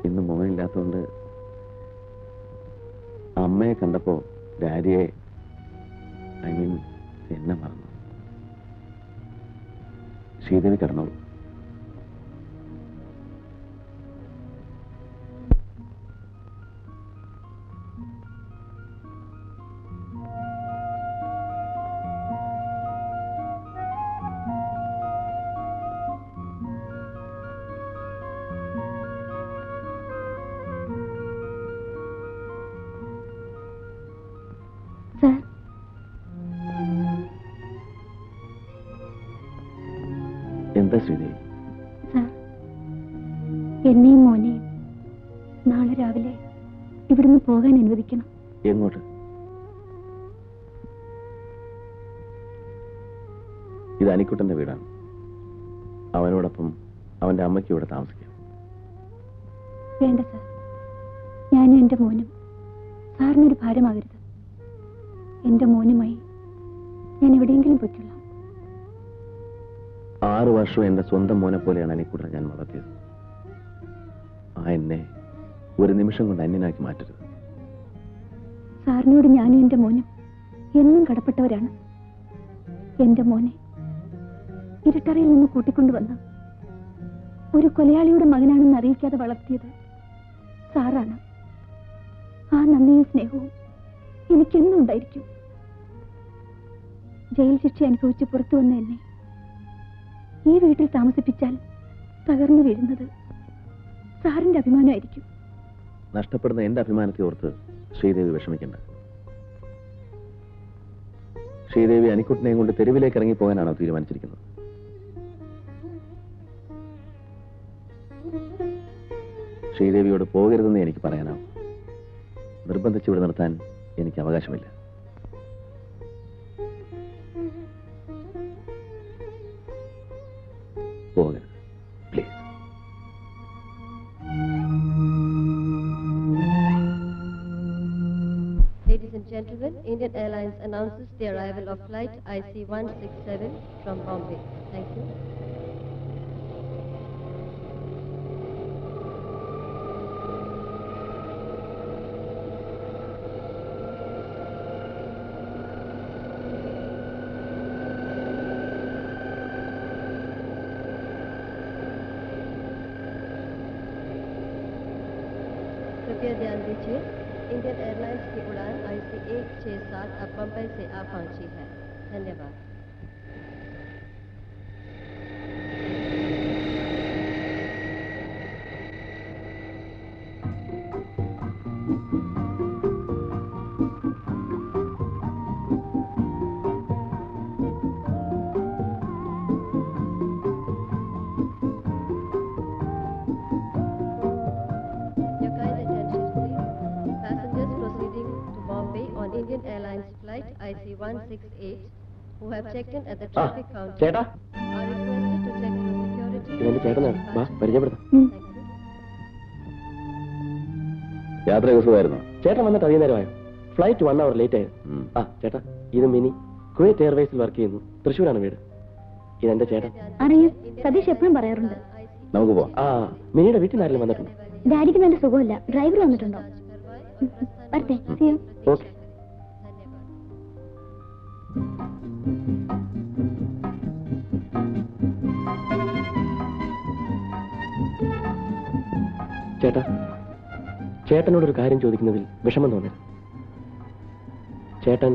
[SPEAKER 5] ഇന്ന് മോനില്ലാത്തതുകൊണ്ട് അമ്മയെ കണ്ടപ്പോ ഡാഡിയെ ഐ മീൻ എന്നെ മറന്നു. ശ്രീദേവി കിടന്നോളൂ.
[SPEAKER 7] സാർ,
[SPEAKER 5] എന്താ ശ്രീദേവി?
[SPEAKER 7] സാർ, എന്നെയും മോനെയും നാളെ രാവിലെ ഇവിടുന്ന് പോകാൻ അനുവദിക്കണം.
[SPEAKER 5] എങ്ങോട്ട്? ഇത് അനിക്കുട്ടന്റെ വീടാണ്. അവനോടൊപ്പം അവന്റെ അമ്മയ്ക്ക് ഇവിടെ താമസിക്കാം.
[SPEAKER 7] വേണ്ട സാർ, ഞാനും എന്റെ മോനും സാറിനൊരു ഭാരമാകരുത്. എന്റെ മോനുമായി ഞാൻ എവിടെയെങ്കിലും പൊയ്ക്കൊള്ളാം.
[SPEAKER 5] 6 വർഷം എന്റെ സ്വന്തം മോനെ പോലെയാണ് അനിക്കുട്ടനെ ഞാൻ വളർത്തിയത്. ആ എന്നെ ഒരു നിമിഷം കൊണ്ട് അന്യനാക്കി മാറ്റരുത്.
[SPEAKER 7] സാറിനോട് ഞാനും എന്റെ മോനും എന്നും കടപ്പെട്ടവരാണ്. എന്റെ മോനെ ഇരുട്ടറയിൽ നിന്ന് കൂട്ടിക്കൊണ്ടുവന്ന്
[SPEAKER 1] ഒരു കൊലയാളിയുടെ മകനാണെന്ന് അറിയിക്കാതെ വളർത്തിയത് സാറാണ്. ആ നന്ദിയും സ്നേഹവും എനിക്കെന്നും ഉണ്ടായിരിക്കും. ജയിൽ ശിക്ഷ അനുഭവിച്ച് പുറത്തു വന്ന എന്നെ ഈ വീട്ടിൽ താമസിപ്പിച്ചാൽ തകർന്നു വീഴുന്നത് സാറിന്റെ അഭിമാനമായിരിക്കും.
[SPEAKER 5] നഷ്ടപ്പെടുന്ന എന്റെ അഭിമാനത്തെ ഓർത്ത് ശ്രീദേവി വിഷമിക്കണ്ട. ശ്രീദേവി അനിക്കുട്ടിനെയും കൊണ്ട് തെരുവിലേക്ക് ഇറങ്ങി പോകാനാണോ തീരുമാനിച്ചിരിക്കുന്നത്? ശ്രീദേവിയോട് പോകരുതെന്ന് എനിക്ക് പറയാനാവും. നിർബന്ധിച്ച് ഇവിടെ നിർത്താൻ എനിക്ക് അവകാശമില്ല. പോകരുത്, please.
[SPEAKER 10] Ladies and gentlemen, Indian Airlines announces the arrival of flight IC-167 from Bombay. Thank you. कृपया ध्यान दीजिए, इंडियन एयरलाइंस की उड़ान IC-167 अब बम्बई से आ पहुंची है. धन्यवाद. Indian Airlines flight IC-168 who have checked in at the traffic counter
[SPEAKER 3] ചേട്ടാ
[SPEAKER 10] are requested to check the security.
[SPEAKER 3] ഇവന്റെ ചേട്ടനാണ്. വാ പരിചയപ്പെടുത്താം.
[SPEAKER 5] യാത്ര സുഖമായിരുന്നു.
[SPEAKER 3] ചേട്ടൻ വന്നിട്ട് അധികം നേരമായോ? ഫ്ലൈറ്റ് 1 hour ലേറ്റ് ആയിരുന്നു. ആ ചേട്ടാ, ഇത് മിനി കുവൈറ്റ് എയർവേസിൽ വർക്ക് ചെയ്യുന്നു. തൃശ്ശൂരാണ് വീട്. ഇതെന്റെ ചേട്ടൻ.
[SPEAKER 1] അറിയാം, സതീഷ് എപ്പോഴും പറയാറുണ്ട്.
[SPEAKER 5] നമുക്ക് പോവാം.
[SPEAKER 3] ആ മിനിയുടെ വീട്ടിൽ ആരെങ്കിലും വന്നിട്ടുണ്ട്?
[SPEAKER 1] ഡാഡിക്ക് നല്ല സുഖമില്ല. ഡ്രൈവർ വന്നിട്ടുണ്ടോ? വരട്ടെ.
[SPEAKER 3] ഓക്കെ. ചേട്ടാ, ചേട്ടനോടൊരു കാര്യം ചോദിക്കുന്നതിൽ വിഷമം തോന്നരുത്. ചേട്ടൻ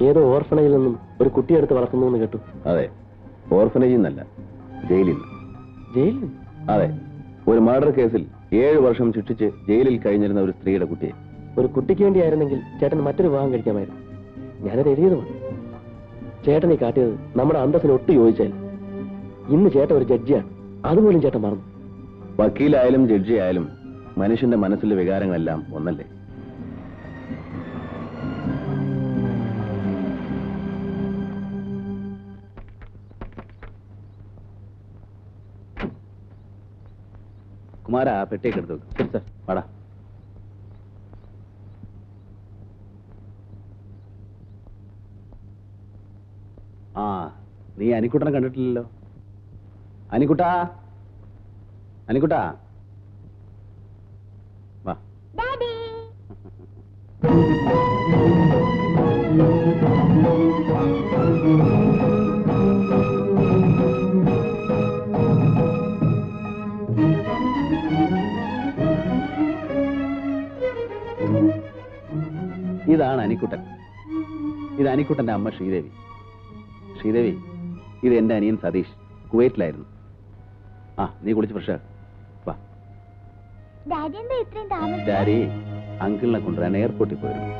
[SPEAKER 3] ഏതോ ഓർഫണേജിൽ നിന്നും ഒരു കുട്ടിയെടുത്ത് വളർത്തുന്നു എന്ന് കേട്ടു.
[SPEAKER 5] അതെ, ഓർഫനേജിൽ നിന്നല്ല, ജയിലിൽ നിന്ന്.
[SPEAKER 3] ജയിലിൽ നിന്ന്?
[SPEAKER 5] അതെ, ഒരു മർഡർ കേസിൽ 7 വർഷം ശിക്ഷിച്ച് ജയിലിൽ കഴിഞ്ഞിരുന്ന ഒരു സ്ത്രീയുടെ കുട്ടിയെ.
[SPEAKER 3] ഒരു കുട്ടിക്ക് വേണ്ടിയായിരുന്നെങ്കിൽ ചേട്ടൻ മറ്റൊരു വിവാഹം കഴിക്കാമായിരുന്നു. ഞാനത് എഴുതിയതുമാണ്. ചേട്ടനെ കാട്ടിയത് നമ്മുടെ അന്തസ്സിന് ഒട്ടും യോജിച്ചാൽ. ഇന്ന് ചേട്ടൻ ഒരു ജഡ്ജിയാണ്, അതുപോലും ചേട്ടൻ മറന്നു.
[SPEAKER 5] വക്കീലായാലും ജഡ്ജി ആയാലും മനുഷ്യന്റെ മനസ്സിലെ വികാരങ്ങളെല്ലാം ഒന്നല്ലേ? കുമാര, പെട്ടിയൊക്കെ എടുത്തു വെക്കും. ശരി സാർ, വാടാ. ആ, നീ അനിക്കുട്ടനെ കണ്ടിട്ടില്ലല്ലോ. അനിക്കുട്ടാ, അനിക്കുട്ടാ, വാ. ഇതാണ് അനിക്കുട്ടൻ. ഇത് അനിക്കുട്ടന്റെ അമ്മ ശ്രീദേവി. ശ്രീദേവി, ഇത് എന്റെ അനിയൻ സതീഷ്, കുവൈറ്റിലായിരുന്നു. ആ, നീ കുളിച്ച് ഫ്രഷ് വാ. ഡാഡി അങ്കിളിനെ കൊണ്ടുവരാൻ എയർപോർട്ടിൽ പോയിരുന്നു.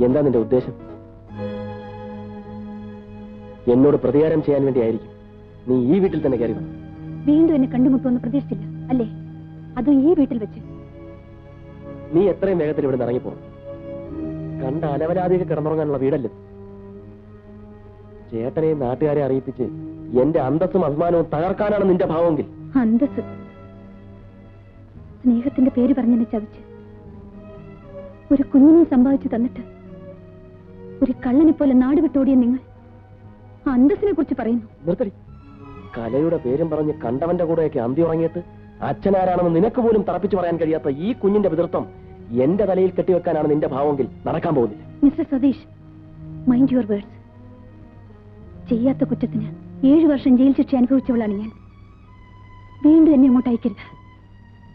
[SPEAKER 3] എന്താ നിന്റെ ഉദ്ദേശം? എന്നോട് പ്രതികാരം ചെയ്യാൻ വേണ്ടിയായിരിക്കും നീ ഈ വീട്ടിൽ തന്നെ കയറി വന്നു.
[SPEAKER 1] വീണ്ടും എന്നെ കണ്ടുമുട്ടുമെന്ന് പ്രതീക്ഷിച്ചില്ല അല്ലേ? അതും ഈ വീട്ടിൽ വെച്ച്.
[SPEAKER 3] നീ എത്രയും വേഗത്തിൽ ഇവിടെ ഇറങ്ങിപ്പോകും. കണ്ട അലവലാതിയിൽ കിടന്നുറങ്ങാനുള്ള വീടല്ലേ. ചേട്ടനെ നാട്ടുകാരെ അറിയിപ്പിച്ച് എന്റെ അന്തസ്സും അഭിമാനവും തകർക്കാനാണ് നിന്റെ ഭാവമെങ്കിൽ
[SPEAKER 1] അന്തസ് സ്നേഹത്തിന്റെ പേര് പറഞ്ഞെന്നെ ചതിച്ച് ഒരു കുഞ്ഞിനെ സമ്പാദിച്ചു തന്നിട്ട് ഒരു കള്ളനെ പോലെ നാട് വിട്ടോടിയ നിങ്ങൾ അന്തസ്സിനെ കുറിച്ച് പറയുന്നു.
[SPEAKER 3] നിർത്തടി. കലയുടെ പേരും പറഞ്ഞ് കണ്ടവന്റെ കൂടെയൊക്കെ അന്തി ഉറങ്ങിയിട്ട് അച്ഛനാരാണെന്ന് നിനക്ക് പോലും തറപ്പിച്ചു പറയാൻ കഴിയാത്ത ഈ കുഞ്ഞിന്റെ പിതൃത്വം എന്റെ തലയിൽ കെട്ടിവെക്കാനാണ് നിന്റെ ഭാവമെങ്കിൽ നടക്കാൻ പോകുന്നില്ല.
[SPEAKER 1] Mister Satish, mind your words. ചെയ്യാത്ത കുറ്റത്തിന് 7 വർഷം ജയിൽ ശിക്ഷ അനുഭവിച്ചവളാണ് ഞാൻ. വീണ്ടും എന്നെ അങ്ങോട്ട് അയക്കരുത്.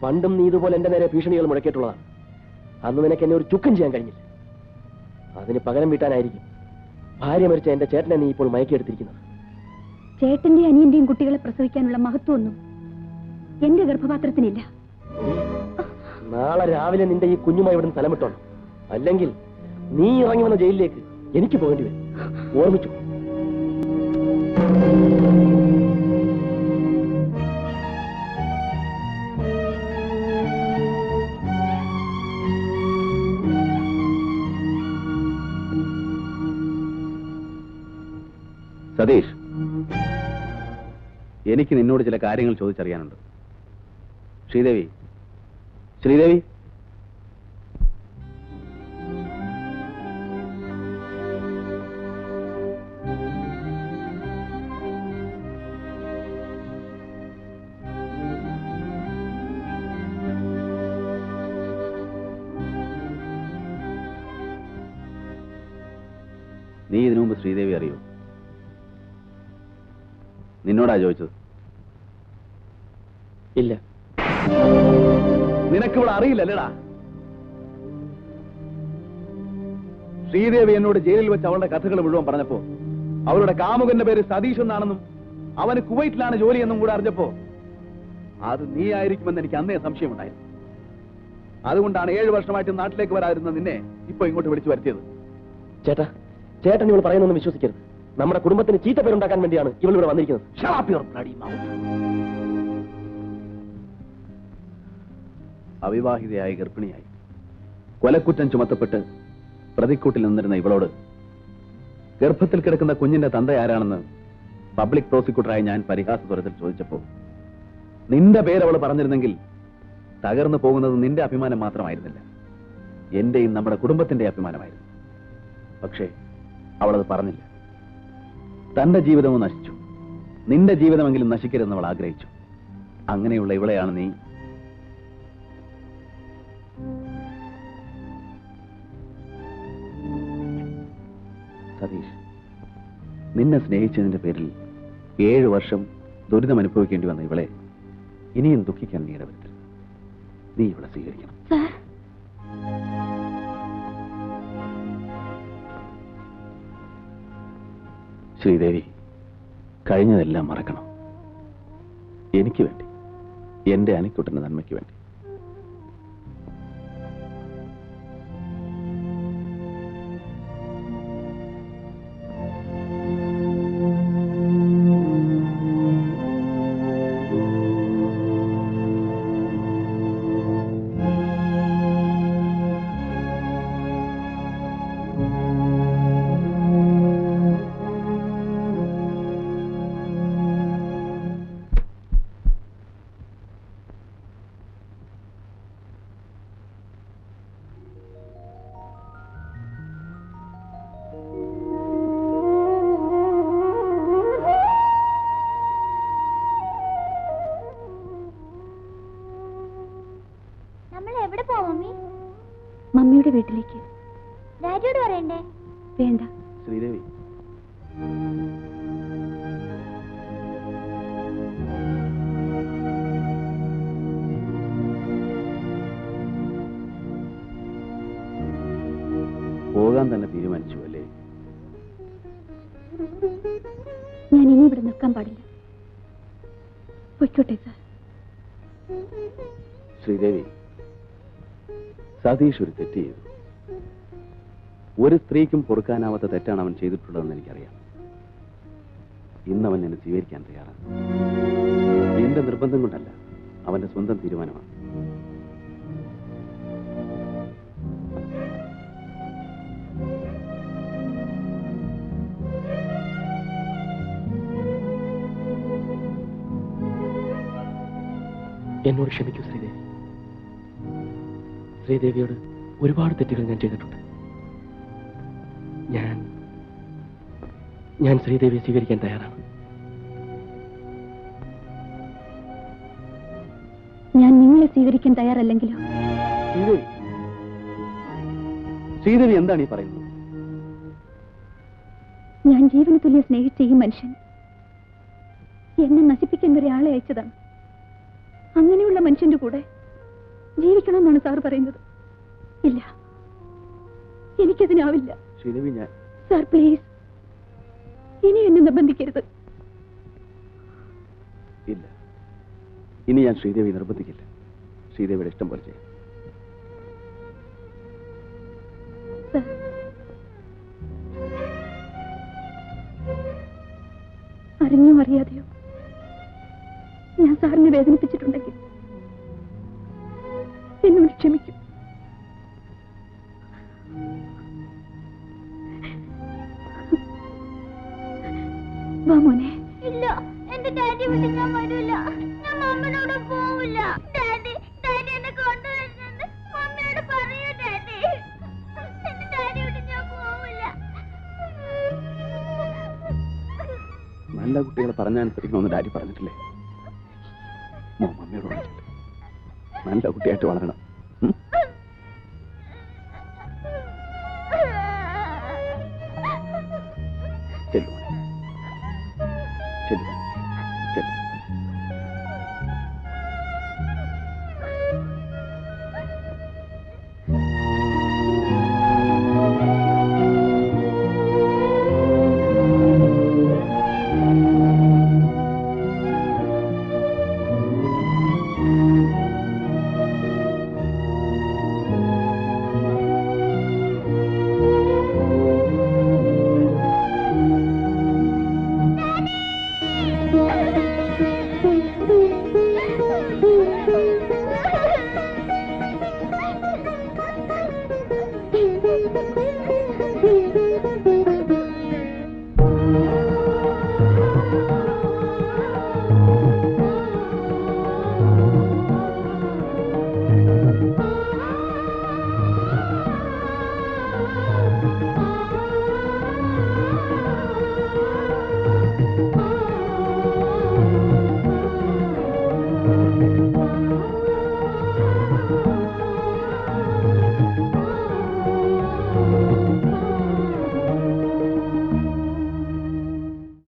[SPEAKER 3] പണ്ടും നീ ഇതുപോലെ എന്റെ നേരെ ഭീഷണികൾ മുടക്കിയിട്ടുള്ളതാണ്. അന്ന് നിനക്ക് എന്നെ ഒരു ചുക്കം ചെയ്യാൻ കഴിഞ്ഞില്ല. അതിന് പകരം വീട്ടാനായിരിക്കും ഭാര്യ മരിച്ച എന്റെ ചേട്ടനെ നീ ഇപ്പോൾ മയക്കിയെടുത്തിരിക്കുന്നത്.
[SPEAKER 1] ചേട്ടന്റെയും അനിയന്റെയും കുട്ടികളെ പ്രസവിക്കാനുള്ള മഹത്വമൊന്നും എന്റെ ഗർഭപാത്രത്തിനില്ല.
[SPEAKER 3] നാളെ രാവിലെ നിന്റെ ഈ കുഞ്ഞുമായി ഇവിടുന്ന് സ്ഥലം വിട്ടോണം. അല്ലെങ്കിൽ നീ ഇറങ്ങി വന്ന ജയിലിലേക്ക് എനിക്ക് പോകേണ്ടി വരും. ഓർമ്മിച്ചു.
[SPEAKER 5] സതീഷ്, എനിക്ക് നിന്നോട് ചില കാര്യങ്ങൾ ചോദിച്ചറിയാനുണ്ട്. ശ്രീദേവി, ശ്രീദേവി, നീ ഇതിനു മുമ്പ് ശ്രീദേവി അറിയോ? നിന്നോടാ ചോദിച്ചത്.
[SPEAKER 3] ഇല്ല.
[SPEAKER 5] നിനക്കിവിടെ അറിയില്ലല്ലേടാ? ശ്രീദേവി എന്നോട് ജയിലിൽ വെച്ച് അവളുടെ കഥകൾ മുഴുവൻ പറഞ്ഞപ്പോ അവളുടെ കാമുകന്റെ പേര് സതീഷ് എന്നാണെന്നും അവന് കുവൈറ്റിലാണ് ജോലിയെന്നും കൂടെ അറിഞ്ഞപ്പോ അത് നീ ആയിരിക്കുമെന്ന് എനിക്ക് അന്നേ സംശയമുണ്ടായിരുന്നു. അതുകൊണ്ടാണ് 7 വർഷമായിട്ട് നാട്ടിലേക്ക് വരാതിരുന്ന നിന്നെ ഇപ്പൊ ഇങ്ങോട്ട് വിളിച്ചു വരുത്തിയത്.
[SPEAKER 3] ചേട്ടാ, ചേട്ടൻ ഇവൾ പറയുന്നൊന്നും വിശ്വസിക്കരുത്. നമ്മുടെ കുടുംബത്തിന് ചീത്ത പേരുണ്ടാക്കാൻ വേണ്ടിയാണ് ഇവൾ ഇവിടെ വന്നിരിക്കുന്നത്.
[SPEAKER 5] അവിവാഹിതയായി ഗർഭിണിയായി കൊലക്കുറ്റം ചുമത്തപ്പെട്ട് പ്രതിക്കൂട്ടിൽ നിന്നിരുന്ന ഇവളോട് ഗർഭത്തിൽ കിടക്കുന്ന കുഞ്ഞിന്റെ തന്ത ആരാണെന്ന് പബ്ലിക് പ്രോസിക്യൂട്ടറായി ഞാൻ പരിഹാസസ്വരത്തിൽ ചോദിച്ചപ്പോ നിന്റെ പേരവൾ പറഞ്ഞിരുന്നെങ്കിൽ തകർന്നു പോകുന്നത് നിന്റെ അഭിമാനം മാത്രമായിരുന്നില്ല, എന്റെയും നമ്മുടെ കുടുംബത്തിന്റെ അഭിമാനമായിരുന്നു. പക്ഷേ അവളത് പറഞ്ഞില്ല. തന്റെ ജീവിതവും നശിച്ചു, നിന്റെ ജീവിതമെങ്കിലും നശിക്കരുതെന്ന് അവൾ ആഗ്രഹിച്ചു. അങ്ങനെയുള്ള ഇവളെയാണ് നീ. സതീഷ്, നിന്നെ സ്നേഹിച്ചതിന്റെ പേരിൽ 7 വർഷം ദുരിതം അനുഭവിക്കേണ്ടി വന്ന ഇവളെ ഇനിയും ദുഃഖിക്കാൻ നീ ഇടവരുത്തരുത്. നീ ഇവളെ സ്വീകരിക്കണം. ശ്രീദേവി, കഴിഞ്ഞതെല്ലാം മറക്കണം. എനിക്ക് വേണ്ടി, എന്റെ അനിക്കുട്ടന്റെ നന്മയ്ക്ക് വേണ്ടി.
[SPEAKER 1] മമ്മിയുടെ വീട്ടിലേക്ക്.
[SPEAKER 9] ഡാഡിയോട് പറയണ്ടേ?
[SPEAKER 1] വേണ്ട.
[SPEAKER 5] ശ്രീദേവി, പോകാൻ തന്നെ തീരുമാനിച്ചു അല്ലേ?
[SPEAKER 1] ഞാൻ ഇനി ഇവിടെ നിൽക്കാൻ പാടില്ല. പൊയ്ക്കോട്ടെ സാർ.
[SPEAKER 5] ശ്രീദേവി, സതീഷ് ഒരു തെറ്റ് ചെയ്തു. ഒരു സ്ത്രീക്കും പൊറുക്കാനാവാത്ത തെറ്റാണ് അവൻ ചെയ്തിട്ടുള്ളതെന്ന് എനിക്കറിയാം. ഇന്നവൻ എന്നെ സ്വീകരിക്കാൻ തയ്യാറാണ്. എന്റെ നിർബന്ധം കൊണ്ടല്ല, അവന്റെ സ്വന്തം തീരുമാനമാണ്.
[SPEAKER 3] എന്നോട് ക്ഷമിക്കൂ ശ്രീദേവി. ശ്രീദേവിയോട് ഒരുപാട് തെറ്റുകൾ ഞാൻ ചെയ്തിട്ടുണ്ട്. ഞാൻ ശ്രീദേവിയെ സ്വീകരിക്കാൻ തയ്യാറാണ്.
[SPEAKER 7] ഞാൻ നിങ്ങളെ സ്വീകരിക്കാൻ തയ്യാറല്ലെങ്കിലോ?
[SPEAKER 5] ശ്രീദേവി, ശ്രീദേവി എന്താണ് ഈ പറയുന്നത്?
[SPEAKER 7] ഞാൻ ജീവന തുല്യം സ്നേഹിച്ച ഈ മനുഷ്യൻ എന്നെ നശിപ്പിക്കാൻ ഒരാളെ അയച്ചതാണ്. അങ്ങനെയുള്ള മനുഷ്യന്റെ കൂടെ ജീവിക്കണമെന്നാണ് സാർ പറയുന്നത്. ഇല്ല, എനിക്കതിനാവില്ല.
[SPEAKER 5] ശ്രീദേവി, ഞാൻ
[SPEAKER 7] സാർ പ്ലീസ്, ഇനി എന്നെ നിർബന്ധിക്കരുത്.
[SPEAKER 5] ഇല്ല, ഇനി ഞാൻ ശ്രീദേവി നിർബന്ധിക്കില്ല. ശ്രീദേവിയുടെ ഇഷ്ടം പോലെ ചെയ്യാം.
[SPEAKER 7] സാർ, അറിഞ്ഞോ അറിയാതെയോ ഞാൻ സാറിനെ വേദനിപ്പിച്ചിട്ടുണ്ടെങ്കിൽ എന്നോട് ക്ഷമിക്കും. വാ മോനെ.
[SPEAKER 9] ഇല്ല, എന്റെ ഡാഡി വിട്ട് ഞാൻ വരില്ല. ഞാൻ മമ്മിനോട് പോവില്ല. ഡാഡി എന്നെ കൊണ്ടുവരുന്നത് മമ്മിയോട് പറയൂ. ഡാഡി, എന്റെ ഡാഡി വിട്ട് ഞാൻ പോവില്ല.
[SPEAKER 5] നല്ല കുട്ടികളെ പറഞ്ഞനുസരിക്കണമെന്ന് ഡാഡി പറഞ്ഞിട്ടില്ലേ? മമ്മിയോട് പറഞ്ഞിട്ടില്ല. നല്ല കുട്ടിയായിട്ട് വളരണം. ചെല്ലു ചെല്ലു ചെല്ലു.